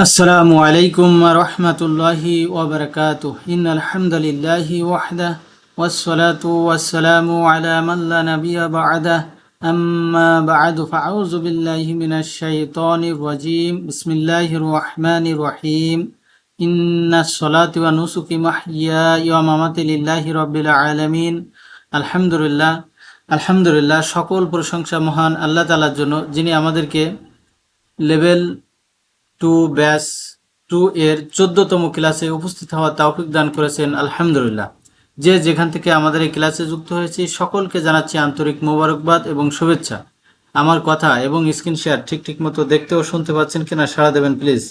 السلام عليكم ورحمة الله وبركاته إن الحمد لله وحده والصلاة والسلام على من لا نبي بعده أما بعد فأعوذ بالله من الشيطان الرجيم بسم الله الرحمن الرحيم إن الصلاة ونسك محياي ومماتي لله رب العالمين আলহামদুলিল্লাহ সকল প্রশংসা মহান আল্লাহ তাআলার জন্য যিনি আমাদেরকে লেভেল 2 ব্যাচ 2 এর 14তম ক্লাসে উপস্থিত হওয়ার তৌফিক দান করেছেন। আলহামদুলিল্লাহ। যে যেখান থেকে আমাদের এই ক্লাসে যুক্ত হয়েছে সকলকে জানাচ্ছি আন্তরিক মোবারকবাদ এবং শুভেচ্ছা। আমার কথা এবং স্ক্রিন শেয়ার ঠিক মতো দেখতে ও শুনতে পাচ্ছেন কিনা সাড়া দেবেন প্লিজ।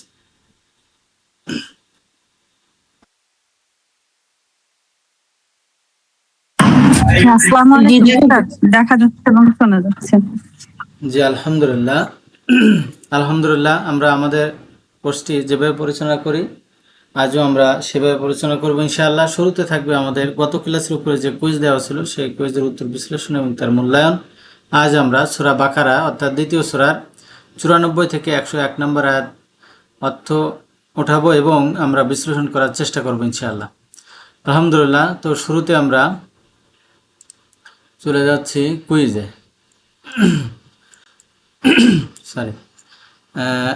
আসসালামু আলাইকুম, দেখা যাচ্ছে এবং শোনা যাচ্ছে। জি আলহামদুলিল্লাহ আমরা আমাদের কোর্সটি যেভাবে পরিচালনা করি আজও আমরা সেভাবে পরিচালনা করব ইনশাআল্লাহ। শুরুতে থাকবে আমাদের গত ক্লাসের উপরে যে কুইজ দেওয়া ছিল সেই কুইজের উত্তর বিশ্লেষণ এবং তার মূল্যায়ন। আজ আমরা সূরা বাকারা অর্থাৎ দ্বিতীয় সূরার 94 থেকে 101 নম্বর আয়াত অর্থ উঠাবো এবং আমরা বিশ্লেষণ করার চেষ্টা করব ইনশাআল্লাহ। আলহামদুলিল্লাহ। তো শুরুতে আমরা চলে যাচ্ছি কুইজে। সরি,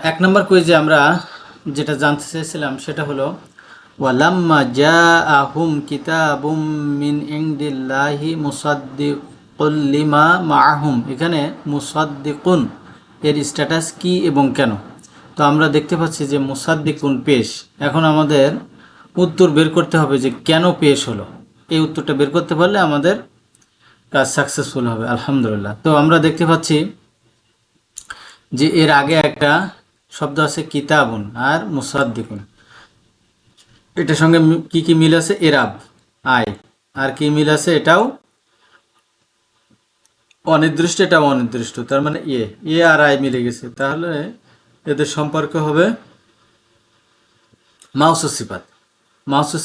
1 নম্বর কুইজে আমরা যেটা জানতে চেয়েছিলাম সেটা হলো ওয়ালাম্মা জাআহুম কিতাবুম মিন ইনদিল্লাহি মুসাদ্দিকুল লিমা মাআহুম, এখানে মুসাদ্দিকুন এর স্ট্যাটাস কি এবং কেন। তো আমরা দেখতে পাচ্ছি যে মুসাদ্দিকুন পেশ। এখন আমাদের উত্তর বের করতে হবে যে কেন পেশ হলো। এই উত্তরটা বের করতে পারলে আমাদের কাজ সাকসেসফুল হবে আলহামদুলিল্লাহ। তো আমরা দেখতে পাচ্ছি যে এর আগে একটা শব্দ আছে কিতাবুন আর মুসাদ্দিকুন, এটার সঙ্গে কি মিল আছে? এরাব আয়। আর কি মিল আছে? এটাও অনির্দিষ্ট, এটাও অনির্দিষ্ট, তার মানে এ আর আয় মিলে গেছে, তাহলে এদের সম্পর্ক হবে মাউসুস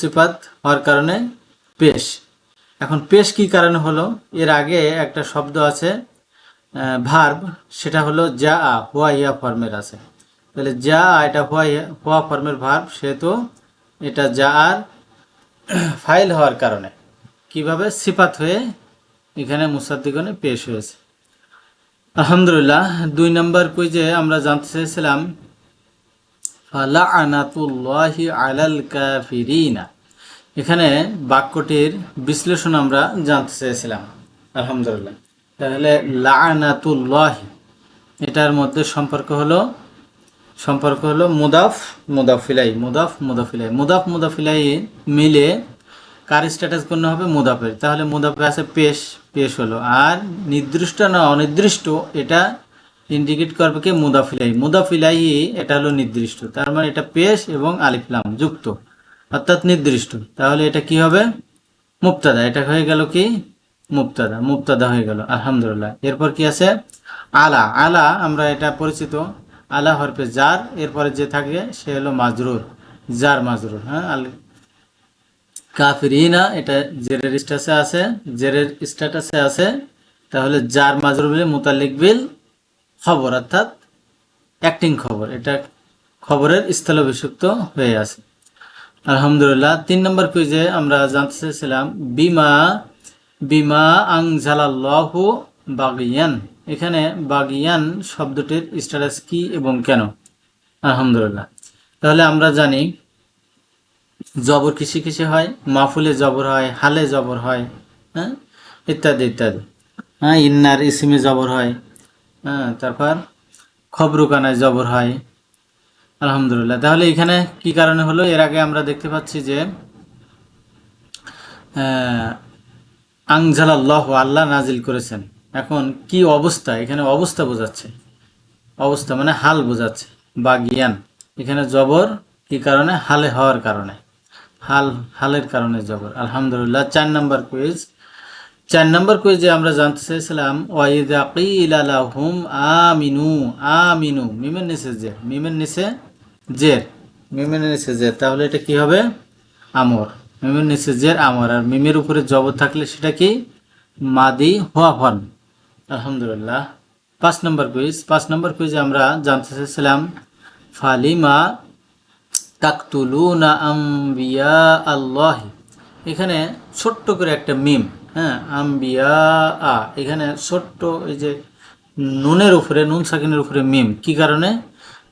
সিফাত হওয়ার কারণে পেশ। এখন পেশ কি কারণে হলো? এর আগে একটা শব্দ আছে ভার্ব, সেটা হলো যা হুয়া ইয়া ফর্মের আছে। তাহলে যা এটা হুয়া ফর্মের ভার্ব, সেহেতু এটা যা আর ফাইল হওয়ার কারণে কিভাবে সিফাত হয়ে এখানে মুসাদ্দিকুনে পেশ হয়েছে। আলহামদুলিল্লাহ। 2 নম্বর কুইজে আমরা জানতে চেয়েছিলাম ফালাআনাতুল্লাহি আলাল কাফিরিনা, এখানে বাক্যটির বিশ্লেষণ আমরা জানতে চেয়েছিলাম। আলহামদুলিল্লাহ। তাহলে লাআনাতুল্লাহি এটার মধ্যে সম্পর্ক হলো মুদাফ মিলে কার স্ট্যাটাস গণ্য হবে? মুদাফের। তাহলে মুদাফে আছে পেশ হলো, আর নির্দিষ্ট না অনির্দিষ্ট এটা ইন্ডিকেট করবে কি? মুদাফিলাই এটা হলো নির্দিষ্ট, তার মানে এটা পেশ এবং আলিফ লাম যুক্ত অর্থাৎ নির্দিষ্ট। তাহলে এটা কি হবে? মুবতাদা। এটা হয়ে গেল কি? মুবতাদা হয়ে গেল। আলহামদুলিল্লাহ। এরপর কি আছে? আলা আমরা এটা পরিচিত, আলা হরফে জার, এরপরে যে থাকে সে হলো মাজরুর, জার মাজরুর। হ্যাঁ, আল কাফিরিনা এটা জেরের স্ট্যাটাসে আছে, তাহলে জার মাজরুর বলে মুতাল্লিক বিল খবর অর্থাৎ অ্যাক্টিং খবর, এটা খবরের স্থলাভিষিক্ত হয়ে আছে। আলহামদুলিল্লাহ। 3 নম্বর কুইজে আমরা জানতে চেয়েছিলাম বিমা আনজালাল্লাহু বাগিয়ান, এখানে বাগিয়ান শব্দটির স্ট্যাটাস কি এবং কেন। আলহামদুলিল্লাহ। তাহলে আমরা জানি জবর কিসে হয়? মাফুলে জবর হয়, হালে জবর হয়, হ্যাঁ, ইত্যাদি। হ্যাঁ, ইন্নার ইসিমে জবর হয়, হ্যাঁ, তারপর খবরুকানায় জবর হয়। আলহামদুলিল্লাহ। তাহলে এখানে কি কারণে হলো? এর আগে আমরা দেখতে পাচ্ছি যে আনজালাল্লাহু আল্লাহ নাজিল করেছেন। এখন কি অবস্থা? এখানে অবস্থা বোঝাচ্ছে, অবস্থা মানে হাল বোঝাচ্ছে। বাগিয়ান এখানে জবর কি কারণে? হালে হওয়ার কারণে, হালের কারণে জবর। আলহামদুলিল্লাহ। 4 নম্বর কুইজে আমরা জানতে চেয়েছিলাম ওয়াইযা কিলা লাহুম আমিনু মিমের নিচে জের, তাহলে এটা কি হবে? আমর। মিমের নিচে জের আমর, আর মিমের উপরে জবর থাকলে সেটা কি? মাদি হওয়া ফর্ম। আলহামদুলিল্লাহ। 5 নম্বর কুইজে আমরা জানতে চেয়েছিলাম ফালিমা তাকতুলুনা আম্বিয়া আল্লাহ, এখানে ছোট্ট করে একটা মিম, হ্যাঁ, আম্বিয়া আ, এখানে ছোট্ট এই যে নুনের উপরে, নুন সাকিনের উপরে মিম, কি কারণে?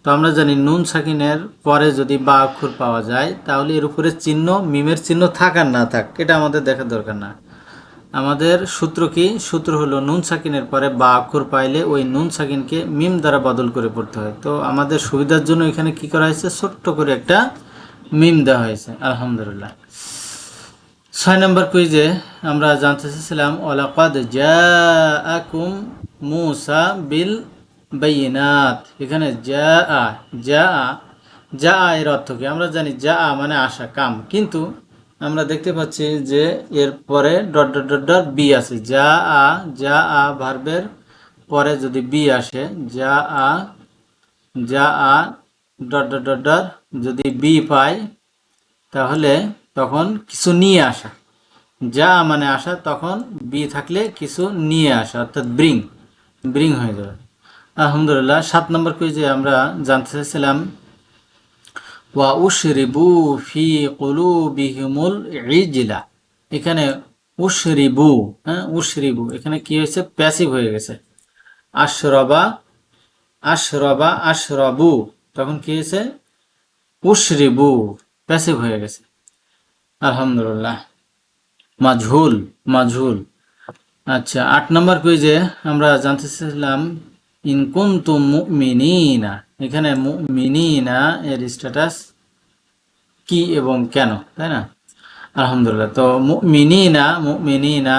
তো আমরা জানি নুন সাকিনের পরে যদি বা অক্ষর পাওয়া যায় তাহলে এর উপরে চিহ্ন, মিমের চিহ্ন থাক আর না থাক এটা আমাদের দেখার দরকার না। আমাদের সূত্র কি? সূত্র হলো নুন সাকিনের পরে বা অক্ষর পাইলে ওই নুন সাকিনকে মিম দ্বারা বদল করে পড়তে হয়। তো আমাদের সুবিধার জন্য এখানে কি করা হয়েছে, ছোট্ট করে একটা মিম দেওয়া হয়েছে। আলহামদুলিল্লাহ। 6 নম্বর কুইজে আমরা জানতে চাইছিলাম ওয়ালাকাদ জাআকুম মূসা বিল বাইয়িনাত, এখানে যা এর অর্থ কি? আমরা জানি যা মানে আসা, কাম, কিন্তু আমরা দেখতে পাচ্ছি যে এর পরে dot dot dot dot B আছে। যা ভার্বের পরে যদি বি আসে, যা আ ডট ডট ডট ডট যদি বি পাই তাহলে তখন কিছু নিয়ে আসা, যা মানে আসা, তখন বি থাকলে কিছু নিয়ে আসা, অর্থাৎ ব্রিং হয়ে যাবে। আলহামদুলিল্লাহ। 7 নম্বর কুইজে আমরা জানতে চাইছিলাম ওয়া উশরিবু ফি কুলুবিহিমুল ইজলা, এখানে উশরিবু, হ্যাঁ, উশরিবু এখানে কি হয়েছে? প্যাসিভ হয়ে গেছে। আশরাবু, তখন কি হয়েছে? উশরিবু, প্যাসিভ হয়ে গেছে। আলহামদুলিল্লাহ। মাঝহুল। আচ্ছা, 8 নম্বর কুইজে আমরা জানতে চাইছিলাম ইন কুনতুম মুমিনিনা, এখানে মুমিনিনা এর স্ট্যাটাস কি এবং কেন, তাই না? আলহামদুলিল্লাহ। তো মুমিনিনা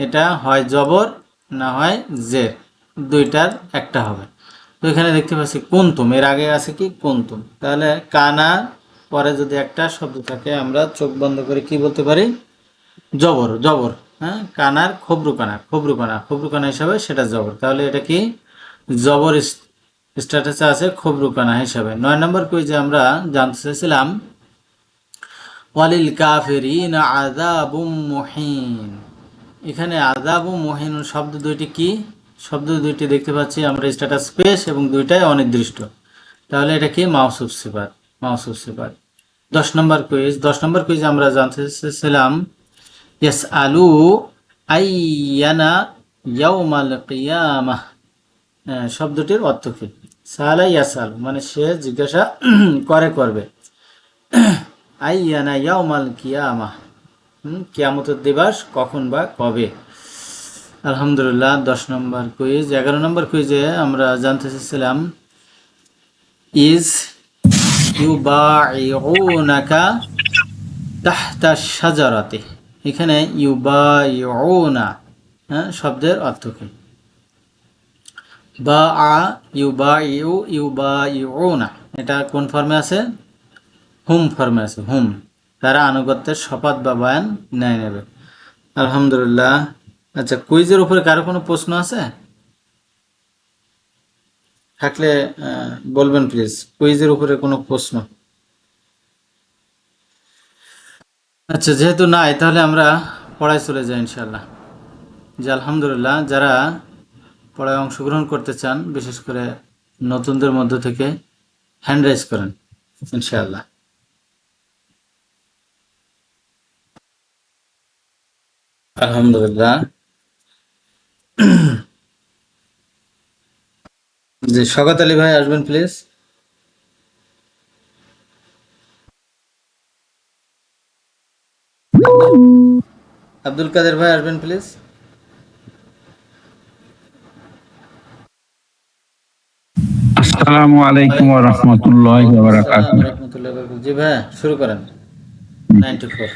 এটা হয় জবর না হয় জের, দুইটার একটা হবে। তো এখানে দেখতে পাচ্ছি কুনতুম, এর আগে আছে কি? কুনতুম। তাহলে কানা পরে যদি একটা শব্দ থাকে আমরা চোখ বন্ধ করে কি বলতে পারি? জবর, হ্যাঁ, কানার খবরুকানা হিসাবে সেটা জবর। তাহলে এটা কি? জবর স্ট্যাটাসে আছে খবরুকানা হিসাবে। 9 নম্বর কুইজে আমরা জানতে চাইছিলাম ওয়ালিল কাফিরিনা আযাবুম মুহিন, এখানে আযাবুম মুহিন শব্দ দুইটি কি? শব্দ দুইটি দেখতে পাচ্ছি আমরা স্ট্যাটাস পেশ এবং দুইটাই অনির্দিষ্ট। তাহলে এটা কি? মাওসুফ সিফাত। 10 নম্বর কুইজ আমরা জানতে চাইছিলাম ইয়াসআলু আইয়ানা ইয়াউমাল কিয়ামাহ, শব্দটির অর্থ কি? সালা ইয়াসআলু মানে সে জিজ্ঞাসা করবে, আইয়ানা ইয়াউমাল কিয়ামাহ, কিয়ামতের দিবস কখন বা কবে। আলহামদুলিল্লাহ। 10 নম্বর কুইজ। 11 নম্বর কুইজে আমরা জানতে চাইছিলাম ইজ ইউবাইউনাকা তাহতা শাজারাতে, এখানে ইউবাইউনা, হ্যাঁ, শব্দের অর্থ কি? বা ইউবাইউনা এটা কোন ফর্মে আছে? হুম ফর্মে আছে, হুম, তারা আনুগত্যের শপথ বা বয়ান নেবে। আলহামদুলিল্লাহ। আচ্ছা, কুইজের উপরে কারো কোনো প্রশ্ন আছে? থাকলে বলবেন প্লিজ, কুইজের উপরে কোনো প্রশ্ন? আচ্ছা, যেহেতু নাই তাহলে আমরা পড়ায় চলে যাই ইনশাল্লাহ। যে আলহামদুলিল্লাহ, যারা পড়ায় অংশগ্রহণ করতে চান বিশেষ করে নতুনদের মধ্য থেকে হ্যান্ড রাইজ করেন ইনশাআল্লাহ। আলহামদুলিল্লাহ। জি, শওকত আলী ভাই আসবেন প্লিজ। আব্দুল কাদের ভাই আসবেন প্লিজ। আসসালামু আলাইকুম ওয়া রাহমাতুল্লাহি ওয়া বারাকাতুহু। জি ভাই, শুরু করেন। 94।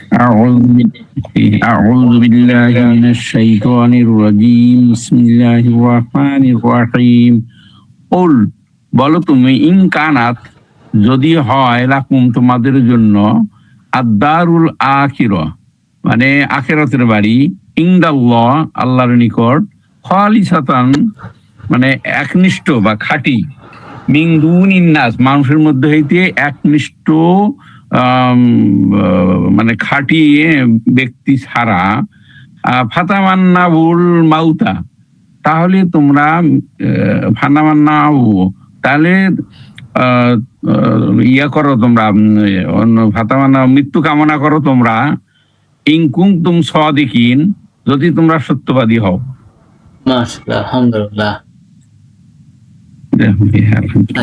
আউযু বিল্লাহি মিনাশ শাইতানির রাজীম। বিসমিল্লাহির রাহমানির রাহিম। কুল, বলো তুমি, ইন কানাত, যদি হয়, লাকুম, তোমাদের জন্য, আদ-দারুল আখিরা, মানে আখিরাতের বাড়ি, ইনদাল্লাহ, আল্লাহর নিকট, খালিসাতান, মানে একনিষ্ঠ বা খাঁটি, মিন দুনিন নাস, মানুষের মধ্যে হইতে একনিষ্ঠ মানে খাঁটি ব্যক্তি ছাড়া, ফাতামান্নাউল মাউতা, তাহলে তোমরা ফানামান্নাউ, তাহলে ইয়া করো তোমরা, ফাতামানা মৃত্যু কামনা করো তোমরা, ইনকুম তুম সাদিকিন, যদি তোমরা সত্যবাদী হও। মাশাআল্লাহ, আলহামদুলিল্লাহ।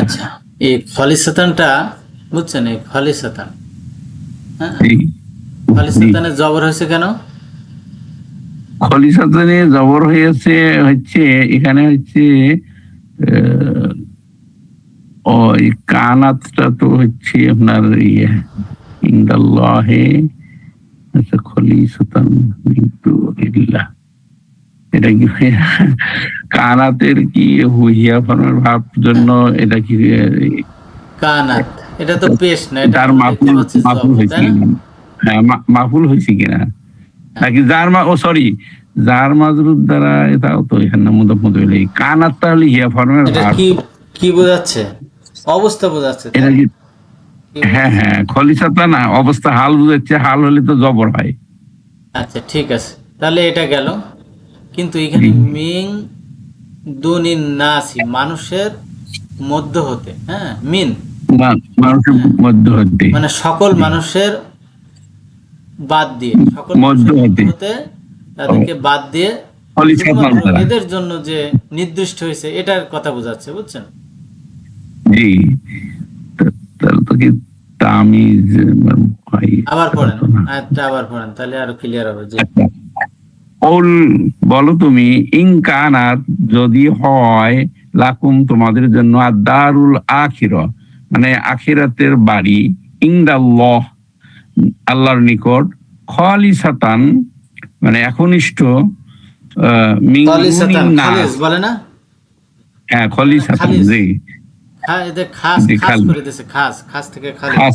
আচ্ছা, এই খলিসাতানটা বুঝছেন, এই খলিসাতান, হ্যাঁ, খলিসাতানে জবর হয়েছে কেন? খলিসাতানে জবর হয়েছে হচ্ছে এখানে হচ্ছে ওই কানাতটা তো হচ্ছে আপনার ইয়ে ইনদাল্লাহে, আচ্ছা খলিসাতান মিনতু ইল্লাহ, এটা কি কানাতের কি হুইয়া ফর্মের ভাব জন্য এটা কি কানাত, এটা তো পেশ না, এটা তার মাফুল হয়েছে কিনা? হ্যাঁ, মাফুল হয়েছে কিনা নাকি যার ও সরি যার মাজরুর দ্বারা, এটাও তো এখানে মুদাফ মুদাফ ইলাইহি। কানাত তাহলে হিয়া ফর্মের এটা ভাব, কি কি বোঝাচ্ছে? অবস্থা বোঝাচ্ছে, তাই এটা না? কি? কি হ্যাঁ বোঝাচ্ছে? হ্যাঁ, খলিসাতা না, অবস্থা হাল বুঝাচ্ছে, হাল হলে তো জবর হয়। আচ্ছা ঠিক আছে, তাহলে এটা গেল। কিন্তু এখানে মিং দুনিন নাসি, মানুষের মধ্য হতে, হ্যাঁ, মিন মানুষের মধ্য হতে, মানে সকল মানুষের বাদ দিয়ে, সকল মধ্য মানুষের মধ্য হতে হতে তাদেরকে বাদ দিয়ে খলিসাতান শুধুমাত্র দ্বারা, এদের জন্য যে নির্দিষ্ট হয়েছে এটার কথা বোঝাচ্ছে, বুঝছেন? জি। তাহলে তো কি তামিজ হয়। আবার পড়েন, আয়াতটা আবার পড়েন, তাহলে আরো ক্লিয়ার হবে। জি, ওল বলো তুমি, ইনকানাত যদি হয়, লাকুম তোমাদের জন্য, আর দারুল আখিরা মানে আখিরাতের বাড়ি, ইনদাল্লাহ আল্লাহর নিকট, খালিসাতান মানে একনিষ্ঠ, মিন খলিসাতান, দুনিন খালিস নাস, বলে না? হ্যাঁ খলিসাতান, খালিস, জি এদের খাস জি, খাস করে দিয়েছে, খাস খাস থেকে খালিস, খাস,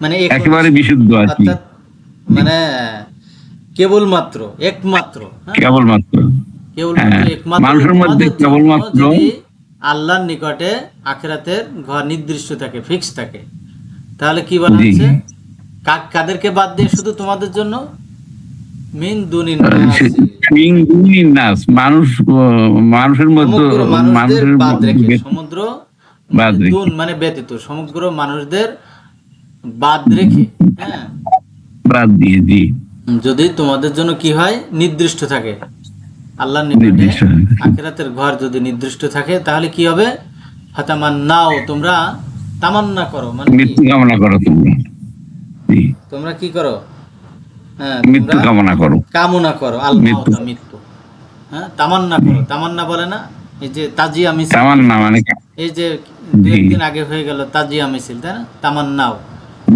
মানে একেবারে বিশুদ্ধ আর কি, অর্থাৎ মানে কেবলমাত্র, একমাত্র, হ্যাঁ, কেবলমাত্র, কেবলমাত্র হ্যাঁ, একমাত্র মানুষের মধ্যে তোমাদের জন্য কেবলমাত্র, যদি আল্লাহর নিকটে আখিরাতের ঘর নির্দিষ্ট থাকে, ফিক্স থাকে, তাহলে কি বলা জি, হচ্ছে? কাদেরকে বাদ দিয়ে শুধু তোমাদের জন্য? মিন দুনিন নাসি, মিন দুনিন নাস, মানুষের মধ্যে, সমগ্র মানুষদের মানুষের বাদ রেখে, মধ্যে সমুদ্র বাদ রেখে, দুন মানে ব্যতীত, সমগ্র মানুষদের বাদ রেখে, হ্যাঁ, বাদ দিয়ে, জি যদি তোমাদের জন্য কি হয়? নির্দিষ্ট থাকে আল্লাহর নিকটে নির্দিষ্ট, আখিরাতের ঘর যদি নির্দিষ্ট থাকে, তাহলে কি হবে? ফাতামান্নাও, তোমরা তামান্না করো, মানে কি? মৃত্যু কামনা করো তোমরা, জি তোমরা কি করো? হ্যাঁ, মৃত্যু তোমরা কামনা করো, কামনা করো, আল মৃত্যু, মাউতা, মৃত্যু, হ্যাঁ, তামান্না করো। তামান্না বলে না, এই যে তাজিয়া মিছিল, তামান্না মানে, এই যে দু জি একদিন আগে হয়ে গেল তাজিয়া মিছিল, তাই না? তামান্নাও,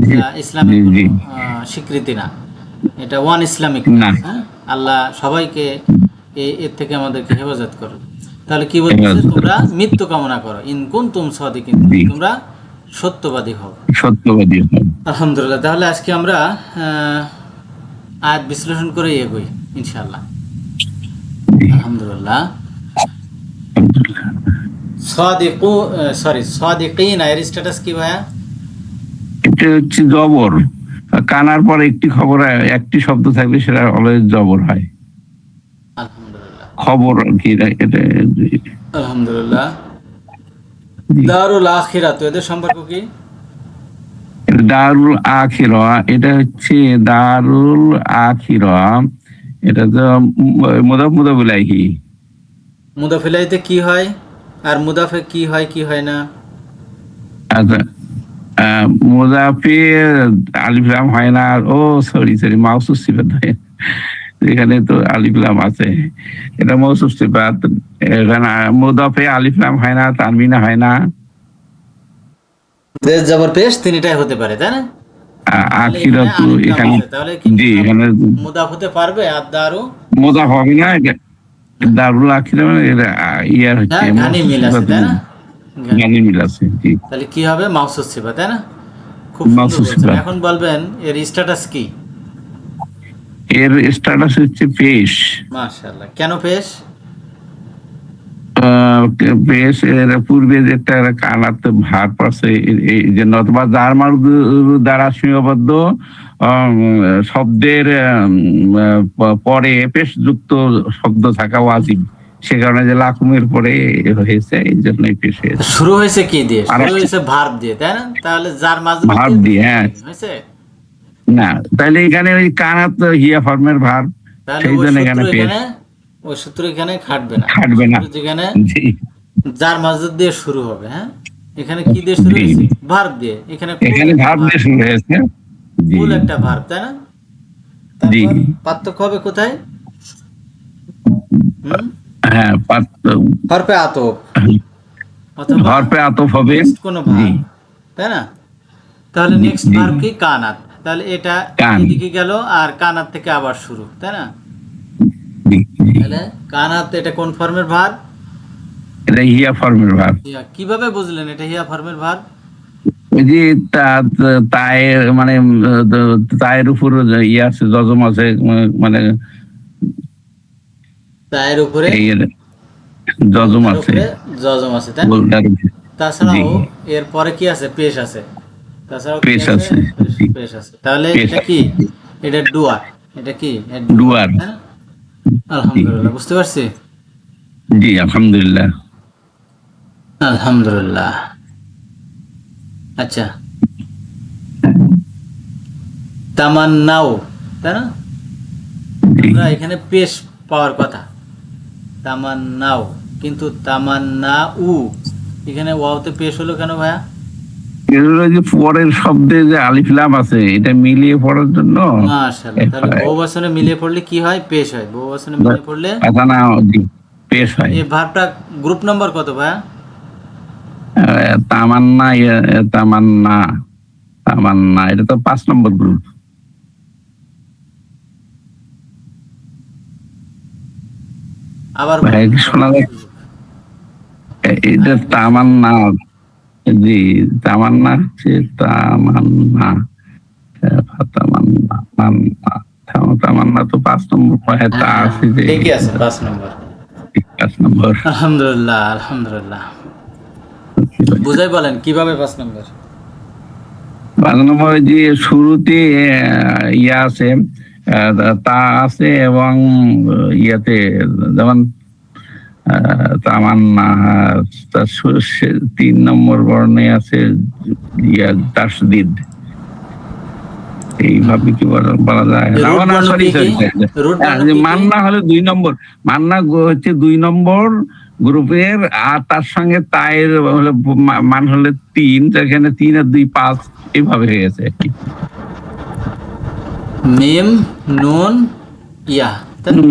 জি ইসলামিক জি কোনো জি, স্বীকৃতি না, এটা ওয়ান ইসলামিক না, না, হ্যাঁ। আল্লাহ সবাইকে এর থেকে আমাদেরকে হেফাজত করো। তাহলে কি বলছে? এবার তোমরা মৃত্যু কামনা করো, ইনকুন তুম সাদিকিন, জি তোমরা সত্যবাদী হও। সত্যবাদী হও। আলহামদুলিল্লাহ, তাহলে আজকে আমরা আয়াত বিশ্লেষণ করে এগোই ইনশাআল্লাহ। জি, আলহামদুলিল্লাহ। আলহামদুলিল্লাহ। সাদিকিন এর স্ট্যাটাস কি ভাইয়া? এটা হচ্ছে জবর, কানার পর একটি খবর, একটি শব্দ থাকলে সেটা অলওয়েজ জবর হয়, আলহামদুলিল্লাহ, খবর আর কি, এটা আলহামদুলিল্লাহ। জি। দারুল আখিরাত, এদের সম্পর্ক কি? দারুল আখিরা, এটা হচ্ছে দারুল আখিরা, এটা তো মুদাফ মুদাফ ইলাইহি, মুদাফিলাইতে কি হয় আর মুদাফে কি হয়, কি হয় না? আচ্ছা মুদাফে আলিফ লাম হয় না, ও সরি সরি, মাউসুফ সিফাত হয়, এখানে তো আলিফ লাম আছে, এটা মাউসুফ সিফাত, এখানে মুদাফে আলিফ লাম হয় না, তানবিনা হয় না, জের জবর পেশ তিনটাই হতে পারে, তাই না? তাহলে আখিরা তো আলিফ লাম এখানে, আছে, তাহলে কি জি এখানে মুদাফ হতে পারবে? আর দারু, মুদাফ হবে না, দারুল আখিরা মানে এটা ইয়ার হচ্ছে হ্যাঁ, গানি মাউসুফ মিল আছে, সিফাত, তাই না? গানি মিল আছে, জি তাহলে কি হবে? মাউসুফ সিফাত, তাই না? খুব সুন্দর মাউসুফ বলছেন। সিফাত। এখন বলবেন এর স্ট্যাটাস কি? এর স্ট্যাটাস হচ্ছে পেশ, মাশাআল্লাহ। কেন পেশ? পেশ এর পূর্বে যেটা কানাতে ভার পাশে এই যে নতবা যার মার দ্বারা সীমাবদ্ধ শব্দের পরে পেশ যুক্ত শব্দ থাকা ওয়াজিব, সে কারণে যে লাকুমের পরে হয়েছে, এই জন্যই পেশ হয়েছে। শুরু হয়েছে কি দিয়ে? আর শুরু হয়েছে ভার্ব দিয়ে, তাই না? তাহলে যার মাঝে ভার্ব দিয়ে, হ্যাঁ। হয়েছে। না, তাহলে এখানে ওই কানাত তো হিয়া ফর্মের ভার্ব, তাহলে সেই ওই জন্য সূত্র এখানে পেশ এখানে, ওই সূত্র এখানে খাটবে না। খাটবে না। সূত্র যেখানে জি যার মাঝে দিয়ে শুরু হবে, হ্যাঁ। এখানে কি দিয়ে শুরু জি। হয়েছে? ভার্ব দিয়ে। এখানে এখানে ভার্ব দিয়ে শুরু হয়েছে। জি ফুল একটা ভার্ব, তাই না? জি। তারপর পার্থক্য হবে কোথায়? হ্যাঁ, হরফে আতফ অথবা হরফে আতফ হবে। নেক্সট কোন জি ভার্ব, তাই না? তাহলে জি, নেক্সট জি। ভার্ব কি? কানাত। তাহলে এটা কান। এদিকে গেল আর কানাত থেকে আবার শুরু, তাই না? জি জি। তাহলে কানাত এটা কোন ফর্মের ভার্ব? এটা হিয়া ফর্মের ভার্ব। কিভাবে বুঝলেন এটা হিয়া ফর্মের ভার্ব? ওই যে তায়ের মানে তায়ের উপর ইয়ে আছে, যজম আছে, মানে তায়ের উপরে এই যজম তার আছে, উপরে যজম আছে, তাই না? বলটার উপরে। জি, তাছাড়াও এর পরে কি আছে? পেশ আছে। তাছাড়াও কি পেশ আছে। জি, পেশ আছে। তাহলে পেশ এটা আছে। কি? এটা ডুয়ার। এটা কি? এটা ডুয়ার। তাই না? জি আলহামদুলিল্লাহ, বুঝতে পারছি। জি, আলহামদুলিল্লাহ। আলহামদুলিল্লাহ। আচ্ছা, তামান্নাও, তাই না? জি। আমরা এখানে পেশ পাওয়ার কথা তামান্নাও, কিন্তু তামান্নাউ, এখানে ওয়াওতে পেশ হলো কেন ভাইয়া? এগুলো যে পরের শব্দে যে আলিফ লাম আছে, এটা মিলিয়ে পড়ার জন্য। মাশাআল্লাহ। তাহলে বহুবচনে মিলিয়ে পড়লে কি হয়? পেশ হয়। বহুবচনে মিলিয়ে পড়লে কথা না, জি, পেশ হয়। এই ভার্বটা গ্রুপ নাম্বার কত ভাইয়া? তামান্না, তামান্না, তামান্না, এটা তো 5 নম্বর গ্রুপ। আবার ভাই শোনা যায়? এটা তামান্না। জি, তামান্না হচ্ছে তামান্না, তামান্না, তামান্না, তামান্না তো 5 নম্বর। হ্যাঁ, তা আছে যে ঠিকই আছে, 5 নম্বর। 5 নম্বর। আলহামদুলিল্লাহ, আলহামদুলিল্লাহ। বুঝাই বলেন কিভাবে 5 নম্বর? 5 নম্বর যে শুরুতে ইয়া আছে, তা আছে, এবং ইয়াতে যেমন তামান্না, তার 3 নম্বর বর্ণে আছে ইয়া তাসদিদ। এইভাবে কি বলা যায়? রুট না, বর্ণ সরি কি সরি। কি? রুট বর্ণ কি কি? মান্না হলো 2 নম্বর। মান্না হচ্ছে 2 নম্বর গ্রুপের, আর তার সঙ্গে তায়ের হলো মান হলো 3, যেখানে 3 আর 2 5, এইভাবে হয়ে গেছে আর কি। মিম নুন ইয়া, তাই না?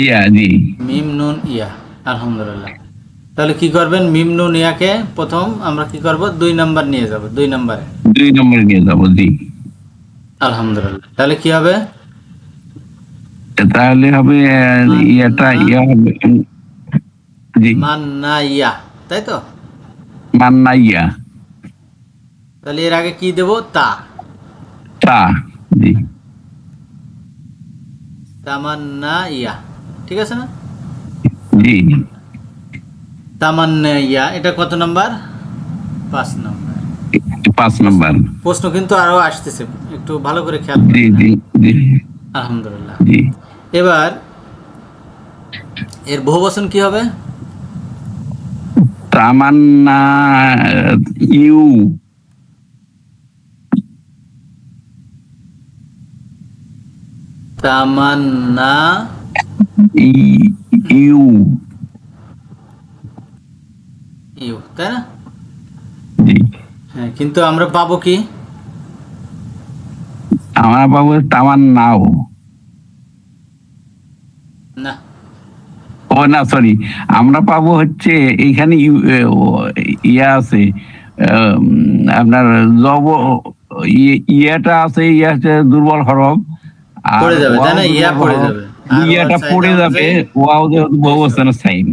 ইয়া, জি মিম নুন ইয়া। আলহামদুলিল্লাহ। তাহলে কি করবেন? মিম নুন ইয়াকে প্রথম আমরা কি করব? 2 নাম্বার নিয়ে যাব, 2 নম্বরে। 2 নম্বরে নিয়ে যাবো। জি, আলহামদুলিল্লাহ। তাহলে কি হবে? তাহলে হবে ইয়েটা ইয়া হবে। জি, মান্না ইয়া, তাই তো? মান্না ইয়া, তাহলে এর আগে কি দেব? তা। তা। জি তামান্না ইয়া, ঠিক আছে না? জি। তামান্না ইয়া, এটা কত নাম্বার? 5 নাম্বার। 5 নম্বর। প্রশ্ন কিন্তু আরো আসতেছে, একটু ভালো করে খেয়াল জি করবেন। জি জি আলহামদুলিল্লাহ। জি। এবার এর বহুবচন কি হবে? তামান্না ইউ, তামান্না ইউ। ইউ, তাই না? জি, হ্যাঁ, কিন্তু আমরা পাবো কি? আমরা পাবো তামান্নাও। না, ও না, সরি, আমরা পাবো হচ্ছে এখানে ইয়া আছে, আপনার জব, ইয়াটা আছে, ইয়া হচ্ছে দুর্বল হরফ, আর পড়ে যাবে, তাই ওয়াও না? ইয়া দুর্বল পড়ে হরফ। যাবে। আর ইয়াটা চাহিদা পড়ে যাবে, অনুযায়ী ওয়াও যেহেতু বহুবচনের সাইন।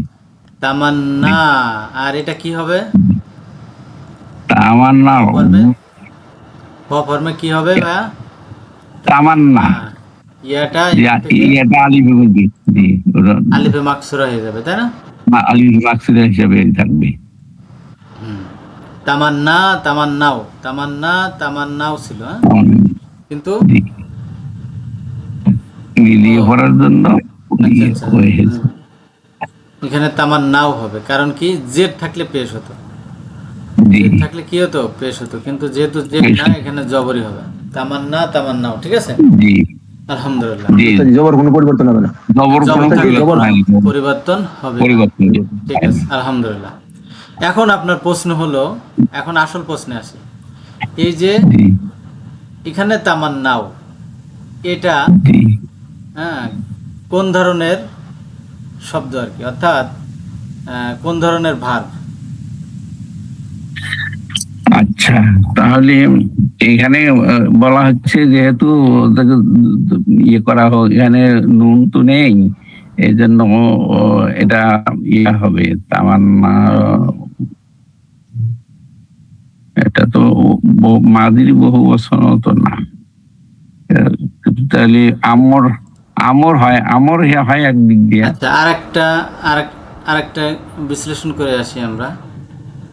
তামান্না। আর এটা কি হবে? তামান্নাও, ক ফর্মে কি হবে ভাইয়া? তামান্না। ইয়াটা ইয়াটা আলিফে বলবি। জি, আলিফে মাকসুরা হয়ে যাবে, তাই না? আলিফ মাকসুরা হিসাবে থাকবে। তামান্না, তামান্নাও, তামান্না, তামান্নাও ছিল, হ্যাঁ? কিন্তু জি, মিলিয়ে পড়ার জন্য আচ্ছা আচ্ছা, হয়েছে। এখানে তামান্নাও হবে, কারণ কি জেড থাকলে পেশ হতো, জি জেড থাকলে কি হতো, পেশ হতো, কিন্তু যেহেতু জেড না এখানে জবরই হবে, তামান্না তামান্নাও। ঠিক আছে, জি আলহামদুলিল্লাহ। জি, জবর কোনো পরিবর্তন হবে না। জবর কোনো জবর থাকলে জবর কোনো পরিবর্তন পরিবর্তন হবে না। পরিবর্তন ঠিক আছে, আলহামদুলিল্লাহ। এখন আপনার প্রশ্ন হলো, এখন আসল প্রশ্নে আসি। এই যে জি এখানে তামান্নাও, এটা জি। হ্যাঁ কোন ধরনের শব্দ আর কি, অর্থাৎ কোন ধরনের ভার্ব? আচ্ছা, তাহলে এখানে বলা হচ্ছে যেহেতু ওটাকে ইয়ে করা হোক, এখানে নুন তো নেই, এই জন্য এটা ইয়ে হবে তামান্না। এটা তো মাদির বহু বচন তো না। তাহলে আমর, আমর হয়, আমর হয় একদিক দিয়ে। আচ্ছা, আরেকটা বিশ্লেষণ করে আসি আমরা।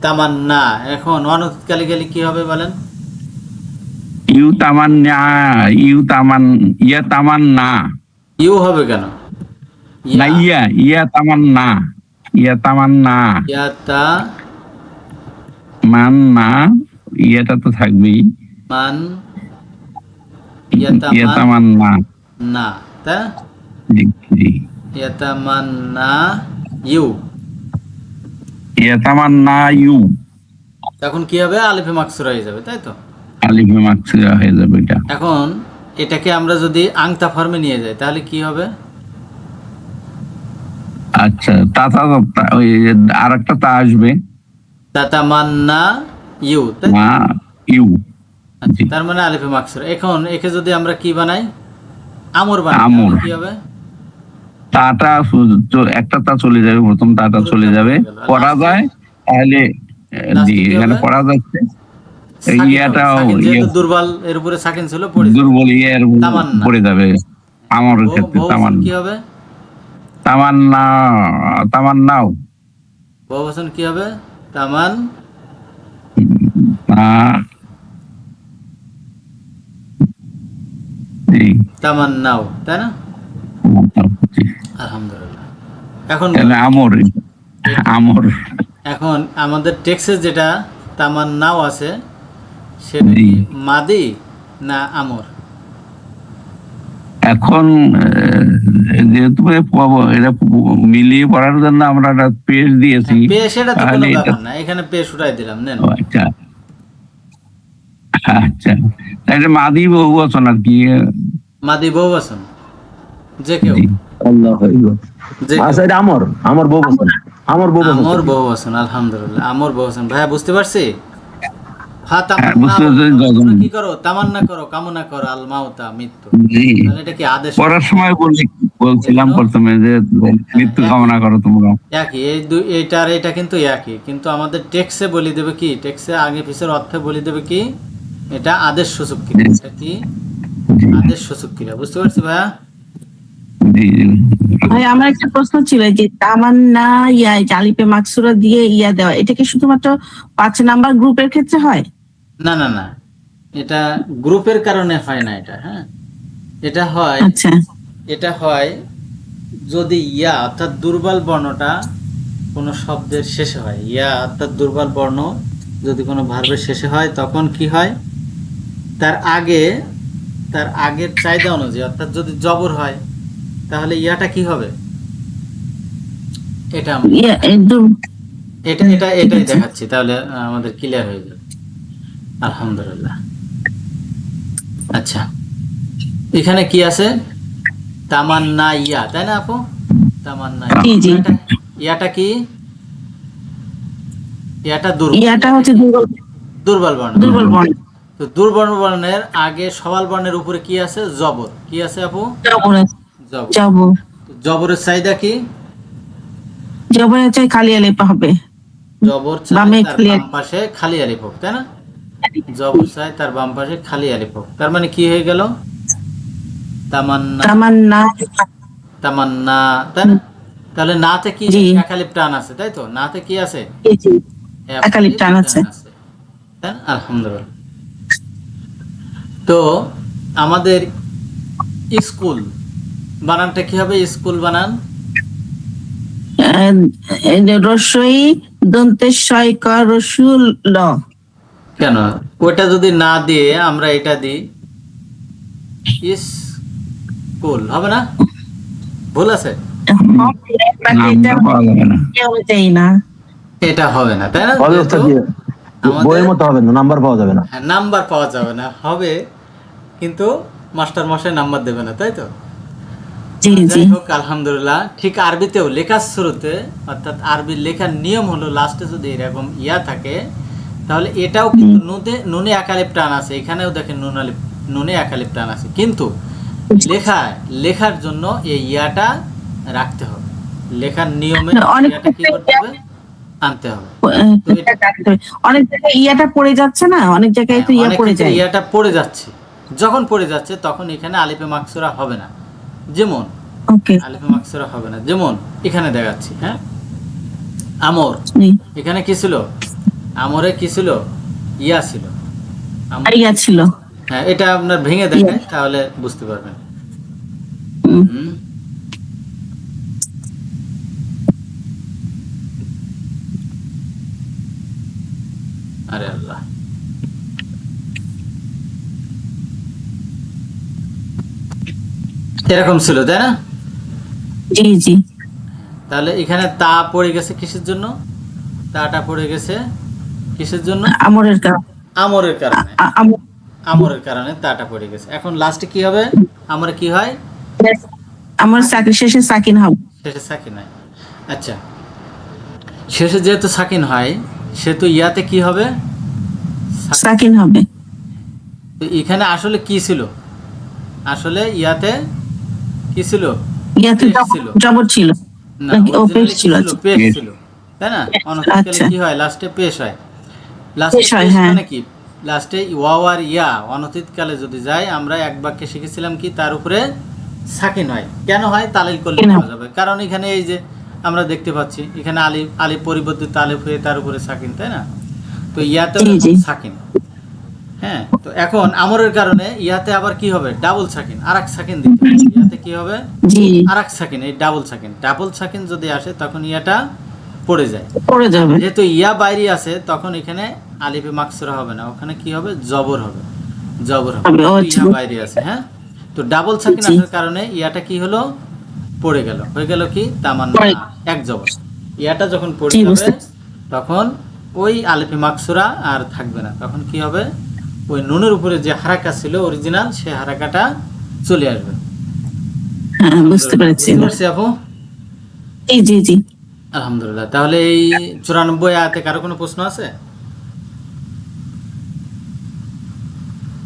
তামান্না এখন অনতিকালি গেলে কি হবে বলেন? ইউ তামান্না, ইউ তামান, ইয়া তামান্না, ইউ হবে কেন? না ইয়া, ইয়া তামান্না, ইয়া তামান্না, ইয়াতা মান্না, ইয়েটা তো থাকবেই, মান ইয়া ইয়াতামান তামান্না। না, তা জি জি, ইয়াতামান্না ইউ। ইয়া তামান্না ইউ, তখন কি হবে? আলিফে মাকসুরা হয়ে যাবে, তাই তো? আলিফে মাকসুরা হয়ে যাবে এটা। এখন এটাকে আমরা যদি আংতা ফর্মে নিয়ে যাই তাহলে কি হবে? আচ্ছা, তাতা, ওই আর একটা তা আসবে, তাতামান্না ইউ, তাই তো? মা ইউ। আচ্ছা, তার মানে আলিফে মাকসুরা। এখন একে যদি আমরা কি বানাই, আমর বানাই, আমর। তাহলে কি হবে? তাটা একটা তা চলে যাবে, প্রথম তাটা চলে যাবে, পড়া যায় তাহলে। জি, লাস্টে কি এখানে হবে? পড়া যাচ্ছে। সাকিন হবে, ইয়াটাও সাকিন যেহেতু দুর্বল, এর উপরে সাকিন ছিল, পড়ে যাবে। দুর্বল ইয়ের তামান্না। পড়ে যাবে আমরের ক্ষেত্রে। বহুবচন তামান্না, কি হবে? তামান্না, তামান্নাও, বহুবচন কি হবে? তামান জি, তামান্নাও, তাই না? আলহামদুলিল্লাহ। এখন তাহলে আমর, আমর। এখন আমাদের টেক্সে যেটা তামান্নাও আছে সেটা জি। কি মাদি না আমর? এখন যেহেতু এটা মিলিয়ে পড়ার জন্য আমরা একটা পেজ দিয়েছি, পেশ, এটা তো কোনো তাহলে এটা, ব্যাপার না, এখানে পেশ উঠাই দিলাম, নেন। ও আচ্ছা আচ্ছা, তাহলে মাদি বহু বচন আর কি। মাদি বহুবচন, যে কেউ, জি। আল্লাহ আকবার। যে আচ্ছা, কেউ। এটা আমর, আমর বউ বচন, আমর বউ বচন। আমর বহুবচন, আলহামদুলিল্লাহ, আমর বহুবচন। ভাইয়া বুঝতে পারছি? হ্যাঁ, হ্যাঁ, তামান্না বুঝতে বলতে পারছি। তোমরা কি করো? তামান্না করো, কামনা করো আল মাউতা, মৃত্যু। জি, তাহলে এটা কি আদেশ? পড়ার সময় বলছিলাম এজন্য প্রথমে যে মৃত্যু একই, কামনা করো তোমরা। একই, এইটা আর এটা কিন্তু একই, কিন্তু আমাদের টেক্সে বলি দেবে কি, টেক্সে আগে পিছের অর্থে বলি দেবে কি, এটা আদেশ সূচক ক্রিয়া। এটা কি? জি আদেশ সূচক ক্রিয়া। বুঝতে পারছি ভাইয়া? জি ভাই আমার একটা প্রশ্ন ছিল, এই যে তামান্না ইয়া, এই যে আলিফে মাকসুরা দিয়ে ইয়া দেওয়া, এটা কি শুধুমাত্র 5 নাম্বার গ্রুপের ক্ষেত্রে হয়? না না না, এটা গ্রুপের কারণে হয় না এটা। হ্যাঁ, এটা হয়, আচ্ছা এটা হয় যদি ইয়া অর্থাৎ দুর্বল বর্ণটা কোনো শব্দের শেষে হয়। ইয়া অর্থাৎ দুর্বল বর্ণ যদি কোনো ভার্বের শেষে হয়, তখন কি হয়, তার আগে, তার আগের চাহিদা অনুযায়ী, অর্থাৎ যদি জবর হয় তাহলে ইয়াটা কি হবে, এটা ইয়া একদম। এটাই দেখাচ্ছি, তাহলে আমাদের ক্লিয়ার হয়ে যাবে। আলহামদুলিল্লাহ। আচ্ছা, এখানে কি আছে? তামান্না ইয়া, তাই না আপু? তামান্না জি, জি। ইয়াটা কি? ইয়াটা দুর্বল, ইয়াটা হচ্ছে দুর্বল, দুর্বল বর্ণ। দুর্বল বর্ণ। তো দুর্বল বর্ণের আগে সওয়াল বর্ণের উপরে কি আছে? জবর। কি আছে আপু? জবর আছে, জবর। জবর। তো জবরের চাহিদা কি? জবর আছে খালি আলিফ হবে, জবর চাই বামে তার খালি বাম পাশে খালি আলিফ হোক, তাই না? জবর চাই তার বাম পাশে খালি আলিফ হোক, তার মানে কি হয়ে গেল? তামান্না, তামান্না। তামান্না, তাই না? তাহলে নাতে কি? জি। এক আলিফ টান আছে, তাই তো? নাতে কি আছে? জি, জি। এক এক আলিফ টান আছে। তাই না? আলহামদুলিল্লাহ। তো আমাদের স্কুল বানানটা কি হবে? স্কুল বানান রস্যই দন্তেশ্বয় ক রসুল ল। কেন ওটা যদি না দিয়ে আমরা এটা দিই ইস কুল হবে না? ভুল আছে? নামটা পাওয়া যাবে না। চাই না। এটা হবে না, তাই না? হবে ওস্তাদ জি, আমাদের বইয়ের মতো হবে না, নাম্বার পাওয়া যাবে না। নাম্বার পাওয়া যাবে না, হবে কিন্তু মাস্টার মশাই নাম্বার দেবে না, তাই তো? জি জি যাই হোক, আলহামদুলিল্লাহ। ঠিক আরবিতেও লেখার শুরুতে, অর্থাৎ আরবির লেখার নিয়ম হলো লাস্টে যদি এরকম ইয়া থাকে তাহলে এটাও কিন্তু নুনে একালিপ টান আছে, এখানেও দেখেন নুনে একালিপ টান আছে, কিন্তু লেখার জন্য এই ইয়াটা রাখতে হবে, লেখার নিয়মে অনেক ইয়াটা কি করতে হবে, আনতে হবে। অনেক জায়গায় ইয়াটা পড়ে যাচ্ছে না, অনেক জায়গায় তো ইয়া অনেক পড়ে ক্ষেত্রে যায়। ইয়াটা পড়ে যাচ্ছে, যখন পড়ে যাচ্ছে তখন এখানে আলিফে মাকসুরা হবে না। যেমন ওকে আলিফে মাকসুরা হবে না, যেমন এখানে দেখাচ্ছি। হ্যাঁ, আমর, এখানে কি ছিল? আমরে কি ছিল? ইয়া ছিল। আর ইয়া ছিল। হ্যাঁ, এটা আপনার ভেঙে দেখায় তাহলে বুঝতে পারবেন। হুম। আরে আল্লাহ, এরকম ছিল, তাই না? জি জি তাহলে এখানে তা পড়ে গেছে কিসের জন্য? তাটা পড়ে গেছে কিসের জন্য? আমরের কারণ। আমরের কারণে। আমরের কারণে তাটা পড়ে গেছে। এখন লাস্টে কি হবে? আমরা কি হয়? আমার চাকরি শেষে সাকিন হবে। শেষে সাকিন হয়। আচ্ছা, শেষে যেহেতু সাকিন হয় সেহেতু ইয়াতে কি হবে? সাকিন হবে। তো এখানে আসলে কি ছিল? আসলে ইয়াতে কি ছিল? ইয়াতে পেশ ছিল। জবর ছিল না, নাকি ও পেশ originally কি ছিল? ছিল? পেশ ছিল, তাই না? অনতিকালে আচ্ছা কি হয়? লাস্টে পেশ হয়। লাস্টে পেশ হয়, পেশ হ্যাঁ। মানে কি? লাস্টে ওয়াও আর ইয়া অনতিকালে যদি যায়, আমরা এক বাক্যে শিখেছিলাম কি তার উপরে সাকিন হয়। কেন হয়? তালিল করলে কেন? পাওয়া যাবে। কারণ এখানে এই যে আমরা দেখতে পাচ্ছি এখানে আলিফ পরিবর্তিত আলিফ হয়ে তার উপরে সাকিন, তাই না? তো ইয়াতেও জি, জি। সাকিন। হ্যাঁ, তো এখন আমরের কারণে ইয়াতে আবার কি হবে? ডাবল সাকিন, আরেক সাকিন দিতে হবে। ইয়াতে কি হবে? জি আরেক সাকিন, এই ডাবল সাকিন যদি আসে তখন ইয়াটা পড়ে যায়। পড়ে যাবে। যেহেতু ইয়া বাইরে আছে তখন এখানে আলিফে মাকসুরা হবে না, ওখানে কি হবে? জবর হবে। আচ্ছা। ইয়া বাইরে আছে। হ্যাঁ, তো ডাবল সাকিন জি। আসার কারণে ইয়াটা কি হলো? পড়ে গেল, হয়ে গেল কি? তামান্না, পড়ে। এক জবর। ইয়াটা যখন পড়ে জি, যাবে বুঝতে তখন ওই আলিফে মাকসুরা আর থাকবে না, তখন কি হবে? ওই নুনের উপরে যে হারাকা ছিল অরিজিনাল, সে হারাকাটা চলে আসবে। হ্যাঁ, বুঝতে পেরেছি। বুঝতে পারছি আপু? জি জি জি আলহামদুলিল্লাহ। তাহলে এই 94 আয়াতে কারো কোনো প্রশ্ন আছে?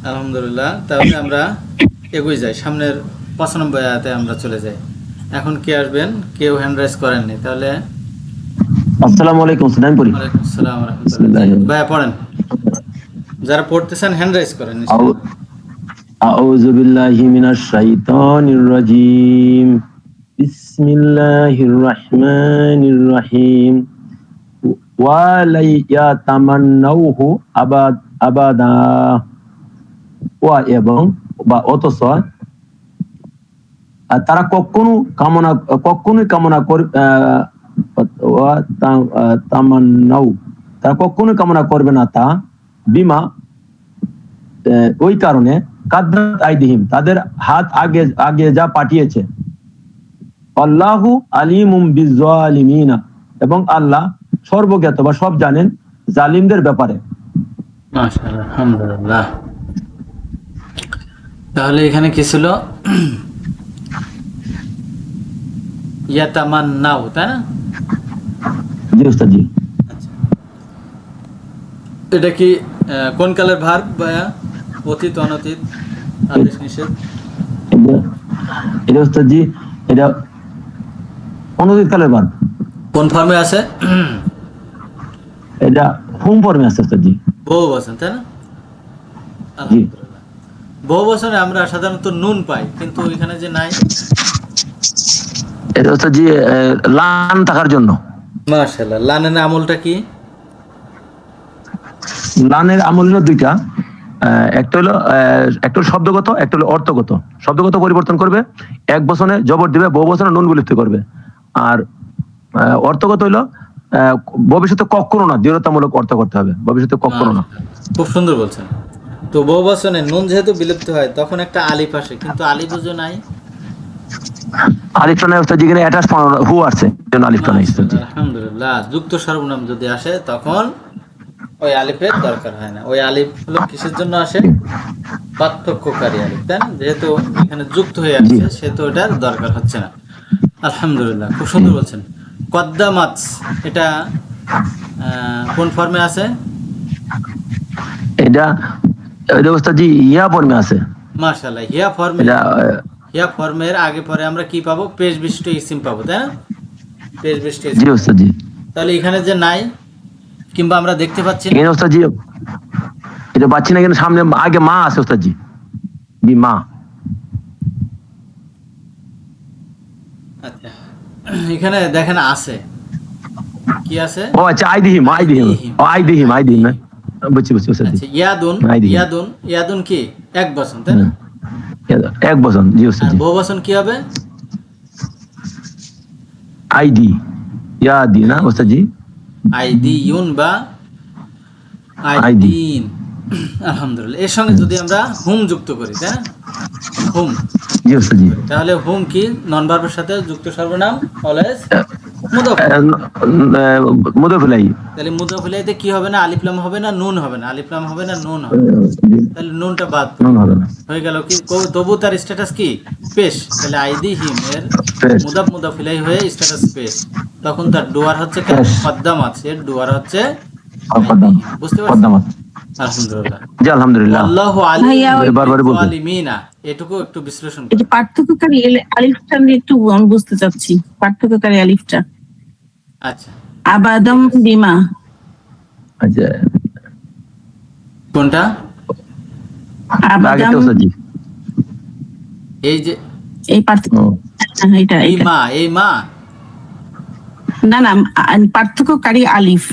আলহামদুলিল্লাহ। তাহলে আমরা এগিয়ে যাই, সামনের 95 আয়াতে আমরা চলে যাই। এখন কে আসবেন? কেউ হ্যান্ড রাইজ করেননি, তাহলে আসসালামু আলাইকুম, সালাম পড়ি। ওয়ালাইকুম আসসালাম ওয়া রাহমাতুল্লাহ। ভাইয়া পড়েন, যারা পড়তেছেন হ্যান্ড রাইজ করেন। আউযু বিল্লাহি মিনাশ শাইতানির রাজীম। বিসমিল্লাহির রাহমানির রাহিম। ওয়া লা ইয়াতামান্নাউহু আবাদা। ওয়া এবং বা অথচ তারা কখনোই কামনা তারা কখনোই কামনা করবে না তা, বিমা ওই কারণে কাদরাত আইদিহিম তাদের হাত আগে যা পাঠিয়েছে, আল্লাহু আলিমুম বিজ্জালিমিনা এবং আল্লাহ সর্বজ্ঞাত বা সব জানেন জালিমদের ব্যাপারে। মাশাআল্লাহ, আলহামদুলিল্লাহ। তাহলে এখানে কি ছিল? ইয়াতামান্নাউ, তাই না? জি উস্তাদ জি। আচ্ছা, এটা কি কোন কালের ভার্ব ভাইয়া? অতীত, অনতীত, আদেশ, নিষেধ? এটা উস্তাদ জি, এটা অনতীত কালের ভার্ব। কোন ফর্মে আছে? এটা হোম ফর্মে আছে উস্তাদ জি। বহু বচন, তাই না? জি। আলহামদুলিল্লাহ। বহু বচনে আমরা সাধারণত নুন পাই, কিন্তু এখানে যে নাই। এটা উস্তাদ জি লান থাকার জন্য। মাশাআল্লাহ। লানের আমলটা কি? লানের আমল হলো দুইটা। একটা হলো শব্দগত, একটা হলো অর্থগত। শব্দগত পরিবর্তন করবে, এক বচনে জবর দিবে, বহু বচনে নুন বলিতে করবে। আর অর্থগত হইলো ভবিষ্যতে কখনো না, দৃঢ়তামূলক অর্থ করতে হবে, ভবিষ্যতে কখনো না। খুব সুন্দর বলছেন। তো বহুবচনে নুন যেহেতু বিলুপ্ত হয় তখন একটা আলিফ আসে, কিন্তু আলিফ বুঝো নাই। আলিফটা নাই ওস্তাদ, যেখানে অ্যাটাচ হু আছে জন্য আলিফটা নাই ওস্তাদ জি। মাশাআল্লাহ, আলহামদুলিল্লাহ। যুক্ত সর্বনাম যদি আসে তখন ওই আলিফের দরকার হয় না। ওই আলিফ হলো কিসের জন্য আসে? পার্থক্যকারী আলিফ, তাই না? যেহেতু এখানে যুক্ত হয়ে জি আসছে সেহেতু এটার দরকার হচ্ছে না। আলহামদুলিল্লাহ, খুব সুন্দর বলছেন। কদ্দামাত, এটা কোন ফর্মে আছে? এটা এটা ওস্তাদ জি ইয়া ফর্মে আছে। মাশাআল্লাহ, হিয়া ফর্মে। এটা হিয়া ফর্মের আগে পরে আমরা কি পাবো? পেশ বিশিষ্ট ইসিম পাবো, তাই না? পেশ বিশিষ্ট জি ইসিম। ওস্তাদ জি। তাহলে এখানে যে নাই কিংবা আমরা দেখতে পাচ্ছি না, এখানে ওস্তাদ জি এটা পাচ্ছি না, কিন্তু সামনে আগে মা আছে ওস্তাদ জি, বি মা। আচ্ছা এখানে দেখেন আছে, কি আছে? ও আচ্ছা, আইদিহিম আইদিহিম ও আইদিহিম আইদিহিম না, বুঝছি বুঝছি ওস্তাদ জি। আচ্ছা ইয়াদুন, আইদিহিম। ইয়াদুন, ইয়াদুন কি এক বচন, তাই না? এক বচন, জি ওস্তাদ আর জি। বহু বচন কি হবে? আইডি ইয়াদি না ওস্তাদ জি। আইদিউন বা আইদিন। আলহামদুলিল্লাহ। এর সঙ্গে যদি আমরা হুম যুক্ত করি, তাই না? হুম, জি ওস্তাদ জি। তাহলে হুম কি নন ভার্বের সাথে যুক্ত সর্বনাম, অলওয়েজ মুদাফ। মুদাফ ইলাইহি। তাহলে মুদাফ ইলাইহিতে কি হবে না? আলিফ লাম হবে না, নুন হবে না। আলিফ লাম হবে না, নুন হবে। তাহলে নুনটা বাদ পড়ে নুন হবে না। হয়ে গেল কি? তবু তার স্ট্যাটাস কি? পেশ। তাহলে আইদিহিম এর পেশ। মুদাফ ইলাইহি হয়ে স্ট্যাটাস পেশ। তখন তার ডুয়ার হচ্ছে পেশ। কদ্দামাত, এর ডুয়ার হচ্ছে কদ্দাম আইদিহিম। বুঝতে পারছেন? কদ্দামাত। আলহামদুলিল্লাহ। জি আলহামদুলিল্লাহ। আল্লাহু ভাইয়া, আলিম বারবারই বলতেন। বিজ্জালিমিনা, এটুকু একটু বিশ্লেষণ এই যে করেন। পার্থক্যকারী আলিফটা নিয়ে একটু আমি বুঝতে চাচ্ছি, পার্থক্যকারী আলিফটা। আচ্ছা আবাদম বিমা, আচ্ছা কোনটা? আগে আবাদম, তো ওস্তাদ জি। এই যে এই পার্থক্য, ও এটা এই এটা মা, এই মা। না না, পার্থক্যকারী আলিফ,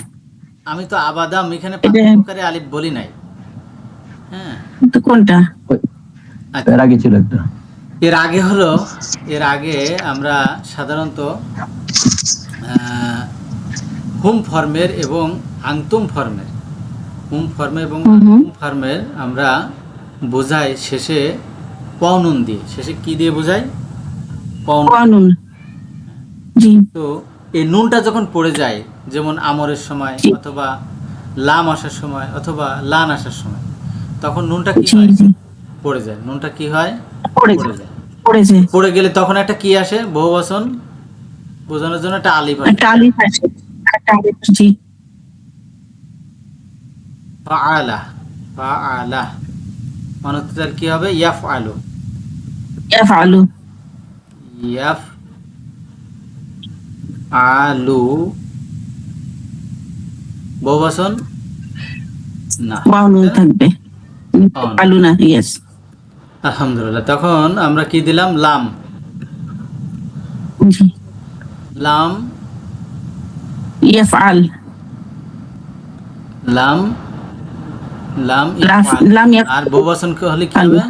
আমি তো আবাদাম এখানে এটা পার্থক্যকারী আলিফ বলি নাই। হ্যাঁ, তো কোনটা? আচ্ছা। এর আগে ছিল একটা। এর আগে হলো, এর আগে আমরা সাধারণত হুম ফর্মের এবং আংতুম ফর্মের, হুম ফর্মে এবং আংতুম ফর্মের আমরা বোঝাই শেষে পনুন দিয়ে। শেষে কি দিয়ে বোঝাই? পনুন। কানুন। জি তো এই নুনটা যখন পড়ে যায়, যেমন আমরের সময় জি অথবা লাম আসার সময় অথবা লান আসার সময়, তখন নুনটা কি জি হয়? জি, পড়ে যায়। নুনটা কি হয়? পড়েছে পড়ে যায়। পড়েছে, পড়ে গেলে তখন একটা কি আসে? বহুবচন বোঝানোর জন্য একটা আলিফ আসে। একটা আলিফ আছে, একটা আলিফ, জি। ফাআলা, ফাআলা মানে তার কি হবে? ইয়াফআলু, ইয়াফআলু, ইয়াফআলু। বহুবচন না, বাউনুন থাকবে, বাউন। আলু না, ইয়েস। আলহামদুলিল্লাহ। তখন আমরা কি দিলাম? লাম। জি, লাম, ইয়াফআল, লাম, লাম লাম আর বহুবচন হলে কি হবে?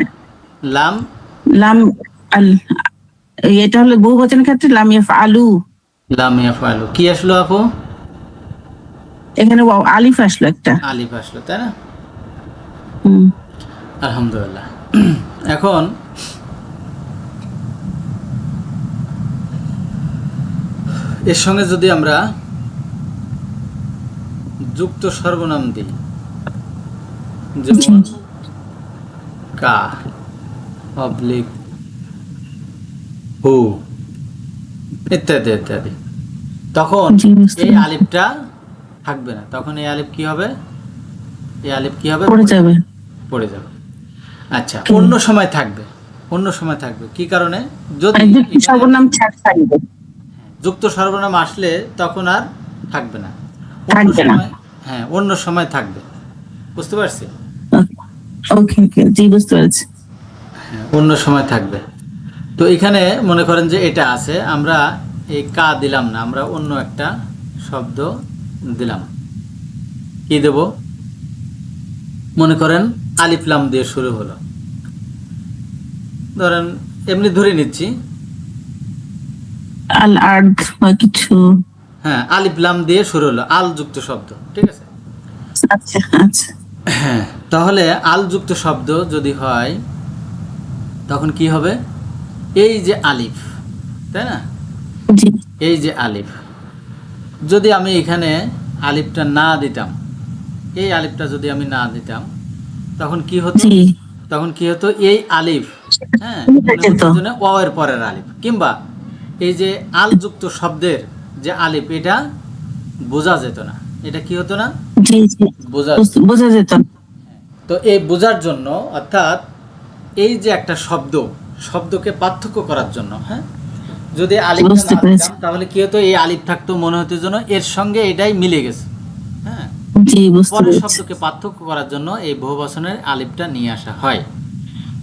লাম, লাম আল, এটা হলো বহুবচনের ক্ষেত্রে লাম ইয়াফআলু, লাম ইয়াফআলু। কি আসলো আপু? এখানে ওয়াও আলিফ আসলো একটা। আলিফ আসলো, তাই না? হুম, আলহামদুলিল্লাহ। এখন এর সঙ্গে যদি আমরা যুক্ত সর্বনাম দিই, যেমন কা, অবলিক, হু ইত্যাদি ইত্যাদি, তখন জি, বুঝতে এই পেরেছি। আলিফটা থাকবে না। তখন এই আলিফ কি হবে? এই আলিফ কি হবে? পড়ে যাবে। পড়ে যাবে। আচ্ছা, অন্য সময় থাকবে। অন্য সময় থাকবে কি কারণে? যদি মানে যুক্তি এখানে সর্বনাম থাকবে, যুক্ত সর্বনাম আসলে তখন আর থাকবে না। অন্য থাকবে না। সময়, হ্যাঁ অন্য সময় থাকবে। বুঝতে পারছি? ওকে ওকে, জি বুঝতে পেরেছি। হ্যাঁ, অন্য সময় থাকবে। তো এখানে মনে করেন যে এটা আছে, আমরা এই কা দিলাম না, আমরা অন্য একটা শব্দ দিলাম। কি দেব? মনে করেন আলিফ লাম দিয়ে শুরু হলো। ধরেন এমনি ধরে নিচ্ছি, আল আর্দ বা কিছু, হ্যাঁ, আলিফ লাম দিয়ে শুরু হলো, আল যুক্ত শব্দ, ঠিক আছে। আচ্ছা আচ্ছা হ্যাঁ, তাহলে আল যুক্ত শব্দ যদি হয় তখন কি হবে? এই যে আলিফ, তাই না, জি এই যে আলিফ, যদি আমি এখানে আলিফটা না দিতাম, এই আলিফটা যদি আমি না দিতাম, তখন কি হতো? জি তখন কি হতো? এই আলিফ, হ্যাঁ, হয়ে যেত। জন্য অ এর পরের আলিফ, কিংবা এই যে আল যুক্ত শব্দের যে আলিফ, এটা বোঝা যেত না। এটা কি হতো না? জি জি বোঝা। বোঝা যেত না। তো এই বোঝার জন্য, অর্থাৎ এই যে একটা শব্দকে পার্থক্য করার জন্য, হ্যাঁ, যদি আলিফটা বুঝতে না পেরেছি। দিতাম তাহলে কি হতো? এই আলিফ থাকতো, মনে হতো যেন এর সঙ্গে এটাই মিলে গেছে, হ্যাঁ। জি বুঝতে পরের পেরেছি। শব্দকে পার্থক্য করার জন্য এই বহুবচনের আলিফটা নিয়ে আসা হয়।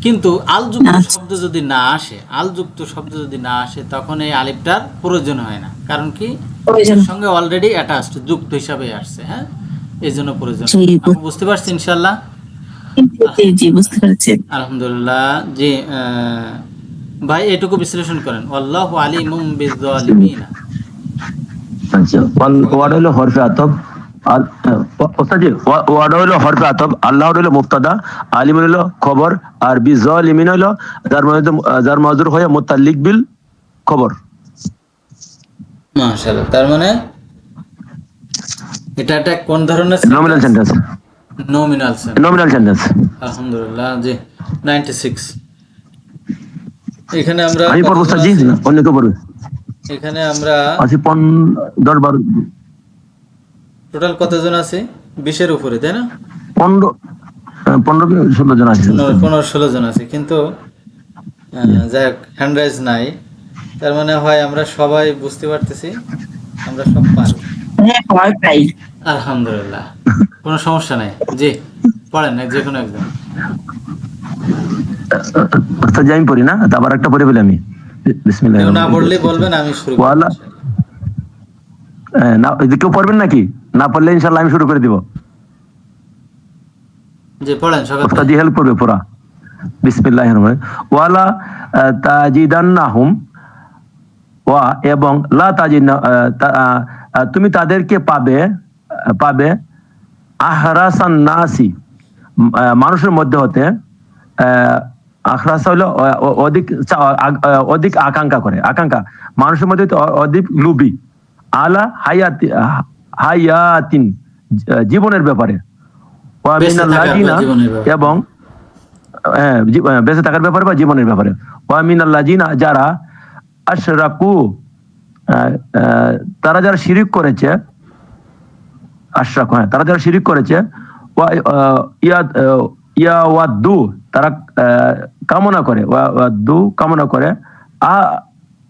কিন্তু আলযুক্ত আচ্ছা। শব্দ যদি না আসে, আলযুক্ত শব্দ যদি না আসে, তখন এই আলিফটার প্রয়োজন হয় না। কারণ কি? প্রয়োজন। এর সঙ্গে অলরেডি অ্যাটাচড, যুক্ত হিসাবে আসছে, হ্যাঁ, এই জন্য প্রয়োজন। জি আপনি বুঝতে পারছেন ইনশাল্লাহ? জি জি বুঝতে পেরেছি। আলহামদুলিল্লাহ। জি, ভাই এটুকু বিশ্লেষণ করেন, আল্লাহু আলিমুম বিয-যালিমিনা। আচ্ছা, ওয়ার্ড হলো হরফে আতব। আর ওস্তাদ জি, ওয়ার্ড হলো হরফে আতব, আল্লাহ হলো মুবতাদা, আলিম হলো খবর, আর বিযালিমিন হলো যার মাজরুর হয়ে মুতাল্লিক বিল খবর। মাশাআল্লাহ। তার মানে এটা একটা কোন ধরনের nominal sentence? Sentence. Nominal sentence. Nominal sentence. আলহামদুলিল্লাহ। জি, 96। এখানে আমরা আমি পড়বো কতজন ওস্তাদ জি, আছি? অন্য কেউ পড়বে? এখানে আমরা আছি 10-12, টোটাল কতজন আছি? 20-এর উপরে, তাই না? 15-16 জন আছে। 15-16 জন আছে, কিন্তু যাই হোক, হ্যান্ড রাইজ নাই। তার মানে হয় আমরা সবাই বুঝতে পারতেছি, আমরা সব পারি। হ্যাঁ ভয় পাই। আলহামদুলিল্লাহ, কোনো সমস্যা নাই। জি, পড়েন না, যে কোনো একজন। ওস্তাদ জি, আমি পড়ি না, তারপর একটা পড়ে ফেলি আমি। বিসমিল্লাহির কেউ না রহমানির পড়লে রহিম। বলবেন, আমি শুরু করব ওয়ালা, ইনশাআল্লাহ। না কেউ পড়বেন নাকি? না পড়লে ইনশাল্লাহ আমি শুরু করে দিব। জি, পড়েন সকাল ওস্তাদ জি হেল্প করবে পুরা। বিসমিল্লাহির রহমানির রহিম। ওয়ালা তাজিদান্নাহুম, ওয়া এবং লা তাজিদনা, তুমি তাদেরকে পাবে আহরাসান নাসি, মানুষের মধ্যে হতে, আখরাস হলো অধিক আকাঙ্ক্ষা মানুষের মধ্যে অধিক লুবি, আলা হায়াতিন, জীবনের ব্যাপারে, ওয়া বেঁচে মিনাল থাকার বা লাযিনা, জীবনের ব্যাপারে। এবং বেঁচে থাকার ব্যাপারে বা জীবনের ব্যাপারে, ওয়া মিনাল লাযিনা, যারা আশরাকু, তারা যারা শিরিক করেছে, আশরাক, হ্যাঁ, তারা যারা শিরিক করেছে, ইয়াওয়াদ্দু, তারা কামনা করে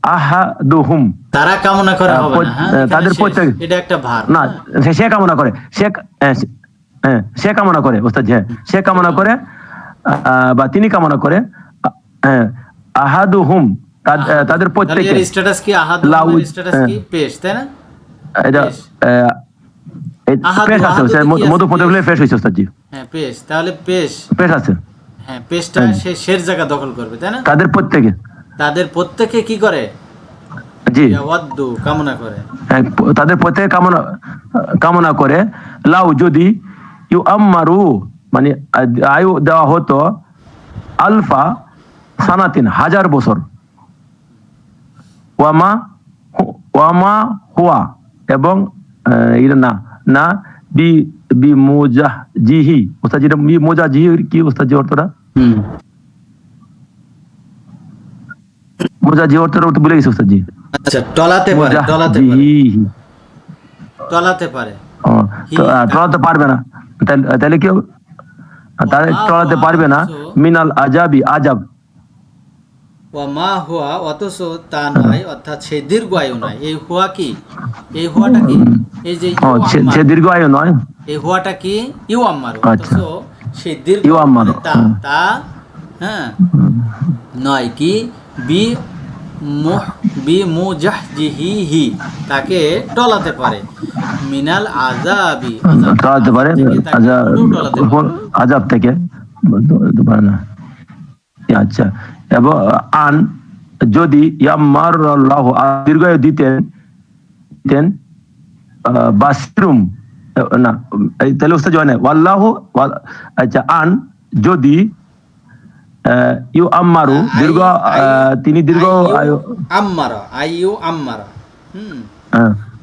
আহাদুহুম, তারা কামনা করে হবে না, হ্যাঁ, এখানে তাদের শেষ। প্রত্যেক, এটা একটা ভার না, সে কামনা করে, সে কামনা করে ওস্তাদ, হ্যাঁ, সে কামনা করে, বা তিনি কামনা করে, হ্যাঁ, আহাদুহুম, তাদের প্রত্যেকে, স্ট্যাটাস কি? আহাদ স্ট্যাটাস কি? পেশ, তাই না? এটা পেশ। আহাদু, পেশ আছে, আহাদুতে কি আছে? মধু পদগুলো পেশ হয়েছে ওস্তাদ জি, হ্যাঁ, পেশ। তাহলে পেশ, পেশ আছে, হ্যাঁ, পেশটা সে শের জায়গা দখল করবে, তাই না? তাদের প্রত্যেকে, তাদের প্রত্যেকে কি করে? জি, ইয়াওয়াদ্দু, কামনা করে। হ্যাঁ, তাদের প্রত্যেকে কামনা করে, লাউ, যদি ইউ আম্মারু, মানে আয়ু দেওয়া হতো, আলফা সানাতিন, 1000 বছর, ওয়ামা হুয়া, এবং না বি মুজাহিহি, ওস্তাদ জি, বি মুজাহিহি কি ওস্তাদ জি অর্থটা? মুজাহিহি অর্থটা তো ভুলে গেছি ওস্তাদ জি। আচ্ছা, টলাতে পারে, টলাতে পারে, মুজাহিহি, টলাতে পারে। টলাতে পারবে না, তাহলে কি হবে? তাহলে টলাতে পারবে না, মিনাল আজাবি, আজাব, ওয়া মা হুয়া, অথচ তা নয়, অর্থাৎ সেই দীর্ঘ আয়ু নয়। এই হুয়া কি? এই হুয়াটা কি? এই যে ইউ আম্মার, সে দীর্ঘ আয়ু নয়, এই হুয়াটা কি? ইউ আম্মার, আচ্ছা, অথচ সেই দীর্ঘ ইউ আম্মার, মানে তা, হ্যাঁ, নয় কি? বি মুজাহজিহি, তাকে টলাতে পারে, মিনাল আযাবি, টলাতে পারে, আজাব থেকে বলতে পারে না। আচ্ছা, এবং যদি ইয়াম্মার আল্লাহ, দীর্ঘায়ু দিতেন বাসিরুম, না তাহলে উস্তাদ জয় না ওয়াল্লাহু আচ্ছা আন যদি ইউ আম্মারু দীর্ঘ তিনি দীর্ঘ আম্মারা আইয়ু আম্মারা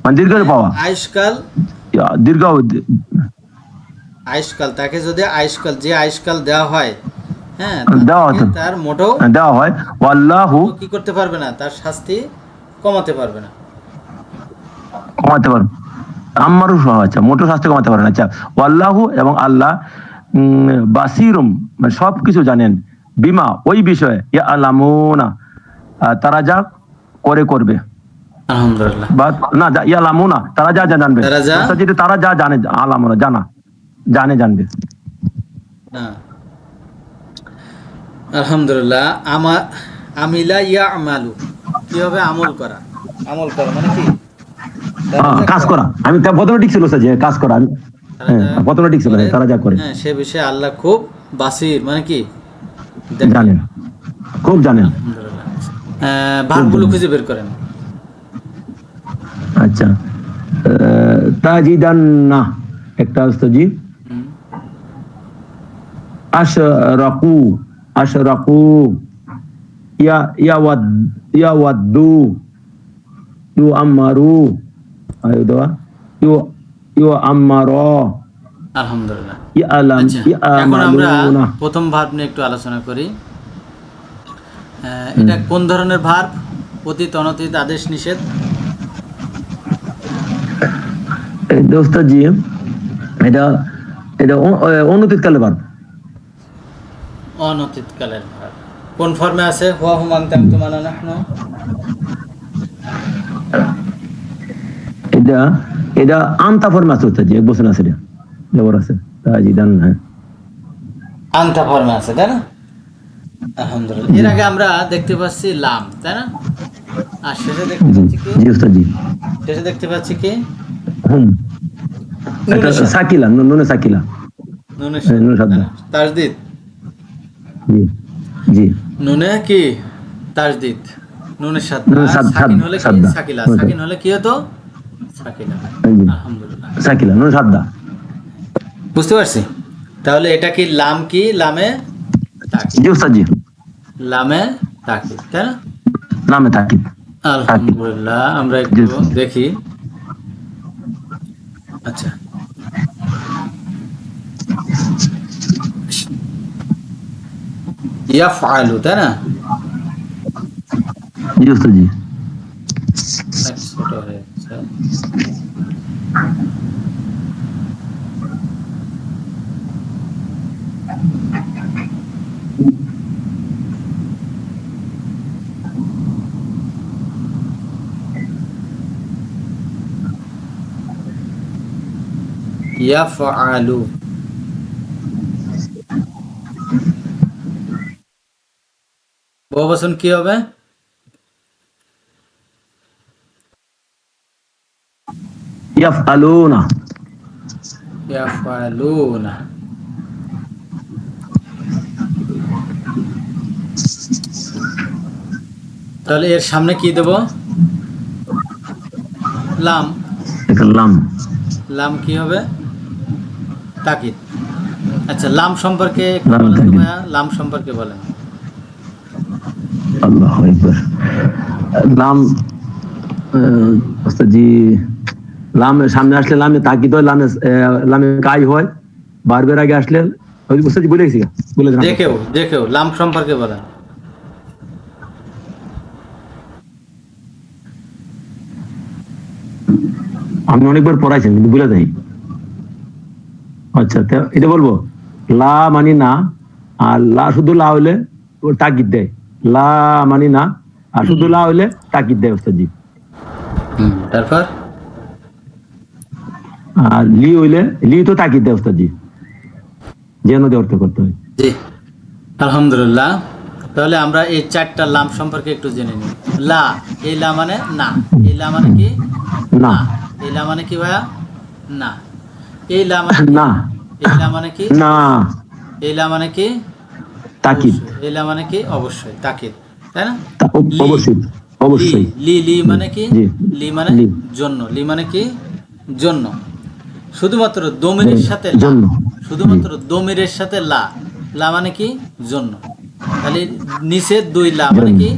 মানে দীর্ঘ পাওয়া আইশকাল দীর্ঘ আইশকাল তাকে যদি আইশকাল যে আইশকাল দেওয়া হয়, হ্যাঁ দেওয়া তাকে হতো তার মোটেও দেওয়া হয় ওয়াল্লাহু কি করতে পারবে না, তার শাস্তি কমাতে পারবে না। কমাতে পারবে আম্মারু সহ, আচ্ছা মোটর শাস্তি কমাতে পারেন। আচ্ছা ওয়াল্লাহু এবং আল্লাহ বাসিরুম মানে সবকিছু জানেন, বিমা ওই বিষয়ে ইয়ালামুনা তারা যা করবে, আলহামদুলিল্লাহ। বা না ইয়ালামুনা তারা যা জানবে, তারা যা তারা যা জানে, আলামুনা জানবে না। আলহামদুলিল্লাহ। আমিলা ইয়া আমালু কি হবে? আমল করা মানে কি? কাজ করা। আমি প্রথমে ঠিক ছিল যে কাজ করা, আমি প্রথমে ঠিক ছিল তারা যা করে, হ্যাঁ সে বিষয়ে আল্লাহ খুব বাসির মানে কি জানেন, খুব জানেন। আলহামদুলিল্লাহ। ভার্বগুলো খুঁজে বের করেন। আচ্ছা তাজিদান্না একটা উস্তাজি আশরাকু ইয়াওয়াদ্দু ইউআম্মারু ইউআম্মারা আলহামদুলিল্লাহ। ইয়ালাম আচ্ছা, এখন আমরা ইয়ামালুনা। প্রথম ভার্ব নিয়ে একটু আলোচনা করি। এটা কোন ধরনের ভার্ব? অতীত, অনতীত, আদেশ, নিষেধ? উস্তাজি এটা অনতীত কালে ভার্ব। অনতীত কালের ভার্ব কোন ফর্মে আছে? হুয়া হুম আনতাম তুমানা নাহনু। এটা আনতা ফর্মে আছে উস্তাজি, এক বছর আছে এটা জবর আছে তাজিদান। হ্যাঁ আনতা ফর্মে আছে, তাই না? আলহামদুলিল্লাহ। এর আগে আমরা দেখতে পাচ্ছি লাম, তাই না? আর শেষে দেখতে পাচ্ছি কি? জি উস্তাজি শেষে দেখতে পাচ্ছি কি? হুম নুনের সাথে। সাকিলা, নুনে সাকিলা, নুনের নুন শব্দ। সাথে তাজদিদ। জি জি নুনে কি? তাজদিদ। নুনের সাথে নুনের সাকিন হলে কি? সাদ্দা। সাকিলা। সাকিন হলে কি হতো? সাকিলা। জি। আলহামদুলিল্লাহ। সাকিলা নুন সাদ্দা। বুঝতে পারছি। তাহলে এটা কি লাম কি? লামে তাকিদ। জি উস্তাদ জি লামে তাকিদ, তাই না? নামে তাকিদ। আলহামদুলিল্লাহ। আমরা একটু দেখি। আচ্ছা ইয়াফআলু, তাই না? জি উস্তাদ জি ছোট হয়ে গেছে। ইয়াফআলু বহুবচন কি হবে? ইয়াফআলুনা। ইয়াফআলুনা। তাহলে এর সামনে কি দেব? লাম। লাম। লাম কি হবে? তাকিদ। আচ্ছা লাম সম্পর্কে একটু লাম বলেন তো তাকিদ। ভাইয়া, লাম সম্পর্কে বলেন। আল্লাহু আকবার। লাম উস্তাদ জি লাম সামনে আসলে লামে তাকিদ হয়, লামে কাই হয়, বারবার আগে আসলে ওই উস্তাদ জি বলে গেছি, বলে দেন। দেখেও লাম সম্পর্কে বলেন। আমি অনেকবার পড়াইছেন কিন্তু ভুলে যাই। আচ্ছা এটা বলবো লা মানি না, আর লা শুধু লা হইলে ওর তাকিদ দেয়, লা মানি না আর শুধু লা হইলে তাকিদ দেয় উস্তাদ জি। তারপর আর লি হইলে লি তো তাকিদ দেয় উস্তাদ জি, যেন দিয়ে অর্থ করতে হয়। জি আলহামদুলিল্লাহ। তাহলে আমরা এই চারটা লাম সম্পর্কে একটু জেনে নিই। লা, এই লা মানে না। এই লা মানে কি? না। এই লা মানে কি ভাইয়া? না। এই লা মানে কি? না। এই লা মানে কি? না। এই লা মানে কি? তাকিদ। অবশ্যই। এই লা মানে কি? অবশ্যই তাকিদ, তাই না? অবশ্যই অবশ্যই। লি লি মানে কি? জি। লি মানে লি। জন্য। লি মানে কি? জন্য, শুধুমাত্র দমিরের সাথে লা, জন্য। শুধুমাত্র দমিরের সাথে লা, লা মানে কি জন্য। তাহলে নিষেধ 2 লা মানে কি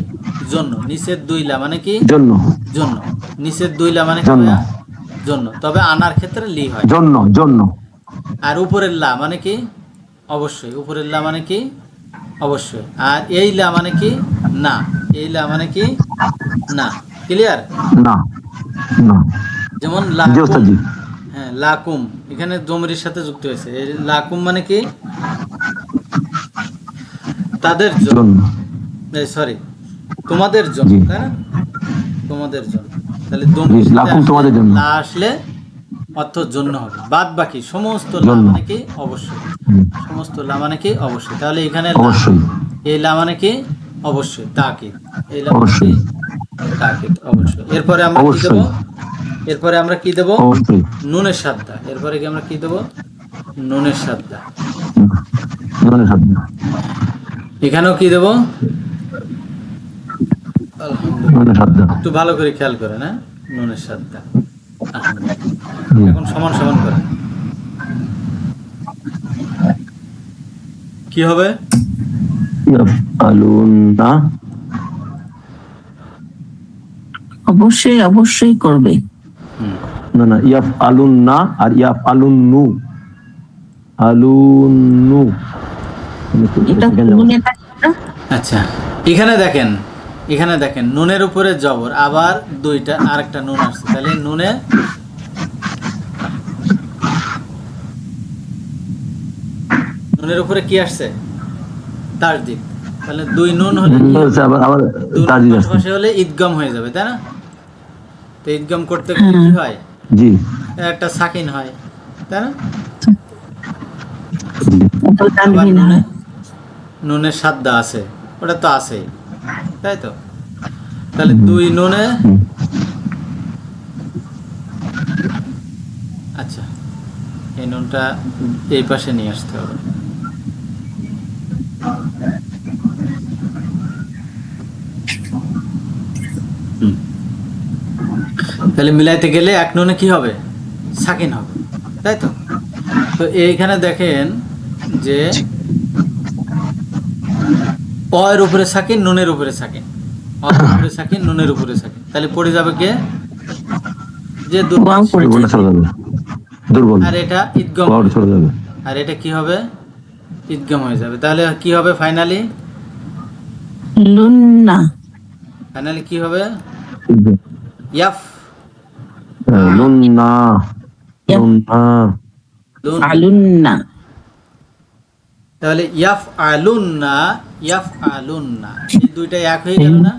জন্য, নিষেধ 2 লা মানে কি জন্য জন্য, নিষেধ 2 লা মানে কি জন্য। ভাইয়া? জন্য। তবে আনার ক্ষেত্রে লি হয়। জন্য জন্য আর উপরের লা মানে কি? অবশ্যই। উপরের লা মানে কি? অবশ্যই। আর এই লা মানে কি? না। এই লা মানে কি? না। ক্লিয়ার? না না। যেমন জি লাকুম, ওস্তাদজি। হ্যাঁ লাকুম এখানে দমিরের সাথে যুক্ত হয়েছে। এই লাকুম মানে কি? তাদের জন্য, জন্য। সরি তোমাদের জন্য, জি তাই না? তোমাদের জন্য। তাহলে জি, দমিরের সাথে লাকুম আসলে তোমাদের জন্য। লা আসলে অর্থ জন্য হবে। বাদ বাকি সমস্ত লা জন্য। মানে কি? অবশ্যই। হুম, সমস্ত লা মানে কি? অবশ্যই। তাহলে এখানে লা, অবশ্যই এই লা মানে কি? অবশ্যই তাকিদ। এই লা মানে কি? অবশ্যই তাকিদ, অবশ্যই। এরপরে আমরা কি দেব? অবশ্যই এরপরে আমরা কি দেব? অবশ্যই। নুনের সাদ্দা। এরপরে কি আমরা কি দেব? নুনের সাদ্দা। হুম, ধন্যবাদ শব্দ। এখানেও কি দেব? আলহামদুলিল্লাহ। ধন্যবাদ শব্দ। একটু ভালো করে খেয়াল করেন, হ্যাঁ? নুনের সাদ্দা। আলহামদুলিল্লাহ। জি। এখন সমান সমান করেন। কি হবে? ইয়াফআলুনা, অবশ্যই অবশ্যই করবে। না না, ইয়াফআলুনা আর ইয়াফআলুন্নু, আলুন্নু। এটা নুনেটা কিটা? আচ্ছা, এখানে দেখেন, এখানে দেখেন নুনের উপরে জবর, আবার দুইটা আরেকটা নুন আসছে। তাহলে নুনে নুনের উপরে কি আসছে? তাসদিদ। তাহলে 2 নুন হলে কি হবে? আবার আবার 2 নুন তাজিদ আসছে। পাশাপাশি হলে ঈদগাম হয়ে যাবে, তাই না? তো ঈদগাম করতে গেলে কি হয়? জি একটা সাকিন হয়, তাই না? জি এটা আবার তানবিন নুনে, হয়। নুনের সাদ্দা আছে, ওটা তো আছেই, তাই তো? তাহলে 2 নুনে, হুম। আচ্ছা এই নুনটা এই পাশে নিয়ে আসতে হবে। তাহলে মিলাইতে গেলে 1 নুনে কি হবে? সাকিন হবে, তাই তো? তো এইখানে দেখেন যে অ এর উপরে সাকিন, নুনের উপরে সাকিন, অ এর উপরে সাকিন, নুনের উপরে সাকিন। তাহলে পড়ে যাবে কে? যে দুর্বল। ওয়াও পড়ে দুর্বলটা চলে যাবে, দুর্বল আর এটা ঈদগাম ওয়াও হয়ে চলে যাবে। যাবে। আর এটা কি হবে? ঈদগাম হয়ে যাবে। তাহলে কি হবে ফাইনালি? লুন্না। ফাইনালি কি হবে? ইয়াফ লুন্না, লুন্না। লুন। আলুন্না। তাহলে ইয়াফ আলুন্না, ইয়াফ আলুন্না, এই দুইটা এক হয়ে গেল না?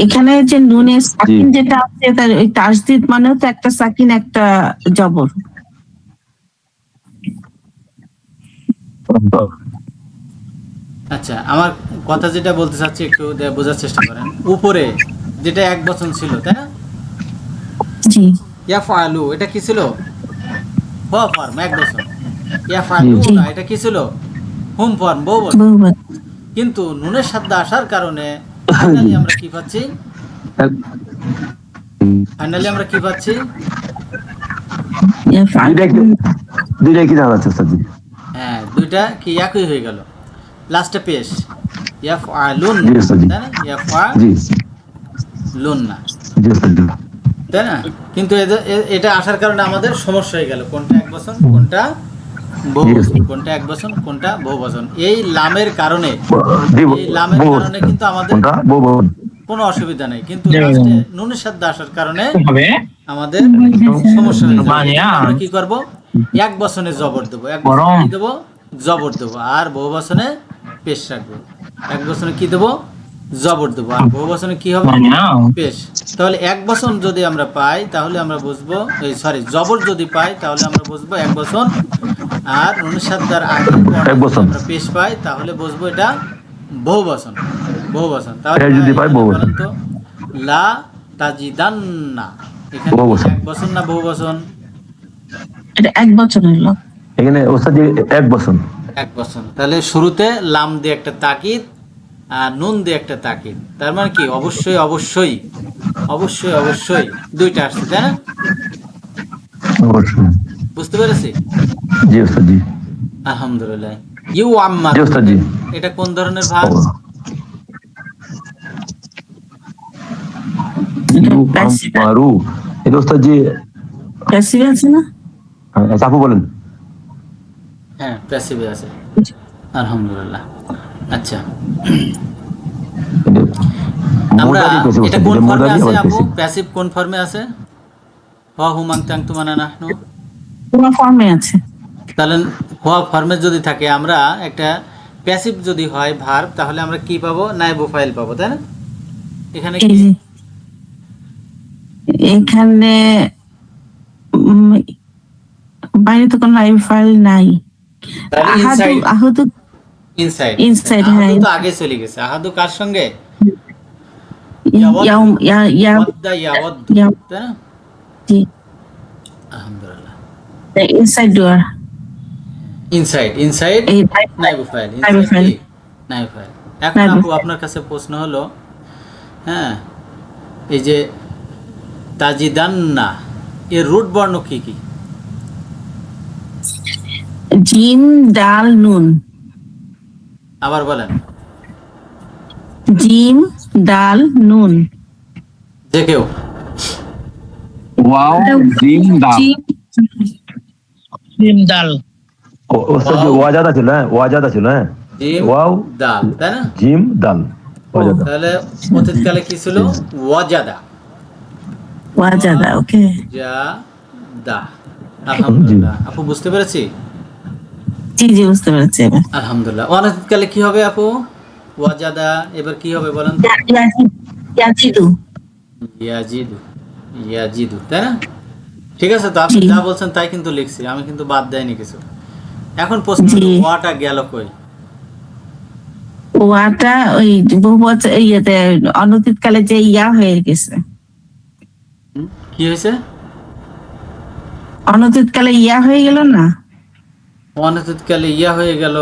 এখানে যে নুনের সাকিন যেটা আছে তার ওই তাসদিদ মানেও তো একটা সাকিন একটা জবর। আচ্ছা, আমার কথা যেটা বলতে চাচ্ছি একটু বোঝার চেষ্টা করেন। উপরে যেটা এক বচন ছিল, তাই না? জি ইয়াফ আলু, এটা কি ছিল? হ ফর্ম, এক বচন। ইয়াফ আলু জি। না, এটা কি ছিল? হোম ফর্ম, বহু বচন। বহুবচন। কিন্তু নুনের সাথে আসার কারণে ফাইনালি আমরা কি পাচ্ছি? ফাইনালি আমরা কি পাচ্ছি? দুইটাই কি জানা যাচ্ছে ওস্তাদজি? হ্যাঁ, দুইটা কি একই হয়ে গেল। লাস্টে পেশ ইয়াফ আলুন, জি ওস্তাদজি। তাই না? ইয়াফ জি আলুন না, জি ওস্তাদজি। তাই না? কিন্তু এটা আসার কারণে আমাদের সমস্যা হয়ে গেল, কোনটা এক বচন কোনটা বহু বচন, কোনটা এক বচন কোনটা বহু বচন। এই লামের কারণে, এই লামের কারণে কিন্তু আমাদের কোনটা বহু কোনো অসুবিধা নেই, কিন্তু লাস্টে নুনের সাথে আসার কারণে আমাদের সমস্যা হয়ে যাবে। এই জন্য আমরা কি করব? এক বচনে জবর দেবো, এক বচনে কি দেবো? জবর দেবো। আর বহু বচনে পেশ রাখবো। এক বচনে কি দেবো? জবর দেবো। আর বহু বচনে কি হবে? পেশ। তাহলে এক বচন যদি আমরা পাই তাহলে আমরা বুঝবো, এই সরি জবর যদি পাই তাহলে আমরা বুঝবো এক বচন। আর নুনের সাথে আগে এক বচন। আমরা পেশ পাই তাহলে বুঝবো এটা বহু বচন, বহু বচন। তাহলে এটা যদি পাই বহু বলেন বচন। তো, লা তাজিদান্না, এখানে বহু কি বচন। এক বচন না বহু বচন? এটা এক বচন হলো। এখানে ওস্তাদজি এক বচন। এক বচন। তাহলে শুরুতে লাম দিয়ে একটা তাকিদ, আর নুন দিয়ে একটা তাকিদ, তার মানে কি অবশ্যই অবশ্যই অবশ্যই অবশ্যই দুইটা আসছে, তাই না? অবশ্যই। বুঝতে পেরেছি? জি ওস্তাদ জি। আলহামদুলিল্লাহ। ইউ আম্মার, জি ওস্তাদ জি। এটা কোন ধরনের ভাব? মারু, এটা ওস্তাদ জি। প্যাসিভ আছে না? আচ্ছা, আপু বলেন। হ্যাঁ, প্যাসিভে আছে। আলহামদুলিল্লাহ। আচ্ছা, আমরা মোদারি পেছে এটা ওস্তাদ জি, কোন এটা ফর্মে মোদারি আছে আবার আপু? পেছে। প্যাসিভ কোন ফর্মে আছে? হুয়া হুমাং তাং তুমানা নাহনু। পুরো ফর্মে আছে। তাহলে হুয়া ফর্মে যদি থাকে, আমরা একটা প্যাসিভ যদি হয় ভার্ব, তাহলে আমরা কি পাবো? নায়েব ফাইল পাবো, তাই না? এখানে এই কি? যে এখানে উম, বাইরে তো কোনো লাইভ ফাইল নাই। তাহলে আহাদু ইনসাইড, আহাদু ইনসাইড। ইনসাইড, হ্যাঁ। আহাদু তো আগে চলে গেছে। আহাদু কার সঙ্গে? ইয়াওয়াদ্দু, ইয়াউম ইয়া ইয়া ওয়াদ্দা ইয়াওয়াদ্দু, ইয়া তাই না? জি, আলহামদুলিল্লাহ। ইনসাইড ডোর। ইনসাইড, ইনসাইড এই নাইব ফাইল, লাইভ ইনসাইড ফাইল, কি? নাইব ফাইল। এখন লাইভ আপু ফাইল। আপনার কাছে প্রশ্ন হলো, হ্যাঁ, এই যে তাজিদান্না, এর রুট বর্ণ কি কি? জিম ডাল নুন। আবার বলেন। জিম ডাল নুন। যে কেউ। ওয়াও জিম দাল। জিম ডিম ডাল। ওস্তাদ জি ওয়াও, ওয়াজাদা ছিল, হ্যাঁ ওয়াজাদা ছিল, হ্যাঁ। জিম, ওয়াও দাল, তাই না? জিম দাল ওয়াজাদা। তাহলে অতীতকালে কি ছিল? ওয়াজাদা, ওয়াজাদা, ওকে। ওয়াজাদা। আলহামদুলিল্লাহ। আপু বুঝতে পেরেছি? জি জি, বুঝতে পেরেছি এবার। আলহামদুলিল্লাহ। অনাতীতকালে কি হবে আপু? ওয়াজাদা। এবার কি হবে বলেন তো? ইয়াজিদু। ইয়াজিদু, ইয়াজিদু, তাই না? ঠিক আছে, তো আপনি জি। যা বলছেন তাই কিন্তু লিখছি, আমি কিন্তু বাদ দেয়নি কিছু। এখন প্রশ্ন জি। হলো, ওয়াটা গেল কই? ওয়াটা ওই বহুবচন ইয়েতে অনতীত কালে যে ইয়া হয়ে গেছে। কি হয়েছে? অনতীত কালে ইয়া হয়ে গেল না? অনাতীতকালে ইয়া হয়ে গেল।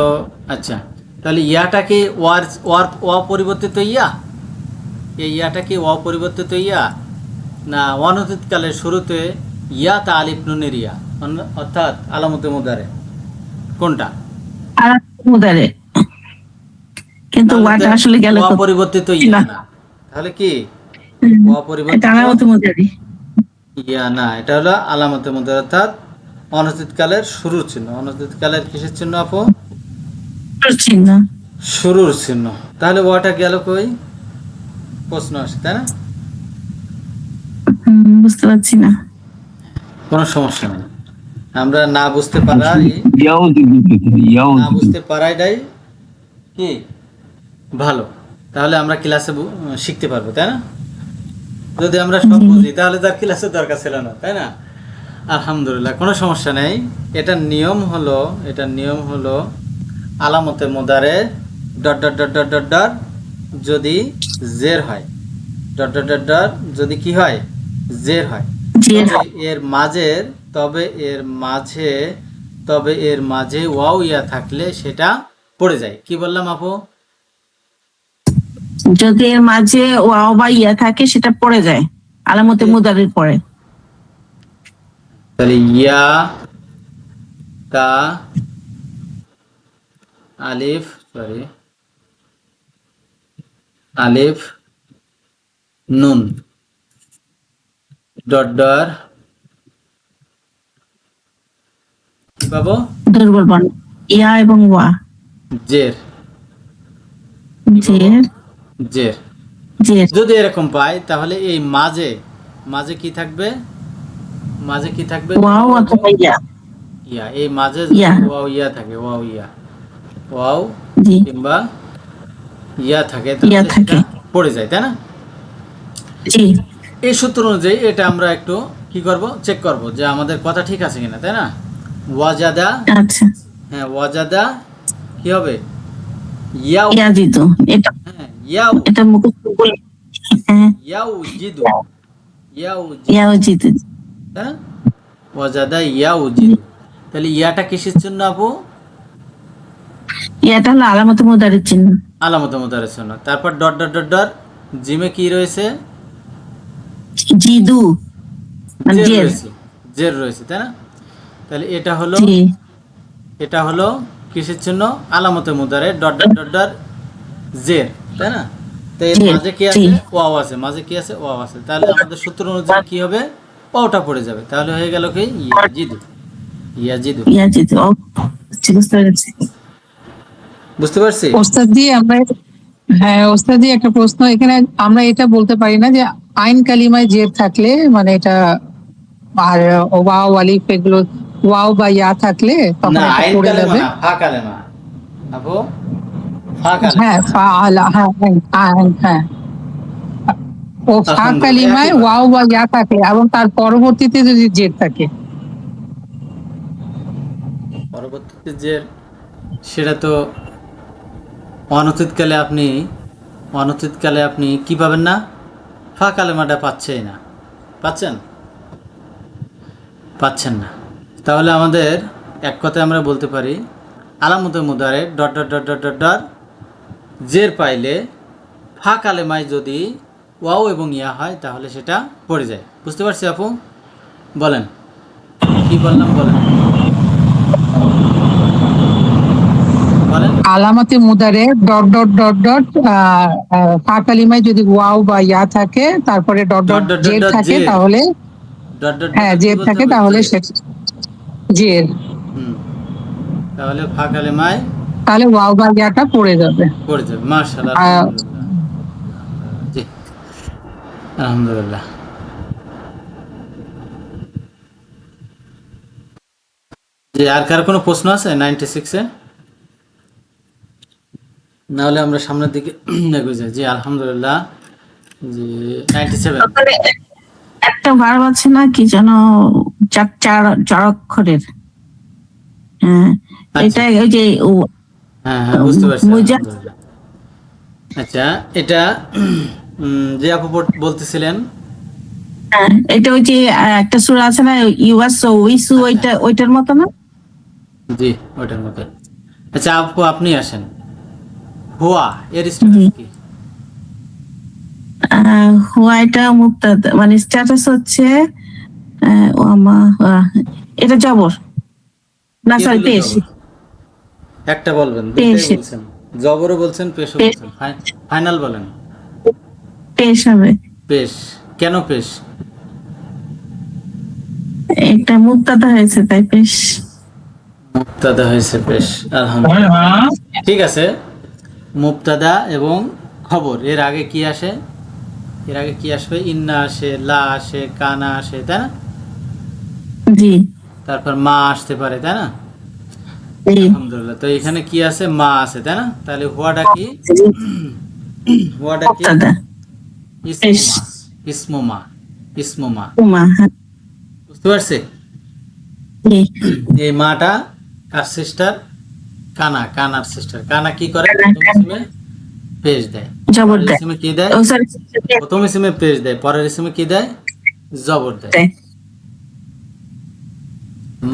আচ্ছা, তাহলে ইয়াটা কি ওয়ার ওয়ার অপরিবর্তিত ইয়া? এই ইয়াটা কি অপরিবর্তিত ইয়া, না অনতীতকালের শুরুতে ইয়া তা আলিফ নুনের ইয়া, অর্থাৎ আলামতে মুদারে, কোনটা? আর মুদারে, কিন্তু ওয়াটা আসলে গেল কোথায়? অপরিবর্তিত ইয়া না, তাহলে কি এটা অপরিবর্তিত আলামতে মুদারি। ইয়া না, এটা হলো আলামতে মুদারে, অর্থাৎ অনতীতকালের শুরুর চিহ্ন। অনতীতকালের কিসের চিহ্ন আপু? চিহ্ন। শুরুর চিহ্ন। তাহলে ওয়াটা গেল কই? প্রশ্ন আসে, তাই না? বুঝতে পারছি না। কোনো সমস্যা নেই, আমরা না বুঝতে পারাই, ইয়াও জিদু, ইয়াও না জিদু। বুঝতে পারাইটাই কি ভালো। তাহলে আমরা ক্লাসে শিখতে পারবো, তাই না? যদি আমরা সব বুঝি তাহলে তার ক্লাসের দরকার ছিল না, তাই না? আলহামদুলিল্লাহ, কোনো সমস্যা নেই। এটার নিয়ম হলো, এটার নিয়ম হলো আলামতে মুদারে dot dot dot dot dot dot যদি জের হয়, ডট ডট ডট ডট যদি কি হয়? জের হয়, জের তবে এর মাঝের, তবে এর মাঝে ওয়াও ইয়া থাকলে সেটা পড়ে যায়। কি বললাম আপু? যদি এর মাঝে ওয়াও বা ইয়া থাকে সেটা পড়ে যায় আলামতে মুদারির পরে। তাহলে ইয়া তা আলিফ, সরি, আলিফ নুন ডট ডট কি পাবো? দুর্বল বর্ণ ইয়া এবং ওয়া। জের, জের জের। জের যদি এরকম পাই তাহলে এই মাঝে, মাঝে কি থাকবে? মাঝে কি থাকবে? ওয়াও অথবা ইয়া। ইয়া। এই মাঝে ইয়া। যদি ওয়াও ইয়া থাকে, ওয়াও ইয়া, ওয়াও জি, কিংবা ইয়া থাকে, ইয়া তাহলে থাকে। সেটা পড়ে যায়, তাই না? জি, এই সূত্র অনুযায়ী এটা আমরা একটু কি করব? চেক করব যে আমাদের কথা ঠিক আছে কিনা, তাই না? ওয়াজাদা, আচ্ছা। হ্যাঁ ওয়াজাদা কি হবে? ইয়াও, ইয়াজিদু, এটা হ্যাঁ ইয়াও, এটা মুখস্থ বলে। হ্যাঁ, ইয়াও জিদু, ইয়াও জিদু, ইয়াজিদু। তাই না? ওয়াজাদা ইয়াও জিদু। তাহলে ইয়াটা কিসের জন্য আপু? ইয়াটা হলো আলামত মুদারির চিহ্ন। আলামত মুদারের জন্য। তারপর ডট ডট ডট ডট, জিমে কি রয়েছে? জিদু মানে জের জের। রয়েছে, জের রয়েছে, তাই না? তাহলে এটা হলো, জি এটা হলো কিসের জন্য? আলামতে মুদারে, ডট ডট ডট ডট জের, তাই না? তো এর জি, মাঝে কি জি। আছে? ওয়াও আছে, মাঝে কি আছে? ওয়াও আছে। তাহলে আমাদের সূত্র অনুযায়ী কি হবে? ওয়াওটা পড়ে যাবে। তাহলে হয়ে গেল কি? ইয়াজিদু, ইয়াজিদু। ইয়া জিদু। ও, বুঝতে পেরেছি। বুঝতে পারছি? ওস্তাদ দিয়ে আমরা, হ্যাঁ ওস্তাদ দিয়ে একটা প্রশ্ন, এখানে আমরা এটা বলতে পারি না যে আইন কালিমায় জের থাকলে মানে এটা, আর ওয়াও আলিফ এগুলো ওয়াও বা ইয়া থাকলে তখন না, এটা আইন পড়ে কালেমা যাবে। না, ফা কালেমা। আপু, ফা কালেমা। হ্যাঁ ফাআলা, হ্যাঁ হ্যাঁ হ্যাঁ। ও ফা আলহামদুলিল্লাহ, কালিমায় একই কথা। ওয়াও বা ইয়া থাকে এবং তার পরবর্তীতে যদি জের থাকে। পরবর্তীতে যে, সেটা তো অনতীতকালে আপনি, অনতীতকালে আপনি কি পাবেন না? ফা কালেমাটা পাচ্ছেই না। পাচ্ছেন? পাচ্ছেন না। তাহলে আমাদের এক কথায় আমরা বলতে পারি, আলামতে মুদারে dot dot dot dot dot dot জের পাইলে ফা কালেমায় যদি ওয়াও এবং ইয়া হয় তাহলে সেটা পড়ে যায়। বুঝতে পারছি আপু? বলেন, কি বললাম বলেন, বলেন। আলামাতে মুদারে ডট ডট ডট ডট ফা কালিমায় যদি ওয়াও বা ইয়া থাকে তারপরে dot dot dot dot dot জের ডট থাকে জের, তাহলে, ডট ডট হ্যাঁ ডট কি জের বলতে থাকে হবে? তাহলে জের। সেটা জের, হুম, তাহলে ফা কালেমায় তাহলে ওয়াও বা ইয়াটা পড়ে যাবে। পড়ে যাবে। মাশাআল্লাহ, আহ, আলহামদুলিল্লাহ। জি, আলহামদুলিল্লাহ। জি, আর কার কোনো প্রশ্ন আছে 96-এ? নাহলে আমরা সামনের দিকে এগিয়ে যাই। জি, আলহামদুলিল্লাহ। জি, 97। ওখানে একটা ভার্ব আছে না কি যেন, চার চার চার অক্ষরের। হ্যাঁ, আচ্ছা, এটা ওই যে হ্যাঁ হ্যাঁ, বুঝতে পারছি, মুজা, আলহামদুলিল্লাহ। আচ্ছা, এটা যে আপু বলতেছিলেন, হ্যাঁ, এটা ওই যে একটা সূরা আছে না, ইউয়াসু উইসু, ওইটা ওইটার মতো না? জি, ওইটার মতো। আচ্ছা আপু, আপনি আসেন। হুয়া এর স্ট্যাটাস কি? হুয়াইটা মুক্তাদা মানে স্ট্যাটাস হচ্ছে ওয়ামা এটা জবর না, কে সরি দিল পেশ। জবর? একটা বলবেন, পেশ, দুইটাই বলছেন, জবরও বলছেন, পেশও পেশ, বলছেন। ফাইনাল বলেন। পেশ হবে। পেশ। কেন পেশ? এটা মুক্তাদা হয়েছে তাই পেশ। মুবতাদা হয়েছে, পেশ। আলহামদুলিল্লাহ, ঠিক আছে। মুবতাদা এবং খবর, এর আগে কি আসে? এর আগে কি আসবে? ইন্না আসে, লা আসে, কানা আসে, তাই না? জি তারপর মা আসতে পারে, তাই না? জি আলহামদুলিল্লাহ। তো এখানে কি আছে? মা আছে, তাই না? তাহলে হুয়াটা কি? হুয়াটা কি? মুক্তাদা পেশ। ইসমুমা, ইসমুমা, ইসমুমা। উমা, হ্যাঁ, বুঝতে পারছি? জি। এই মাটা কার সিস্টার? কানা, কানার সিস্টার। কানা কি করে? কানা, প্রথম কানা। ইসমে পেশ দেয়, জবর পরের দেয়। ইসমে কি দেয়? ও সরি, প্রথম ইসমে পেশ দেয়, পরের ইসমে কি দেয়? জবর দেয়।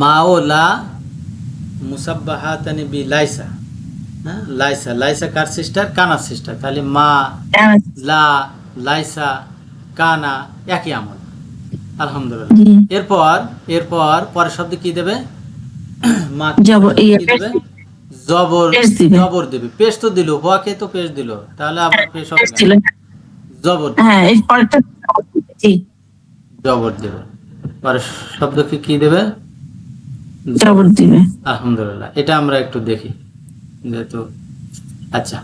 মা ও লা মুসাব্বাহাতানি বি লাইসা। হ্যাঁ, লাইসা, লাইসা কার সিস্টার? কানার সিস্টার। তাহলে মা, লা, লাইসা, কানা একই আমল। আলহামদুলিল্লাহ। জি। এরপর, এরপর পরের শব্দ কি দেবে? মা জবর কি ইয়ে দেবে? জবর, পেশ দিবে। জবর দেবে। পেশ তো দিল, হুয়াকে তো পেশ দিল, তাহলে আবার পেশ হবে পেশ কেন? ছিল। জবর দেবে, হ্যাঁ, এই পরেরটা জি জবর দেবে। পরের শব্দকে কি দেবে? জবর দিবে। আলহামদুলিল্লাহ। এটা আমরা একটু দেখি যেহেতু। আচ্ছা,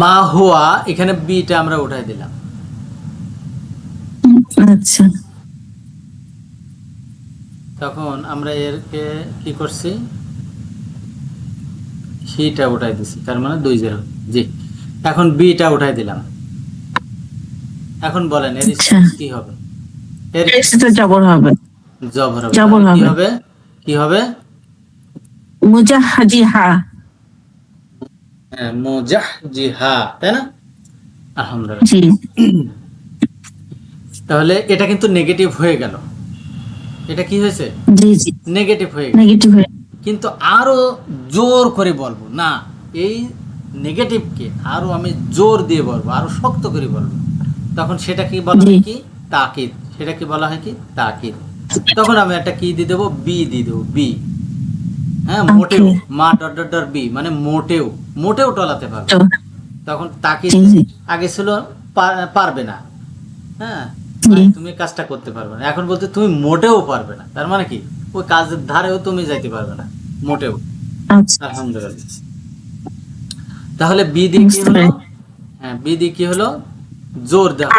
মা হুয়া, এখানে বিটা আমরা উঠাই দিলাম। আচ্ছা, তখন আমরা এরকে কি করছি? সিটা উঠাই দিছি, তার মানে 2-0। জি, এখন বিটা উঠাই দিলাম। এখন বলেন এর আচ্ছা। স্ট্যাটাস কি হবে? এর পেশটা জবর হবে। জবর হবে। জবর তাহলে কি হবে। হবে? কি হবে? মুজাহজিহা। হ্যাঁ, মুজাহজিহা, তাই না? আলহামদুলিল্লাহ। জি তাহলে এটা কিন্তু নেগেটিভ হয়ে গেল। এটা কি হয়েছে? জি জি, নেগেটিভ হয়ে গেল। নেগেটিভ হয়ে। কিন্তু আরো জোর করে বলবো না, এই নেগেটিভকে আরো আমি জোর দিয়ে বলবো, আরো শক্ত করে বলবো, তখন সেটা কি বলা হয় কি তাকিদ, সেটা কি বলা হয় কি তাকিদ। তখন আমি একটা কি দিয়ে দেবো, বি দিয়ে দেবো, বি। হ্যাঁ, মোটেও, মা ডট ডট ডট বি মানে মোটেও, মোটেও টলাতে পারবে। তখন তাকিদ আগে ছিল পারবে না, হ্যাঁ তুমি কাজটা করতে পারবে না, এখন বলতে তুমি মোটেও পারবে না, তার মানে কি ওই কাজের ধারেও তুমি যাইতে পারবে না মোটেও। আলহামদুলিল্লাহ। তাহলে বি দিয়ে কি হলো, হ্যাঁ বি দিয়ে কি হলো, জোর দেওয়া।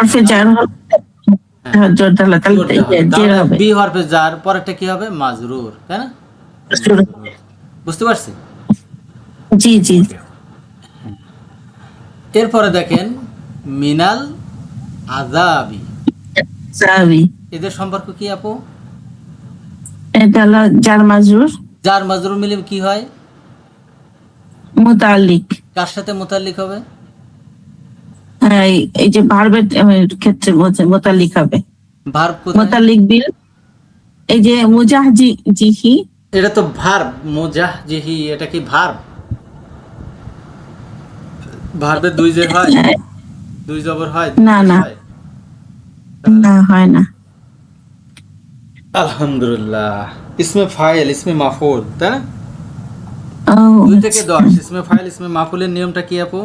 বি হরফে জার, পরেরটা কি হবে, মাজরুর, তাই না? বুঝতে পারছি? জি জি। এরপরে দেখেন মিনাল আযাবি, এদের সম্পর্ক কি আপু? এটা হলো জার মাজরুর, জার মাজরুর মিলে কি হয়, মুতাআল্লিক। কার সাথে মুতাল্লিক হবে? এই যে ভার্বের ক্ষেত্রে মুতাআল্লিক হবে। ভার্ব কোথায়? মুতাআল্লিক বিল, এই যে মুজাহজিহি, এটা তো ভার্ব, মুজাহজিহি, এটা কি ভার্ব? ভার্বের দুই জের হয়, দুই জবর হয়? না না না, হয় না। আলহামদুলিল্লাহ। ইসমে ফাইল, ইসমে মাফউল, তাই না? ও 2 থেকে 10 ইসমে ফাইল ইসমে মাফউলের নিয়মটা কি আপু?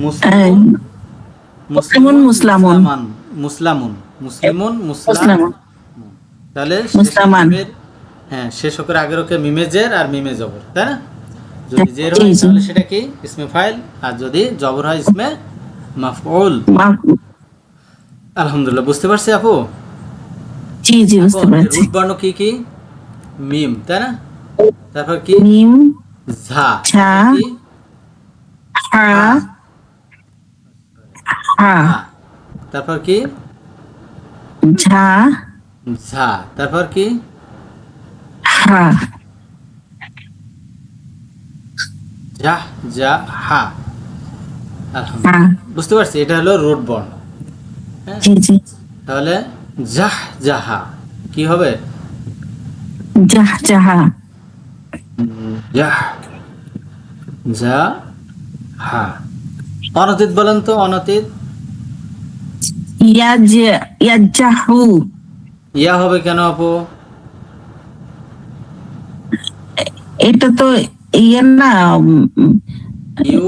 মুসলিমুন, মুসলিমুন, মুসলামুন, মুসলামুন, মুসলিমুন, মুসলাম। তাহলে মুসলামান, হ্যাঁ শেষ করে আগের ওকে মিমে জের আর মিমে জবর, তাই না? যদি জের হয় তাহলে সেটা কি ইসমে ফাইল, আর যদি জবর হয় ইসমে মাফউল। আলহামদুলিল্লাহ, বুঝতে পারছি আপু? জি জি, বুঝতে পারছি। রুট বর্ণ কি কি? মিম, তাই না? তারপর কি? মিম, ঝা, ঝা, হা, হা, তারপর কি? ঝা, ঝা, তারপর কি? হা, যা, যা, হা। আলহামদুলিল্লাহ, বুঝতে পারছি, এটা হলো রুট বর্ণ। জি জি। তাহলে জাহ জাহা কি হবে? জাহ জাহা, জাহ যা হা। অনতীত বলেন তো, অনতীত। ইয়াজাহু, ইয়া হবে কেন আপু? এটা তো ইয়ার না, ইউ,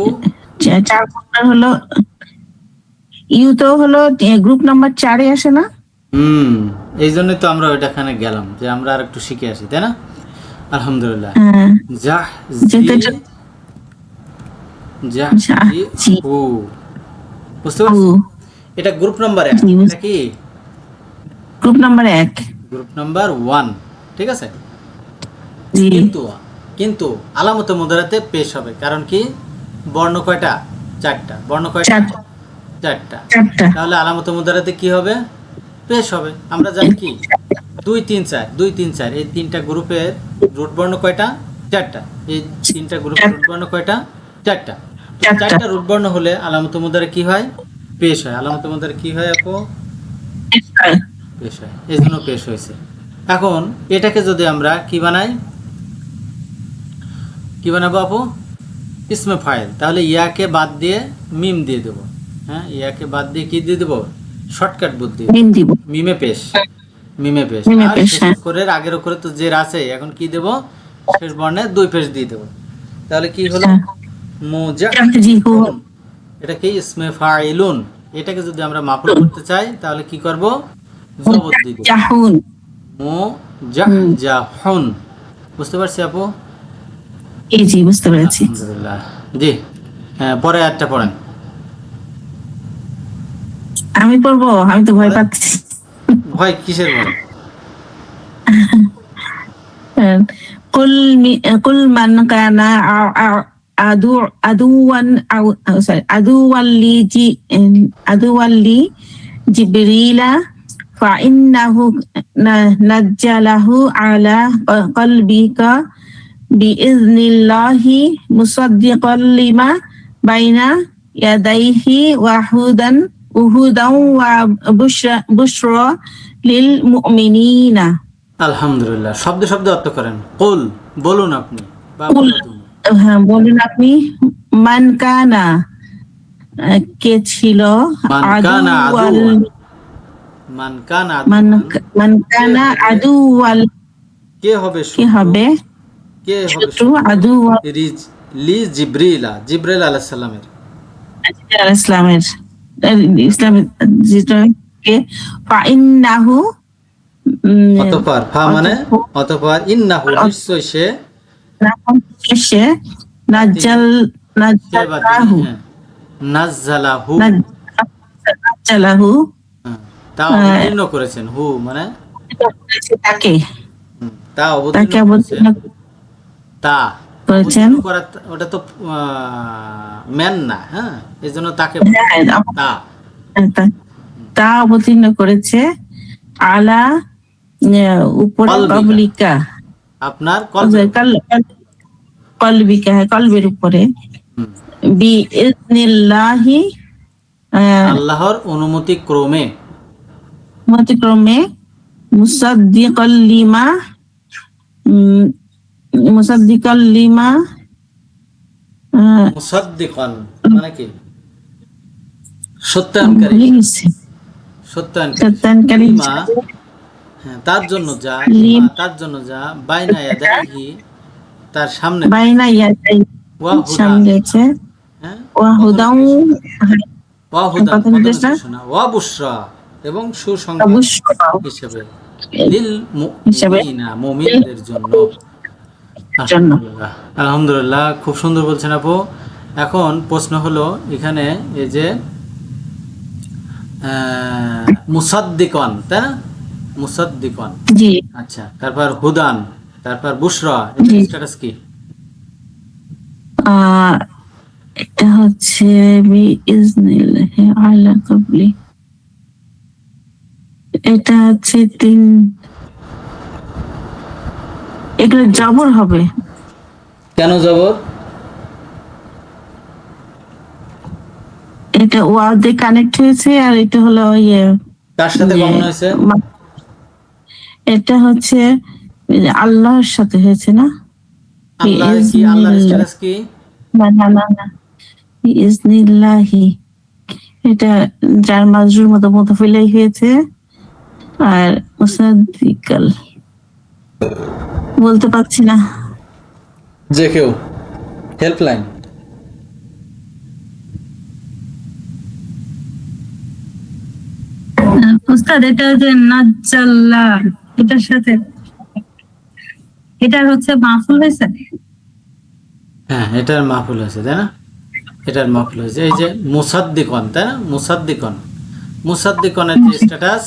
4 হলো, ইউ তো হলো গ্রুপ নাম্বার 4 এ আসে না? এই জন্যই তো আমরা ওইটাখানে গেলাম, যে আমরা আর একটু শিখে আসি, তাই না? আলহামদুলিল্লাহ। জাহ জি হু, বুঝতে পারছি। এটা গ্রুপ নাম্বার 1 নাকি গ্রুপ নাম্বার 1? গ্রুপ নাম্বার 1, ঠিক আছে। জি। কিন্তু আলামতে মুদারাতে পেশ হবে, কারণ কি বর্ণ কয়টা? 4টা। বর্ণ কয়টা? 4টা। তাহলে আলামতে মুদারাতে কি হবে? পেশ হবে। আমরা জানি কি 2 3 4, 2 3 4 এই 3টা গ্রুপের রুট বর্ণ কয়টা? 4টা। এই 3টা গ্রুপের রুট বর্ণ কয়টা? 4টা। 4টা রুট বর্ণ হলে আলামতে মুদারা কি হয়? পেশ হয়। আলামতে মুদারা কি হয় আপু? পেশ হয়। এই জন্য পেশ হয়েছে। এখন এটাকে যদি আমরা কি বানাই, কি বানাবো আপু? ইসমে ফাইল। তাহলে ইয়াকে বাদ দিয়ে মিম দিয়ে দেবো। হ্যাঁ, ইয়াকে বাদ দিয়ে কি দিয়ে দেবো? শর্টকাট বুদ্ধি, মিমে পেশ। মিমে পেশ। আর শেষ অক্ষরের আগের অক্ষরে তো জের আছে, এখন কি দেব? শেষ বর্ণে 2 পেশ দিয়ে দেবো। তাহলে কি হলো? মুজাহিদুন। এটা কি ইসমে ফাইলুন। এটাকে যদি আমরা মাফুল করতে চাই তাহলে কি করব? জবর দিয়ে দেব। মুজাহজাহুন। বুঝতে পারছি আপু? জি, বুঝতে পেরেছি। আলহামদুলিল্লাহ। জি, হ্যাঁ, পরে একটা পড়েন। আমি পড়বো? আমি তো ভয় পাচ্ছি। ভয় কিসের ভয়? কুল মান কানা আদুওয়ান লি জিবরিলা ফাইন্নাহু নাজ্জালাহু আলা কলবিকা বিইজনিল্লাহি মুসাদ্দিকাল লিমা বাইনা ইয়াদাইহি ওয়া হুদান ওয়া বুশরা লিল মুমিনিনা। আলহামদুলিল্লাহ, শব্দে শব্দে অর্থ করেন। কুল, বলুন আপনি বা কুল, বলো তুমি। হ্যাঁ বলুন আপনি। মান কানা, কে ছিল? মান আদু কানা ওয়াল, আদুওয়ান, মান কানা মান আদুওয়ান, মান কে কানা হবে, আদু ওয়াল, কে হবে কে শত্রু, হবে কে হবে শত্রু? শত্রু? আদু ওয়াল রিজ, লি জিব্রিলা, জিব্রাইল আলাইহিস সালামের। ইসলামের, ইসলামের যেটা কে ফাইন্নাহু, অতঃপর, ফা মানে অতঃপর, ইন্নাহু নিশ্চয় সে, সে বা তিনি, নাজ্জাল, সে বা তিনি, নাজ্জালাহু, হ্যাঁ, নাজ্জালাহু, নাজ্জালাহু, হ্যাঁ, তা অবতীর্ণ করেছেন, হু মানে তাকে, তা অবতীর্ণ তাকে করেছেন, অবতীর্ণ তা করেছেন। অবতীর্ণ করা, ওটা তো ম্যান না, হ্যাঁ, এই জন্য তাকে বলা হ্যাঁ, হয়। তা, তা অবতীর্ণ করেছে আলা, উপরে কলবিকা, কবলিকা, আপনার কলবের উপর। কলবিকা, হ্যাঁ কলবের উপরে, হুম। বি ইজনিল্লাহি, আল্লাহর অনুমতি ক্রমে, মতিক্রমে, মুসাদ্দিকাল লিমা, উম, মুসাদ্দিকাল লিমা, মুসাদ্দিকান মানে কি? সত্যায়নকারী ভুলে হিসাবে, গেছি, সত্যায়নকারী হিসাবে। সত্যায়নকারী লিমা, হিসাবে, হ্যাঁ, তার জন্য যা, লিমা তার জন্য যা, বাইনা ইয়াদাইহি তার সামনে, বাইনা ইয়াদাই, ওয়া হুদান, সামনে আছে, হ্যাঁ, ওয়া প্রথম হুদাউ, নির্দেশনা, ওয়া হুদান প্রথম প্রথম নির্দেশনা, নির্দেশনা, ওয়া বুশরা এবং সুসংবাদ অবশ্যই হিসেবে, লিল হিসাবে মুমিনিনা মুমিনদের জন্য। জন্য। আলহামদুলিল্লাহ, আলহামদুলিল্লাহ, খুব সুন্দর বলছেন আপু। এখন প্রশ্ন হলো এখানে, এই যে মুসাদ্দিকন, তাই না? মুসাদ্দিকন, জি আচ্ছা, তারপর হুদান, তারপর বুশরা, জি, এটার স্ট্যাটাস কি? এটা হচ্ছে বিইজনিল্লাহি আলা কবলি, এটা হচ্ছে তিন, এগুলো জবর হবে। কেন জবর? এটা ওয়াও দিয়ে কানেক্ট হয়েছে, আর এটা হলো ইয়ে, কার সাথে যে কমন হয়েছে? এটা হচ্ছে আল্লাহর সাথে হয়েছে না? আল্লাহ কি? আল্লাহর বিইজনিল্লাহ, স্ট্যাটাস কি? না না না না, বিইজনিল্লাহি, এটা যার মাজরুর মতো মুতাফিলাই হয়েছে। আর মুসাদ্দিকাল, বলতে পারছি না। যে কেউ হেল্পলাইন। উস্তাদ, এটা যে নাজ্জাল্লাহ, এটার সাথে এটার হচ্ছে মাহফুল হয়েছে। হ্যাঁ, এটার মাহফুল হয়েছে, তাই না? এটার মাহফুল হয়েছে। এই যে মুসাদ্দিকন, তাই না? মুসাদ্দিকন, মুসাদ্দিকনের যে স্ট্যাটাস,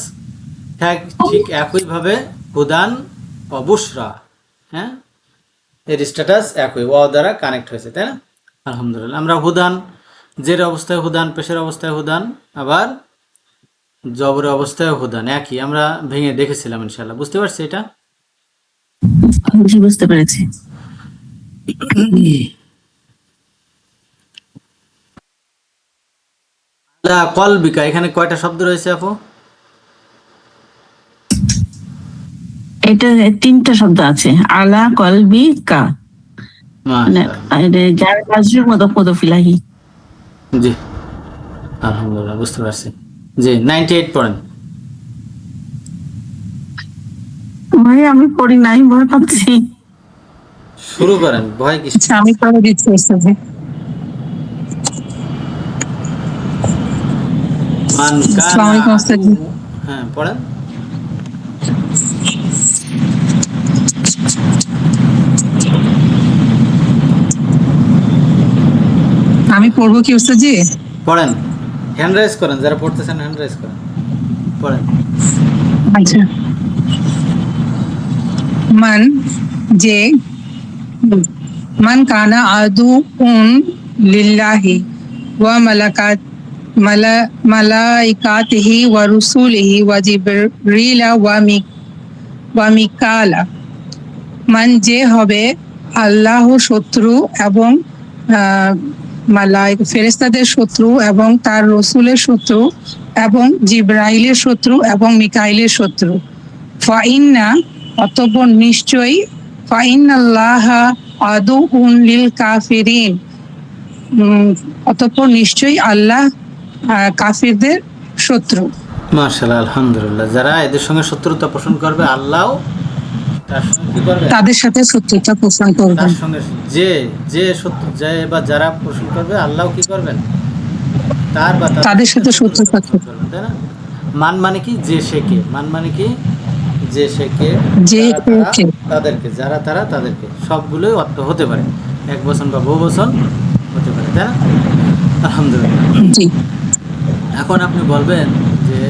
ঠিক একইভাবে হুদান ও বুশরা, হ্যাঁ, এর স্ট্যাটাস একই, ও দ্বারা কানেক্ট হয়েছে, তাই না? আলহামদুলিল্লাহ, আমরা হুদান, জের অবস্থায় হুদান, পেশের অবস্থায় হুদান, আবার জবরের অবস্থায় হুদান, একই। আমরা ভেঙে দেখেছিলাম, ইনশাল্লাহ বুঝতে পারছি এটা। জি বুঝতে পেরেছি। কলবিকা, এখানে কয়টা শব্দ রয়েছে আপু? এটা তিনটা শব্দ আছে, আলা কলবি কা, মানে মাশাআল্লাহ, এটা যার মাজরুর মতো মুতাফিলাহি। জি, আলহামদুলিল্লাহ, বুঝতে পারছি। জি, 98 পড়েন। ভাই আমি পড়ি নাই, ভয় পাচ্ছি। শুরু করেন, ভয় কিসের? আচ্ছা, আমি করে দিচ্ছি উস্তাদ। মান আসসালামু কানা আলাইকুম উস্তাদ। আদু, হ্যাঁ পড়েন। আমি পড়বো কি উস্তাদ জি? পড়েন, হ্যান্ড রাইজ করেন, যারা পড়তেছেন হ্যান্ড রাইজ করেন, পড়েন। আচ্ছা, মান, যে, মান কানা আদু লিল্লাহি ওয়া মালাইকাতিহি ওয়া রুসুলিহি ওয়া জিবরিলা ওয়া মিকালা, মান যে হবে আল্লাহ শত্রু এবং ফেরেশতাদের শত্রু এবং তার রসুলের শত্রু এবং জিব্রাইলের শত্রু এবং মিকাইলের শত্রু, ফাইন্না অতঃপর নিশ্চয়ই ফাইনাল্লাহা আদুউন লিল কাফিরিন, অতঃপর নিশ্চয়ই আল্লাহ কাফিরদের শত্রু। মাশাআল্লাহ, আলহামদুলিল্লাহ। যারা এদের সঙ্গে শত্রুতা পোষণ করবে, আল্লাহ তার সঙ্গে কি করবে? তাদের সাথে শত্রুতা পোষণ তার করবেন। সঙ্গে যে শত্রু যে বা যারা পোষণ করবে, আল্লাহ কি করবেন? তার বা তাদের সাথে শত্রুতা পোষণ করবেন, তাই না? মান মানে কি? যে সে কে। মান মানে কি? যে সে কে, যে যারা তারা কে। তাদেরকে, যারা তারা তাদেরকে, সবগুলোই অর্থ হতে পারে, এক বচন বা বহু বচন হতে পারে, তাই না? আলহামদুলিল্লাহ। জি। এখন আপনি বলবেন যে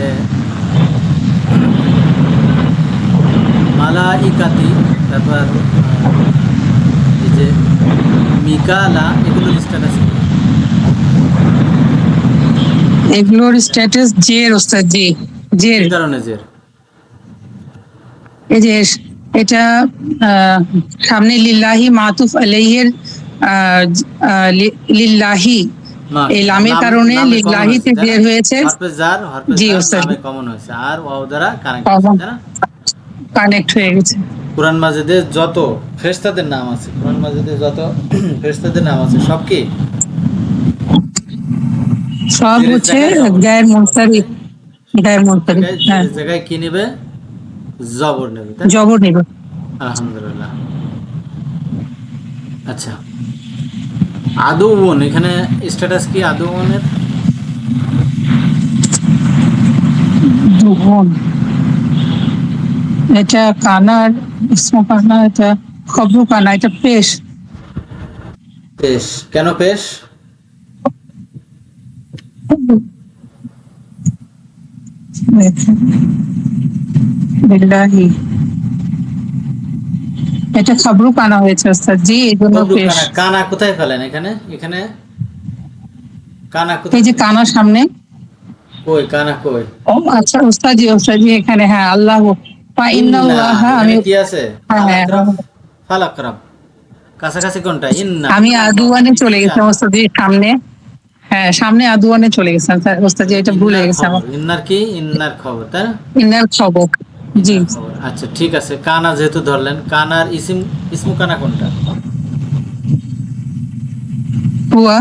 মালাইকাতি, তারপর এই যে মিকালা, এগুলোর স্ট্যাটাস কি? এগুলোর স্ট্যাটাস জের ওস্তাদ, জের। কি কারণে জের? এই যে এটা সামনে লিল্লাহি মাতুফ আলাইহির লিল্লাহি, এই লামের কারণে লিল্লাহিতে জের হয়েছে। জি ওস্তাদ, নামে কমন হয়েছে আর ওয়াও দ্বারা কানেক্ট হয়েছে, তাই না? কানেক্ট হয়ে গেছে। কোরআন মাজিদে যত ফেরেশতাদের নাম আছে, কোরআন মাজিদে যত ফেরেশতাদের নাম আছে, সব কি সব হচ্ছে গায়ের মুনসারিফ, গায়ের মুনসারিফ। হ্যাঁ, জায়গায় কি নেবে? জবর নেবে, তাই না? জবর নেবে। আলহামদুলিল্লাহ। আচ্ছা, আদুউন, এখানে স্ট্যাটাস কি আদুউনের? দুগুণ, এটা কানার ইসমো কানা, এটা খবরু কানা, এটা পেশ। পেশ। কেন পেশ? বিল্লাহি, এটা খবরু কানা হয়েছে ওস্তাদ জি, এই জন্য কবরু পেশ। কানা। কানা কোথায় ফেলেন? এখানে এখানে কানা এই কোথায়? যে কানা সামনে। কই কানা কই? ও আচ্ছা ওস্তাদ জি, ওস্তাদ জি এখানে, হ্যাঁ, আল্লাহ ফাইনাল্লাহ, আমি এখানে কি আছে? হ্যাঁ, হ্যাঁ, ফালাকরাব, কাছাকাছি কোনটা? ইন্না। আমি আদুয়ানে চলে গেছিলাম ওস্তাদ জি, সামনে। হ্যাঁ, সামনে আদুয়ানে চলে গেছিলাম ওস্তাদ জি, এটা ভুলে ইন্নার গেছে খবর। আমার। ইন্নার কি? ইন্নার খবর, তাই না? ইন্নাল খবর, জি। ইন্নার খবর। আচ্ছা ঠিক আছে, কানা যেহেতু ধরলেন, কানার ইসমু কানা কোনটা? হুয়া,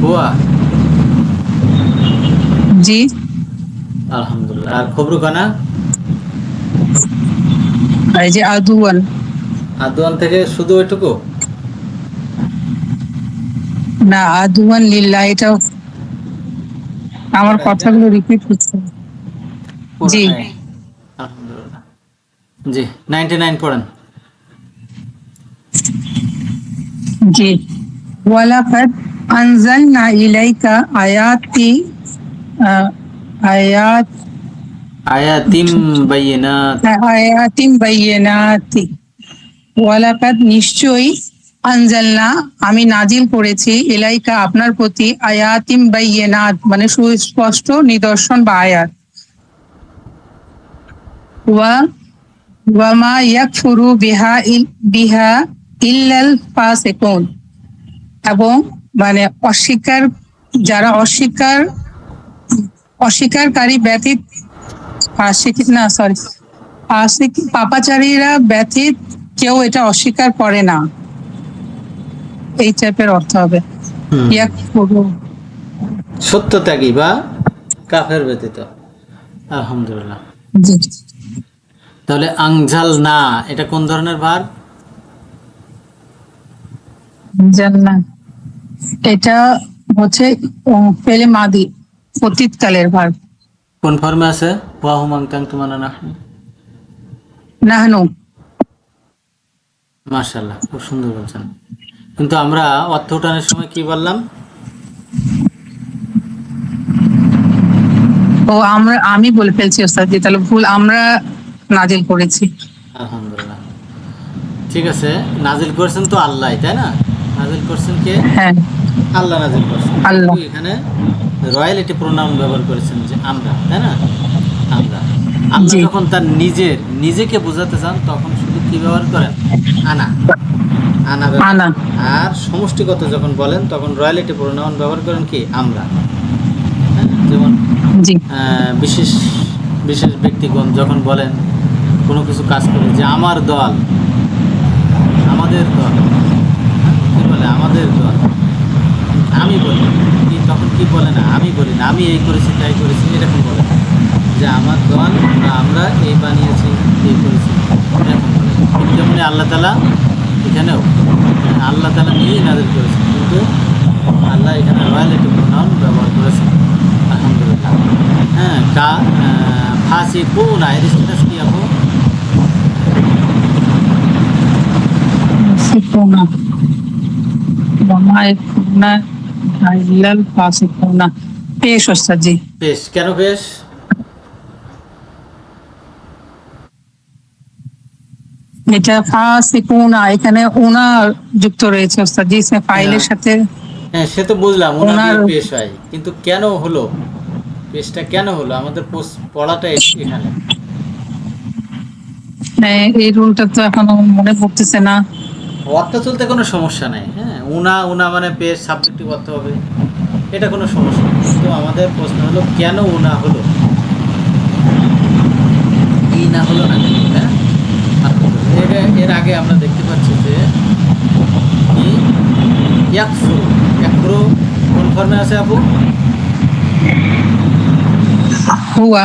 হুয়া। জি। আলহামদুলিল্লাহ। আর খবরু কানা? আর এই যে আদুয়ান। আদওয়ান থেকে শুধু ওইটুকু? না, আদুয়ান লিল্লাহ, এটা আমার কথাগুলো রিপিট হচ্ছে। জি। পুরোটাই। আলহামদুলিল্লাহ। জি, 99 পড়েন। জি। ওয়ালাকাদ আনজালনা ইলাইকা আয়াতি, আয়াত আয়াতিম বাইয়িনাত। আয়াতিম বাইয়িনাতি। ওয়ালাকাদ নিশ্চয়ই, আনজালনা আমি নাজিল করেছি, ইলাইকা আপনার প্রতি, আয়াতিম বাইয়িনাত মানে সুস্পষ্ট নিদর্শন বা আয়াত। ওয়া ওয়ামা ইয়াকফুরু বিহা ইল্লাল ফাসিকুন, এবং মানে যারা অস্বীকারী ব্যতীত, পাপাচারীরা ব্যতীত কেউ এটা অস্বীকার করে না, এই টাইপের অর্থ হবে। ইয়াকফুরু, সত্যত্যাগী বা কাফের ব্যতীত। আলহামদুলিল্লাহ। জি। তাহলে আংঝাল না, এটা কোন ধরনের ভার? জান্নাত, এটা হচ্ছে ফেলে মাদি, অতীতকালের ভার। কোন ফর্মে আছে? ওয়া হুম আনকানতুম আনা নাহনু। নাহনু। মাশাআল্লাহ, খুব সুন্দর বলছেন। কিন্তু আমরা অর্থ উঠানের সময় কি বললাম? ও আমি বলে ফেলছি ওস্তাদ জি, তাহলে ভুল, আমরা নাজিল করেছি। আলহামদুলিল্লাহ। ঠিক আছে, নাজিল করেছেন তো আল্লাহ, তাই না? নাজিল করছেন কে? হ্যাঁ, আল্লাহ নাজিল করছেন। আল্লাহ। কিন্তু এখানে রয়্যালিটি প্রোনাউন ব্যবহার করেছেন যে আমরা, তাই না? আমরা। আল্লাহ জি। যখন তার নিজেকে বোঝাতে চান, তখন শুধু কি ব্যবহার করেন? আনা। আনা ব্যবহার। আনা। আর সমষ্টিগত যখন বলেন, তখন রয়্যালিটি প্রোনাউন ব্যবহার করেন কি? আমরা। হ্যাঁ, যেমন জি। বিশেষ বিশেষ ব্যক্তিগণ যখন বলেন কোনো কিছু কাজ করে যে আমার দল, আমাদের দল, কি বলে আমাদের দল, আমি বলি কি, তখন কি বলে না, আমি বলি না, আমি এই করেছি তাই করেছি, এরকম বলে না। যে আমার দল বা আমরা এই বানিয়েছি এই করেছি, এরকম বলে। ঠিক যেমনি আল্লাহ তাআলা এখানেও আল্লাহ তাআলা নিজেই নাযিল করেছেন, কিন্তু আল্লাহ এখানে রয়্যালিটি প্রোনাউন ব্যবহার করেছেন। আলহামদুলিল্লাহ। হ্যাঁ, ফাসিকুন এর স্ট্যাটাস কি আপু? ফাসিকুনা ওয়ামা ইয়াকুনা ইল্লাল ফাসিকুনা। পেশ ওস্তাদ জি। পেশ কেন পেশ? এটা ফাসিকুনা, এখানে উনা যুক্ত রয়েছে ওস্তাদ জি, ইসমে ফাইলের সাথে। হ্যাঁ, সে তো বুঝলাম ওনা দিয়ে ওনার পেশ হয়, কিন্তু কেন হলো পেশটা, কেন হলো আমাদের পড়াটা এখানে? এই রুলটা তো এখনো মনে পড়তেছে না। অর্থ চলতে কোনো সমস্যা নাই। হ্যাঁ, উনা উনা মানে পেশ সাবজেক্টিভ অর্থ হবে, এটা কোনো সমস্যা নেই। কিন্তু আমাদের প্রশ্ন হলো কেন উনা হলো, ই না হলো না কেন? হ্যাঁ, এর আগে আমরা দেখতে পাচ্ছি যে কি ইয়াকফুরু, ইয়াকফুরু কোন ফর্মে আছে আপু? হুয়া।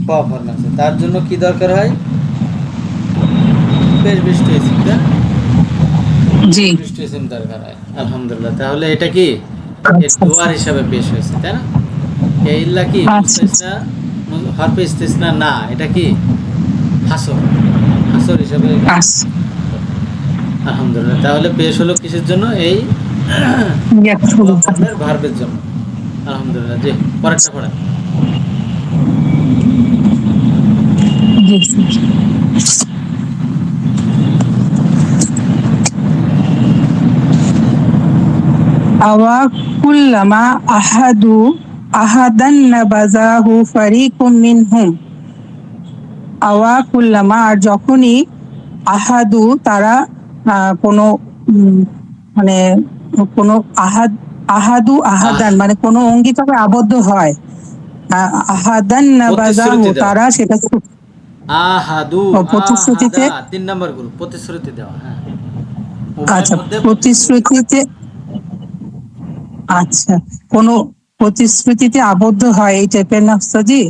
ক ফর্মে আছে। তার জন্য কি দরকার হয়? পেশ বৃষ্টি ইসিম, তাই না? জি। বৃষ্টি ইসিম দরকার হয়। আলহামদুলিল্লাহ। তাহলে এটা কি এর আচ্ছা দুয়ার হিসাবে পেশ হয়েছে, তাই না? এই ইল্লা কি আচ্ছা মুস্তাসনা, হরফে ইস্তিসনা না, এটা কি হাসর, হাসর হিসাবে। আচ্ছা। আলহামদুলিল্লাহ। তাহলে পেশ হলো কিসের জন্য? এই ইয়াকফুরু। ফর্মের ভার্বের জন্য। আলহামদুলিল্লাহ। জি, পরেরটা পড়েন। জি স্যার। আওয়া কুল্লামা আহাদু আহাদান নাবাযাহু ফারিকুম মিনহুম। আওয়া কুল্লামা, আর যখনই আহাদু তারা কোনো মানে কোনো আহাদু আহাদান মানে কোনো অঙ্গীকারে আবদ্ধ হয়, আহাদান নাবাযাহু প্রতিশ্রুতি দেওয়া। তারা সেটা আহাদু, প্রতিশ্রুতিতে। আহাদা 3 নম্বর গ্রুপ, প্রতিশ্রুতি দেওয়া। হ্যাঁ, উভয়ের আচ্ছা, মধ্যে প্রতিশ্রুতি দেওয়া। প্রতিশ্রুতিতে। আচ্ছা, কোন প্রতিশ্রুতিতে আবদ্ধ হয় এই টাইপের না ওস্তাদ জি?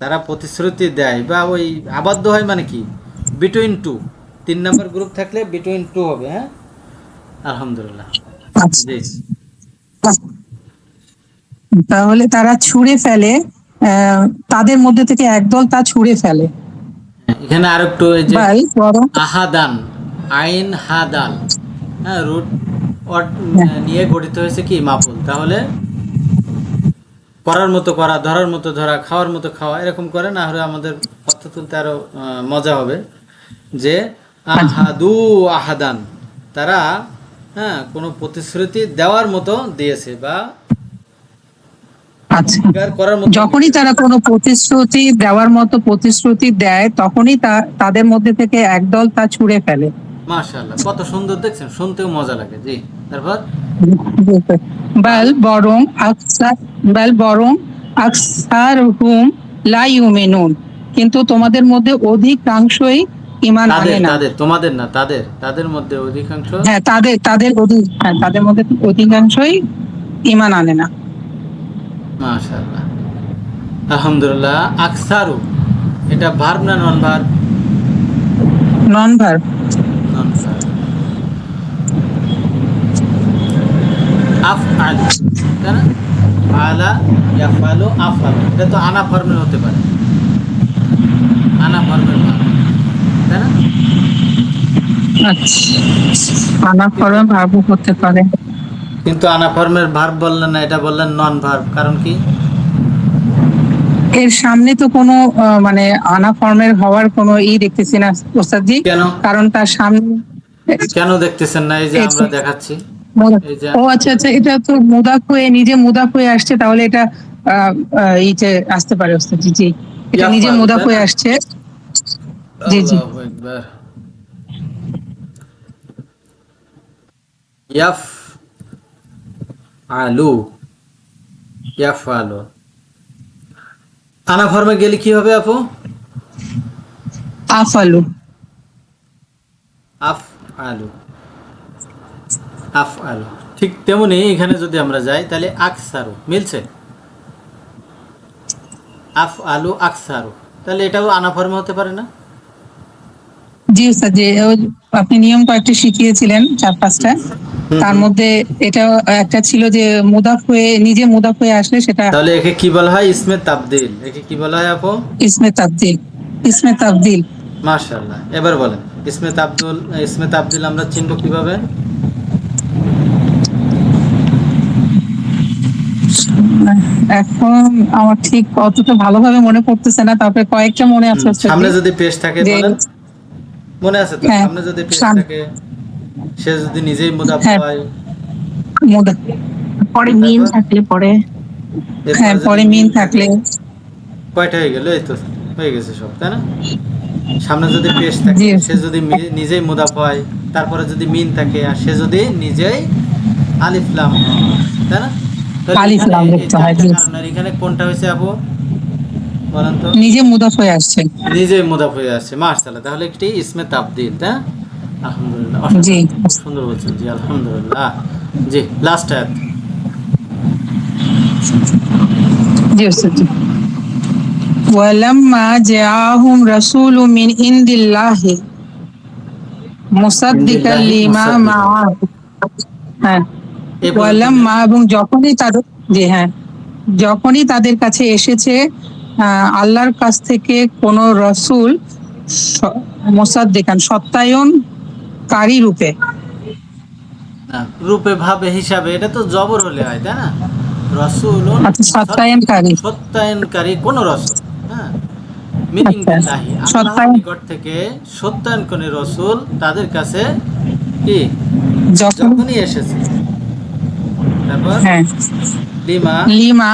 তারা প্রতিশ্রুতি দেয় বা ওই আবদ্ধ হয় মানে কি, বিটুইন টু। 3 নম্বর গ্রুপ থাকলে বিটুইন টু হবে। হ্যাঁ, আলহামদুলিল্লাহ। আচ্ছা, জি, তাহলে তারা ছুঁড়ে ফেলে, তাদের মধ্যে থেকে একদল তা ছুঁড়ে ফেলে। এখানে আর একটু এই যে বাই বরং। আহাদান, আইন হাদাল, হ্যাঁ, রুট নিয়ে গঠিত হয়েছে কি মাফুল। তাহলে করার মতো করা, ধরার মতো ধরা, খাওয়ার মতো খাওয়া, এরকম করে না হলে আমাদের অর্থ তুলতে আরো মজা হবে। যে আহাদু আহাদান, তারা হ্যাঁ কোনো প্রতিশ্রুতি দেওয়ার মতো দিয়েছে বা আচ্ছা, অঙ্গীকার করার মতো। যখনই তারা কোনো প্রতিশ্রুতি দেওয়ার মতো প্রতিশ্রুতি দেয়, তখনই তাদের মধ্যে থেকে একদল তা ছুঁড়ে ফেলে। মাশাআল্লাহ, কত সুন্দর, দেখছেন, শুনতেও মজা লাগে। জি, তারপর বাল, বাল বরং আকসার, বাল বরং আকসার হুম লা ইউমিনুন, কিন্তু তোমাদের মধ্যে অধিকাংশই ঈমান আনে তাদের না। তাদের তোমাদের না, তাদের তাদের মধ্যে অধিকাংশ। হ্যাঁ, তাদের মধ্যে অধিকাংশই ঈমান আনে না। মাশাআল্লাহ, আলহামদুলিল্লাহ। আকসারু, এটা ভার্ব না নন ভার্ব? নন ভার্ব। নন ভার্ব। আফআলু, তাই না? ফালা ইয়াফআলু আফআলু, এটা তো আনা ফর্মের হতে পারে, আনা ফর্মের ভার্ব, তাই না? আচ্ছা, আনা ফর্মে ভার্ব হতে পারে। কিন্তু আনা ফর্মের ভার্ব বললেন না, এটা বললেন নন ভার্ব, কারণ কি? এর সামনে তো কোনো মানে আনা ফর্মের হওয়ার কোনো দেখতেছি না ওস্তাদ জি। কেন কারণ তার সামনে কেন দেখতেছেন না? এই যে আমরা দেখাচ্ছি, এই যে ও আচ্ছা আচ্ছা, এটা তো মুদাফ হয়ে নিজে মুদাফ হয়ে আসছে, তাহলে এটা ইতে আসতে পারে ওস্তাদ জি। জি, এটা নিজে ইয়াফআলু, মুদাফ তাই হয়ে না? আসছে। জি জি। আল্লাহু আকবার। ইয়াফআলু, ইয়াফআলু। আনা ফর্মে গেলে কি হবে আপু? আফালু। আফ আলু, আফ আলু। ঠিক তেমনি এখানে যদি আমরা যাই তাহলে আকসারু মিলছে, আফ আলু আকসারু, তাহলে এটাও আনা ফর্মে হতে পারে না? জি স্যার, যে আপনি নিয়ম কয়েকটা শিখিয়েছিলেন 4-5টা, তার মধ্যে এটা একটা ছিল যে মুদাফ হয়ে নিজে মুদাফ হয়ে আসলে সেটা তাহলে একে কি বলা হয়? ইসমে তাবদিল। একে কি বলা হয় আপু? ইসমে তাবদিল। ইসমে তাবদিল। মাশাআল্লাহ। এবার বলেন ইসমে তাবদিল আমরা চিনব কিভাবে? এখন আমার ঠিক অতটা ভালোভাবে মনে পড়তেছে না, তারপরে কয়েকটা মনে আছে ওস্তাদ সামনে জি। যদি পেশ থাকে যে বলেন, মনে আছে তো? হ্যাঁ, সামনে যদি পেশ থাকে, সে যদি নিজেই মুদাফ হ্যাঁ, হয়, মুদাফ। পরে মিন তারপর থাকলে পরে হ্যাঁ, এরপরে যদি পরে মিন থাকলে কয়টা হয়ে গেল? এই তো হয়ে গেছে সব, তাই না? সামনে যদি পেশ থাকে, জি সে যদি নিজেই মুদাফ হয়, তারপরে যদি মিন থাকে, আর সে যদি নিজেই আলিফ লাম হয়, তাই না? তাহলে আলিফ এখানে লাম এই লিখতে হয়। চারটা জি, কারণ, আর এখানে কোনটা হয়েছে আপু বলেন তো? নিজে মুদাফ হয়ে আসছে। নিজেই মুদাফ হয়ে আসছে। মাশাআল্লাহ, তাহলে একটি ইসমে তাবদীল, তাই? আলহামদুলিল্লাহ, জি, অসাধারণ, খুব সুন্দর বলছেন। জি আলহামদুলিল্লাহ। জি, লাস্ট আয়াত। জি ওস্তাদ জি। ওয়ালাম্মা জাআহুম রাসূলুম মিন ইনদিল্লাহি মুসাদ্দিকাল ইনদিল্লাহি লিমা মুসাদ্দিকান। মাআহু। হ্যাঁ, এই পর্যন্ত নেন। ওয়ালাম্মা, এবং যখনই তাদের, জি হ্যাঁ, যখনই তাদের কাছে এসেছে আল্লাহর কাছ থেকে কোন রসুল মুসাদ্দিকান সত্যায়নকারী রূপে। না, রূপে ভাবে হিসাবে এটা তো জবর হলে হয়, তাই না? রসুলুন আচ্ছা, সত্যায়নকারী। সত্যায়নকারী কোন রসুল, হ্যাঁ, মিন আচ্ছা, ইনদিল্লাহি, আল্লাহর সত্যায়ন নিকট থেকে সত্যায়নকারী রসুল তাদের কাছে কি যখন, যখনই এসেছে। তারপর হ্যাঁ, লিমা লিমা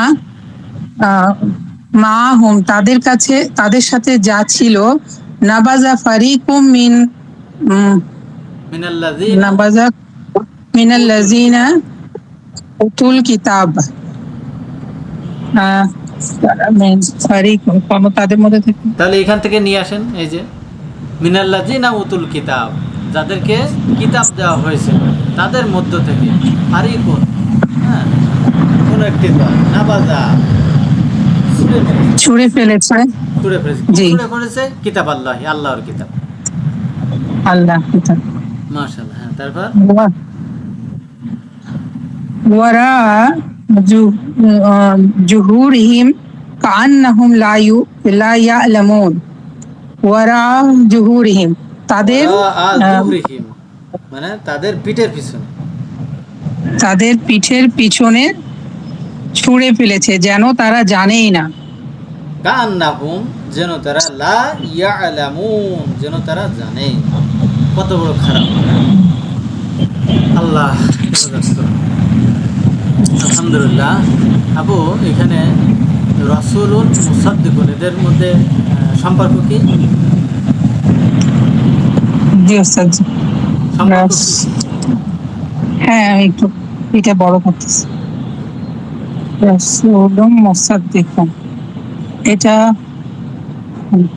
মা হুম, তাদের কাছে তাদের সাথে যা ছিল, নাবাজা ফারিকুম মিন মিনাল্লাযিনা নাবাজা উতুল মিনাল্লাযিনা কিতাব। উতুল কিতাব। আহ, ফারিকুম তাদের মধ্যে থেকে। তাহলে এখান থেকে নিয়ে আসেন, এই যে মিনাল্লাযিনা উতুল কিতাব, যাদেরকে কিতাব দেওয়া হয়েছিল তাদের মধ্য থেকে ফারিকুন, হ্যাঁ, কোন একটি দল, নাবাজা ছুঁড়ে ফেলেছে। ছুড়ে ফেলেছে। কি জি, ছুড়ে ফেলেছে? কিতাব আল্লাহি, আল্লাহর কিতাব। আল্লাহ কিতাব। মাশাআল্লাহ। হ্যাঁ, তারপর ওয়ারা জুহুরিহিম কান্নাহুম লা ইয়ালামুন। ওয়ারা জুহুরিহিম, তাদের জুহরিহিম মানে তাদের পিঠের পিছনে। তাদের পিঠের পিছনে ছুঁড়ে ফেলেছে, যেন তারা জানেই না। কান্নাহুম, যেন তারা, লা ইয়ালামুন, যেন তারা জানে। কত বড় খারাপ, আল্লাহ হেফাজত করুন। আলহামদুলিল্লাহ। আপু, এখানে রাসূলুন মুসাদ্দিকুন এদের মধ্যে সম্পর্ক কি? জি ওস্তাদ জি। সম্পর্ক কি? হ্যাঁ, আমি একটু এটা বড় করতেছি। রাসূলুম মুসাদ্দিকুন, এটা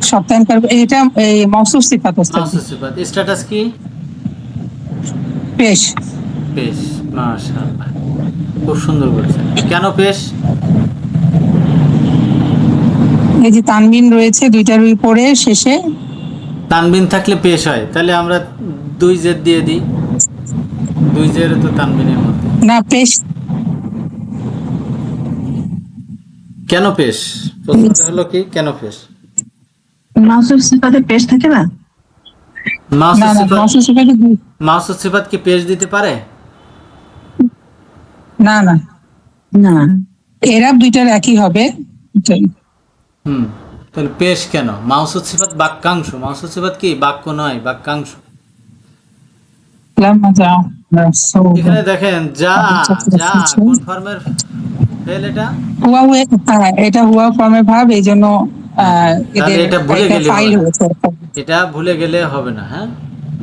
সত্যায়নকারী, এটা এই মওসুফ সিফাত ওস্তাদ জি। মাউসুফ সিফাত। স্ট্যাটাস কি? পেশ। পেশ। মাশাআল্লাহ, খুব সুন্দর বলেছেন। কেন পেশ? এই যে তানবিন রয়েছে দুইটার উপরে শেষে। তানবিন থাকলে পেশ হয়, তাহলে আমরা দুই জের দিয়ে দিই। দুই জের তো তানবিনের মধ্যে। না, পেশ। কেন পেশ? প্রশ্নটা হলো কি, কেন পেশ? মাসুর সিফাতে পেশ থাকে না? না মাউসুফ না, সিফাত, মওসুফ সিফাতে মাউসুফ সিফাত কি পেশ দিতে পারে? না না, না, এরাব দুইটার একই হবে। এটাই। তাহলে পেশ কেন? মাউসুফ সিফাত বাক্যাংশ। মাউসুফ সিফাত কি বাক্য নয়, বাক্যাংশ। লাম্মা যাও রাসূল। এখানে দেখেন, যা যা কোন ফর্মের ফেল এটা? হুয়া হুয়ে, হ্যাঁ, এটা হুয়া ফর্মের ভাব, এই জন্য তাহলে এদের এটা ভুলে একটা গেলে ফাইল হবে না। হয়েছে। এটা ভুলে গেলে হবে না, হ্যাঁ,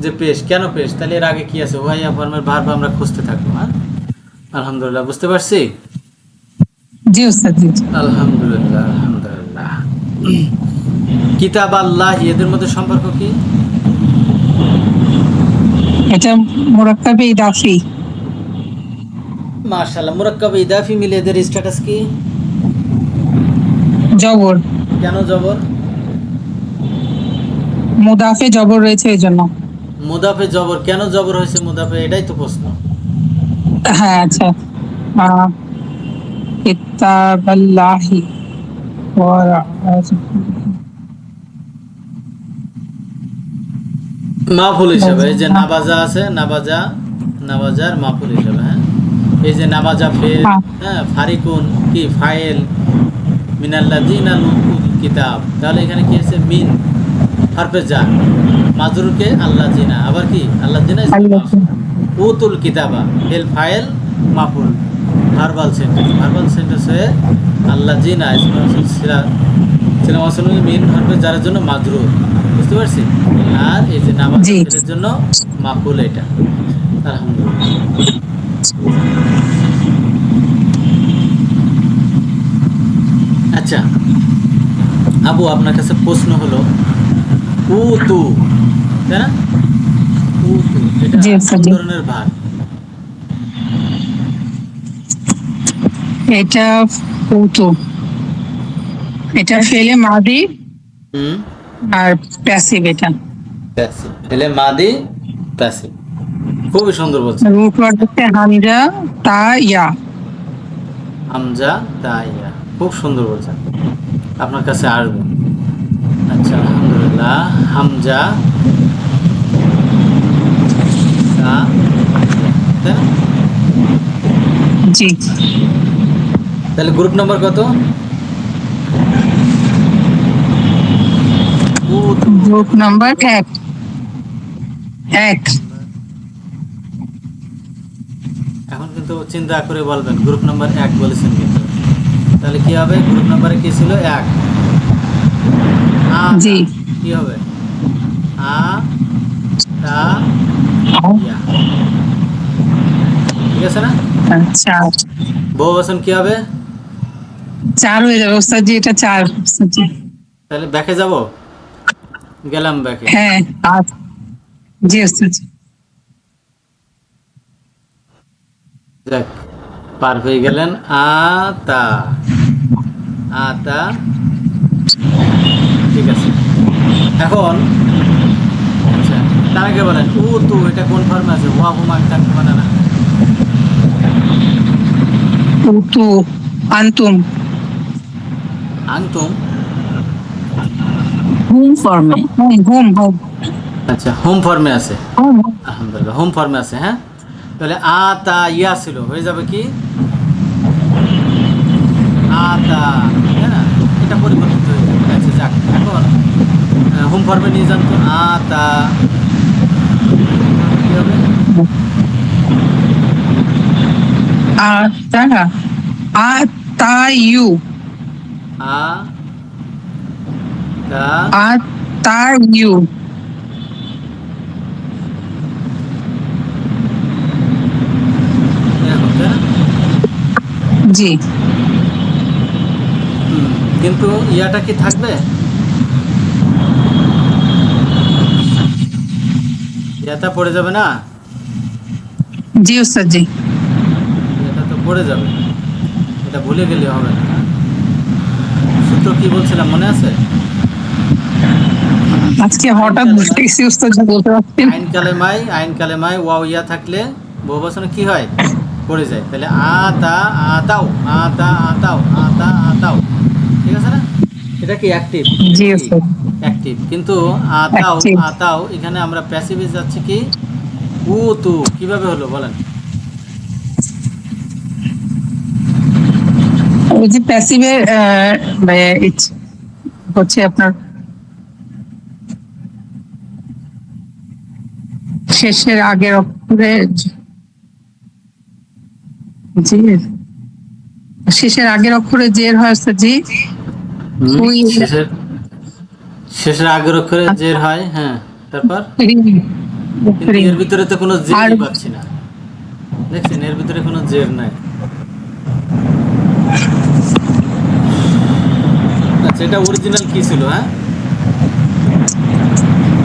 যে পেশ কেন পেশ, তাহলে এর আগে কি আছে? হুয়াইয়া ফর্মের ভার্ব আমরা খুঁজতে থাকবো, হ্যাঁ। আলহামদুলিল্লাহ, বুঝতে পারছি। জি ওস্তাদ জি। আলহামদুলিল্লাহ, আলহামদুলিল্লাহ। কিতাব আল্লাহ, এদের মধ্যে সম্পর্ক কি? এটা মুরাক্কাবে ইদাফি। মাশাআল্লাহ, মুরাক্কাব ইদাফি মিলে এদের স্ট্যাটাস কি? জবর, কেন জবর? মুদাফে জবর রয়েছে এই জন্য। মুদাফে জবর, কেন জবর হয়েছে মুদাফে, এটাই তো প্রশ্ন। হ্যাঁ আচ্ছা, কিতাবাল্লাহি ওয়া মাফুল হিসাবে, এই যে নাবাজা আছে, নাবাজা, নাবাজার মাফুল হিসাবে, হ্যাঁ। এই যে নাবাজা ফেল, হ্যাঁ, ফারিকুন কি ফাইল, মিনাল্লাযিনা উতুল কিতাব, তাহলে এখানে কি আছে? মিন হারফে জার, মাজরুরকে আল্লাযিনা, আবার কি আল্লাযিনা ইসমুল মাফুল, উতুল কিতাবা ফেল ফাইল মাফুল, ভার্বাল সেন্টেন্স, ভার্বাল সেন্টেন্স হয়ে আল্লাযিনা ইসমুল মাফুল সিলা মাসুল মিন হারফে জারের জন্য মাজরুর, বুঝতে পারছি। আর এই যে নামাজ জি। ফেলের জন্য মাফুল, এটা। আলহামদুলিল্লাহ। আচ্ছা আবু, আপনার কাছে প্রশ্ন হলো উতু, তাই না? উতু এটা জি, কোন স্যার, জি। ধরনের ভার? এটা উতু, এটা ফেলে মাদি হুম, আর প্যাসিভ। এটা প্যাসিভ, ফেলে মাদি প্যাসিভ, খুবই সুন্দর বলছেন। রুট ওয়ার্ড হচ্ছে হামজা তা ইয়া। হামজা তাইয়া, খুব সুন্দর বলছেন, আপনার কাছে আসবে। আচ্ছা আলহামদুলিল্লাহ, হামজা তা, তাই না? জি, তাহলে গ্রুপ নাম্বার কত? উতু। Group number 1। এখন কিন্তু চিন্তা করে বলবেন, গ্রুপ নাম্বার 1 বলেছেন কিন্তু, তাহলে কি হবে? গ্রুপ নাম্বারে কি ছিল? 1। জি। কি হবে? আ তা ইয়া, ঠিক আছে না? আচ্ছা, বহুবচন কি হবে? 4 হয়ে যাবে ওস্তাদ জি, এটা 4 ওস্তাদ জি। তাহলে ব্যাকে যাব, গেলাম ব্যাকে। হ্যাঁ আচ্ছা, জি ওস্তাদ জি। দেখ, পার হয়ে গেলেন। আতা, আতা, ঠিক আছে। এখন আচ্ছা, তার আগে বলেন উতু এটা কোন ফর্মে আছে? ওয়া হুমা থাকতে পারে না? উতু আন্তুম। আনতুম, হুম ফর্মে। হুম হুম আচ্ছা হোম ফর্মে আছে, হুম। আলহামদুলিল্লাহ, হোম ফর্মে আছে, হ্যাঁ। তাহলে আতা ইয়া ছিল, হয়ে যাবে কি? আতা, তাই না? এটা পরিবর্তিত হয়ে যাবে। আচ্ছা যাক, এখন হোম ফর্মে নিয়ে যান তো। আতা কি হবে? আতা আতায়ু। আ তা আতায়ু। এরকম, তাই না? জি, কিন্তু ইয়াটা কি থাকবে? ইয়াটা পড়ে যাবে না? জি ওস্তাদ জি। এটা তো পড়ে যাবে, এটা ভুলে গেলে হবে না। সূত্র কি বলছিলাম মনে আছে? আজকে হঠাৎ বুঝতে গেছি ওস্তাদ জি, বলতে পারছেন। আইন কালেমায় ওয়াও ইয়া থাকলে বহুবচনে কি হয়? পড়ে যায়। তাহলে আতা আতাও, আতা আতাও, আতা আতাও, ঠিক আছে না? এটা কি অ্যাক্টিভ? জি ওস্তাদ। অ্যাক্টিভ। কিন্তু আতাও Active। আতাও এখানে আমরা প্যাসিভে যাচ্ছি কি? উতু, কিভাবে হলো বলেন? ওই যে প্যাসিভের হচ্ছে আপনার শেষের আগের অক্ষরে জি, শেষের আগের অক্ষরে জের হয় ওস্তাদ জি। ওই শেষের আগের অক্ষরে জের হয়, হ্যাঁ। তারপর কিন্তু এর ভিতরে তো কোনো আর জেরই পাচ্ছি না, দেখছেন? এর ভিতরে কোনো জের নাই। আচ্ছা, এটা অরিজিনাল কি ছিল? হ্যাঁ,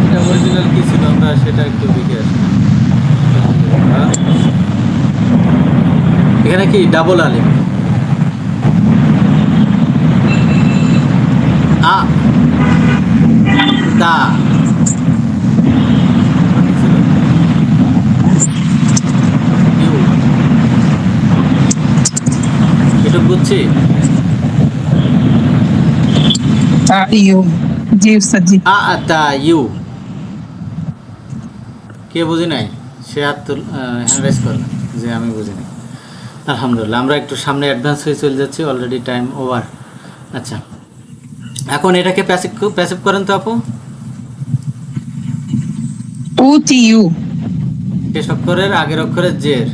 এটা অরিজিনাল কি ছিল আমরা সেটা একটু দেখে আসি। এখানে কি ডাবল আলিফ, আ তা ইউ, এটা বুঝছি। ইউ, জি উস্তাদ জি। আ তা ইউ, কে বুঝি নাই সে হাত হ্যান্ড রাইজ করলাম যে আমি বুঝি নাই। আলহামদুলিল্লাহ, আমরা একটু সামনে অ্যাডভান্স হয়ে চলে যাচ্ছি, অলরেডি টাইম ওভার। আচ্ছা, এখন এটাকে প্যাসিভ করেন তো আপু। উতি ইউ, শেষ অক্ষরের আগের অক্ষরের জের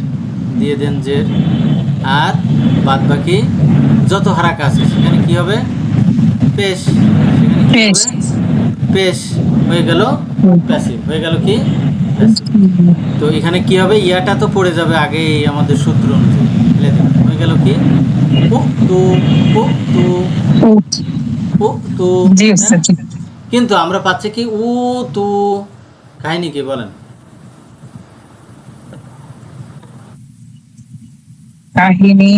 দিয়ে দেন জের, আর বাদ বাকি যত হারাকা আছে সেখানে কি হবে? পেশ। সেখানে কি পেশ। হবে? পেশ হয়ে গেল প্যাসিভ, হয়ে গেল কি প্যাসিভ। তো এখানে কি হবে? ইয়াটা তো পড়ে যাবে আগে আমাদের সূত্র অনুযায়ী, হয়ে গেল কি উ তু উ তু উত, উ তু। জি উস্তাদ জি। কিন্তু আমরা পাচ্ছি কি উ তু, কাহিনী কি বলেন? কাহিনী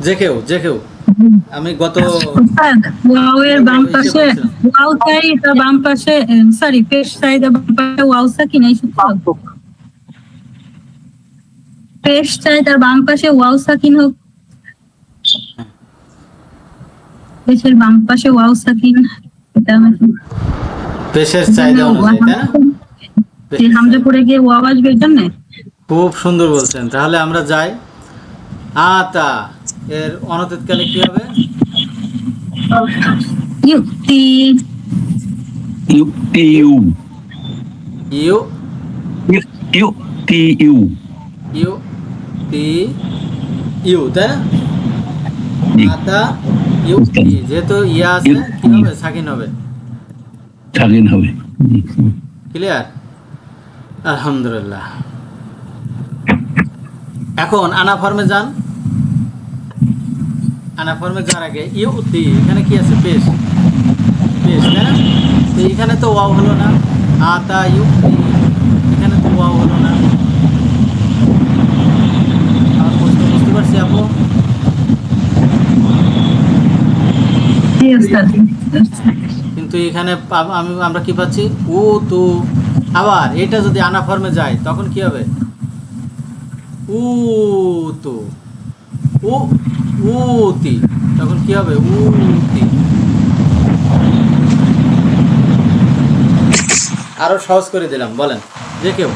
যে কেউ আমি গত উস্তাদ, ওয়াও এর বাম এসে পাশে বলছিলাম। ওয়াও চাই, তার বাম পাশে সরি পেশ চাই, তার বাম পাশে ওয়াও সাকিন, এই সূত্র। পেশ চাই, তার বাম পাশে ওয়াও সাকিন হোক। পেশের বাম পাশে ওয়াও সাকিন, এটা আমাকে পেশের চাহিদা অনুযায়ী, তাই না? যে হামজা পড়ে গিয়ে ওয়াও আসবে এর জন্য। খুব সুন্দর বলছেন। তাহলে আমরা যাই আতা, এর অনতিতকালে কি হবে? ইউক্তি, ইউতি ইউ, ইউ ইউতি ইউ, ইউ তি ইউ, তাই না? জি আতা ইউ তি, যেহেতু ইয়া আছে কি হবে? সাকিন হবে। স্বাধীন হবে। জি। ক্লিয়ার? আলহামদুলিল্লাহ। এখন আনা ফর্মে যান। আনা ফর্মে যাওয়ার আগে ইউ তি, এখানে কি আছে? পেশ, পেশ, তাই না? তো এখানে তো ওয়াও হলো না। আতা ইউ তি, এখানে তো ওয়াও হলো না। আমার প্রশ্ন বুঝতে পারছি আপু? জি উস্তাদ। কিন্তু এখানে আমরা কি পাচ্ছি? উ তু। আবার এটা যদি আনা ফর্মে যায় তখন কি হবে? উ তু, উ উতি, তখন কি হবে? উতি। আরো সহজ করে দিলাম, বলেন যে কেউ।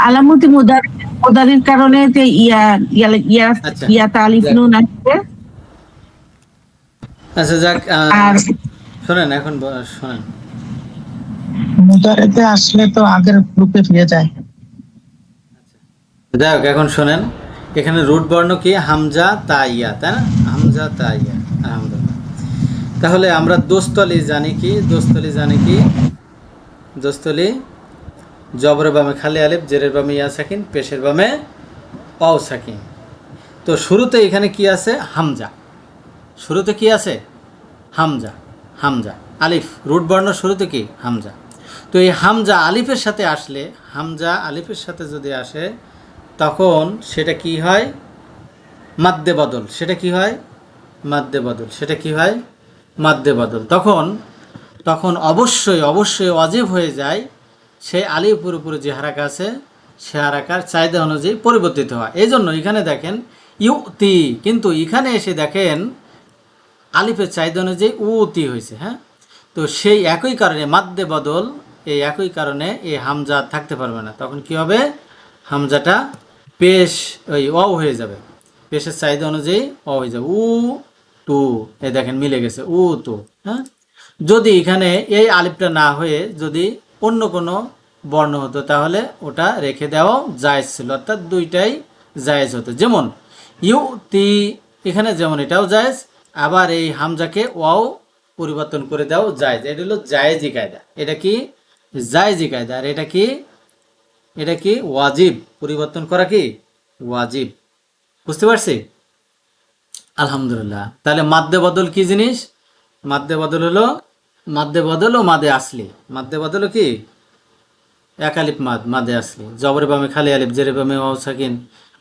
আলামতি মুদারির কারণে যে ইয়া ইয়া ইয়া আচ্ছা, ইয়াতা আলিফ যাক। নুন আসবে। আচ্ছা যাক, আর শোনেন এখন শোনেন। মুদারেতে আসলে তো আগের গ্রুপে ফিরে যায়। যাই হোক, এখন শোনেন, এখানে রুট বর্ণ কি? হামজা তা ইয়া, তাই না? হামজা তা ইয়া। আলহামদুলিল্লাহ। তাহলে আমরা দোস্তলি জানি কি? দোস্তলি জানি কি? দোস্তলি জবরের বামে খালি আলিফ, জেরের বামে ইয়া সাকিন, পেশের বামে অও সাকিন। তো শুরুতে এখানে কি আছে? হামজা। শুরুতে কি আছে? হামজা। হামজা আলিফ, রুট বর্ণ শুরুতে কি? হামজা। তো এই হামজা আলিফের সাথে আসলে, হামজা আলিফের সাথে যদি আসে তখন সেটা কি হয়? মাদ্দে বদল। সেটা কি হয়? মাদ্দে বদল। সেটা কি হয়? মাদ্দে বদল। তখন অবশ্যই ওয়াজিব হয়ে যায় সেই আলিফের উপরে যে হারাকা আছে সে হারাকার চাহিদা অনুযায়ী পরিবর্তিত হয়। এই জন্য এখানে দেখেন ইউতি, কিন্তু এখানে এসে দেখেন আলিফের চাহিদা অনুযায়ী উতি হয়েছে। হ্যাঁ, তো সেই একই কারণে মাদ্দে বদল, এই একই কারণে এই হামজা থাকতে পারবে না। তখন কি হবে? হামজাটা পেশ ওই অ হয়ে যাবে, পেশের চাহিদা অনুযায়ী অ হয়ে যাবে। উ টু, এই দেখেন মিলে গেছে উ টু। হ্যাঁ, যদি এখানে এই আলিফটা না হয়ে যদি অন্য কোনো বর্ণ হতো তাহলে ওটা রেখে দেওয়াও জায়েজ ছিল, অর্থাৎ দুইটাই জায়েজ হতো। যেমন ইউ তি, এখানে যেমন এটাও জায়েজ, আবার এই হামজাকে ওয়াও পরিবর্তন করে দেওয়াও জায়েজ। এটা হলো জায়েজি কায়দা। এটা কি? জায়েজি কায়দা। আর এটা কি? এটা কি? ওয়াজিব। পরিবর্তন করা কি? ওয়াজিব। বুঝতে পারছি? আলহামদুলিল্লাহ। তাহলে মাদ্দে বদল কি জিনিস? মাদ্দে বদল হলো মাদ্দে বদল ও মাদে আসলি। মাদ্দে বদল কি? এক আলিফ মাদ, মাদে আসলি। জবরের বামে খালি আলিফ, জেরের বামে ওয়াও সাকিন,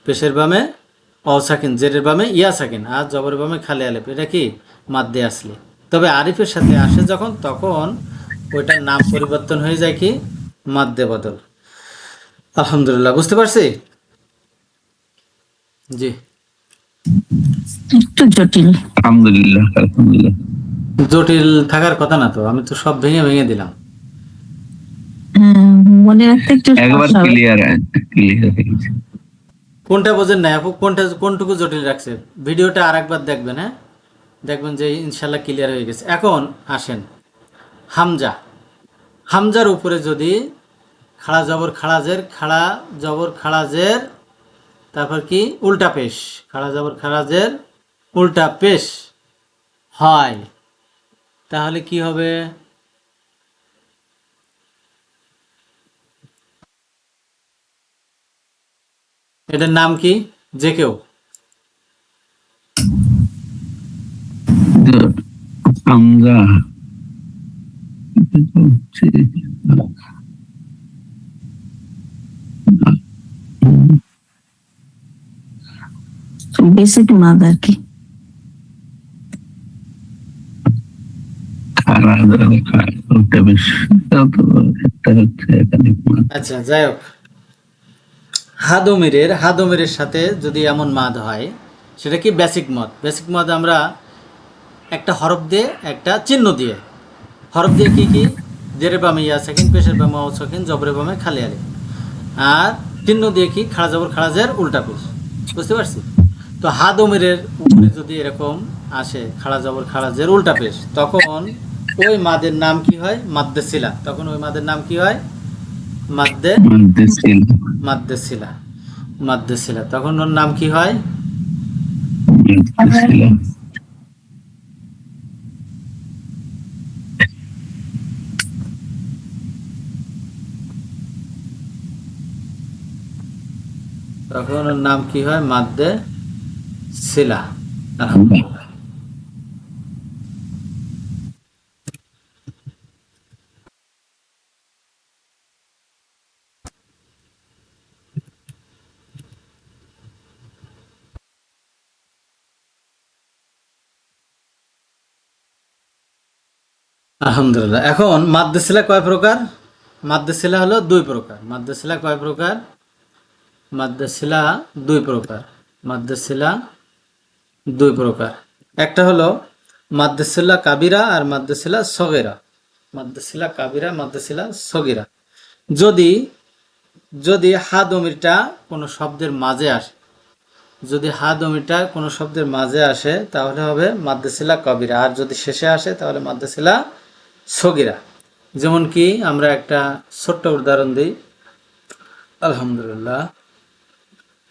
পেশের বামে ওয়াও সাকিন, জেরের বামে ইয়া সাকিন, আর জবরের বামে খালি আলিফ, এটা কি? মাদ্দে আসলি। তবে আরিফের সাথে আসে যখন, তখন ওইটার নাম পরিবর্তন হয়ে যায় কি? মাদ্দে বদল। আলহামদুলিল্লাহ, বুঝতে পারছি? জি। একটু জটিল। আলহামদুলিল্লাহ, আলহামদুলিল্লাহ। জটিল থাকার কথা না তো, আমি তো সব ভেঙে ভেঙে দিলাম। মনে রাখতে একটু একবার সমস্যা হবে। ক্লিয়ার হয়ে গেছে। কোনটা বোঝেন না আপু? কোনটুকু জটিল রাখছে? ভিডিওটা আর একবার দেখবেন, হ্যাঁ, দেখবেন যে ইনশাল্লাহ ক্লিয়ার হয়ে গেছে। এখন আসেন হামজা। হামজার উপরে যদি খাড়া জবর খাড়াজের, খাড়া জবর খাড়াজের, তারপর কি উল্টা পেশ, খাড়া জবর খাড়াজের উল্টা পেশ হয়, তাহলে কি হবে? এটার নাম কি? যে কেউ হামজা বেসিক মাদ আর কি। আচ্ছা, যাই হোক, হাদমিরের সাথে যদি এমন মাদ হয়, সেটা কি? বেসিক মদ। বেসিক মদ আমরা একটা হরফ দিয়ে, একটা চিহ্ন দিয়ে, হরফ দিয়ে কি কি? জেরের বামে ইয়া সাকিন, পেশের বামে ওয়াও সাকিন, জবরের বামে খালি আলিফ, আর চিহ্ন দিয়ে কি? খাড়া জবর খাড়াজের উল্টা পেশ। বুঝতে পারছি? তো হাদমিরের উপরে যদি এরকম আসে খাড়া জবর খাড়াজের উল্টা পেশ, তখন ওই মাদের নাম কি হয়? মাদ্দে সিলা। তখন ওই মাদের নাম কি হয়? মাদ্দে মাদ্দে সিলা। মাদ্দে সিলা। তখন ওর নাম কি হয়? তখন ওর নাম কি হয়? মাদ্দে সিলা। আলহামদুলিল্লাহ। আলহামদুলিল্লাহ। এখন মাদ্দে সিলা কয় প্রকার? মাদ্দে সিলা হলো দুই প্রকার। মাদ্দে সিলা কয় প্রকার? মাদ্দে সিলা দুই প্রকার। মাদ্দে সিলা দুই প্রকার। একটা হলো মাদ্দে সিলা কাবিরা আর মাদ্দে সিলা সগীরা। মাদ্দে সিলা কাবিরা, মাদ্দে সিলা সগীরা। যদি যদি হাদমিরটা কোনো শব্দের মাঝে আসে, যদি হাদমিরটা কোনো শব্দের মাঝে আসে, তাহলে হবে মাদ্দে সিলা কাবিরা, আর যদি শেষে আসে তাহলে মাদ্দে সিলা সগীরা। যেমন কি আমরা একটা ছোট্ট উদাহরণ দিই। আলহামদুলিল্লাহ,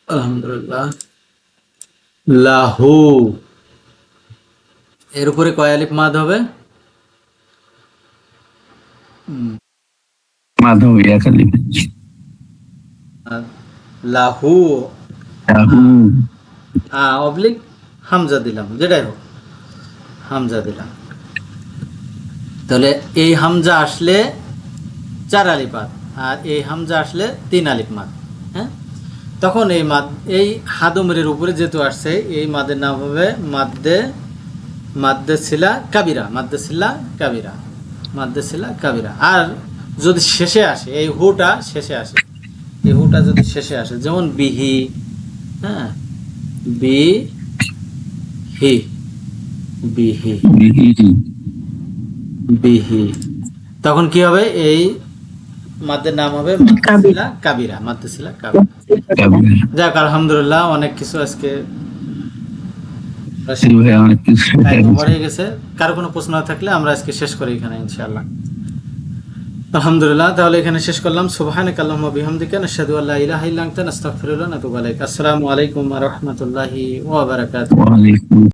আলহামদুলিল্লাহ। লাহু, এর উপরে কয় আলিফ মাদ হবে? মাধবিয়া খালি লাহু অবলিক হামজা দিলাম, যেটাই হোক হামজা দিলাম। তাহলে এই হামজা আসলে 4 আলিফ মাদ, আর এই হামজা আসলে 3 আলিফ মাদ। হ্যাঁ, তখন এই মাদ, এই হাদমিরের উপরে যেহেতু আসছে, এই মাদের নাম হবে মাদ্দে সিলা কাবিরা। মাদ্দে সিলা কাবিরা, মাদ্দে সিলা কাবিরা। আর যদি শেষে আসে, এই হুটা শেষে আসে, এই হুটা যদি শেষে আসে, যেমন বিহি, হ্যাঁ, বিহি, বিহি, বিহি, তখন কি হবে? এই মাদের নাম হবে মাদ্দে সিলা কাবিরা। মাদ্দে সিলা কাবিরা। যাক, আলহামদুলিল্লাহ, অনেক কিছু আজকে হয়ে গেছে। কারো কোনো প্রশ্ন থাকলে আমরা আজকে শেষ করি এখানে ইনশাআল্লাহ। আলহামদুলিল্লাহ, তাহলে এখানে শেষ করলাম। সুবহানাকা আল্লাহুম্মা বিহামদিকা নাশহাদু আল্লা ইলাহা ইল্লা আনতা নাস্তাগফিরুকা ওয়া নাতুবু ইলাইক। আসসালামু আলাইকুম ওয়া রাহমাতুল্লাহি ওয়া বারাকাতুহু।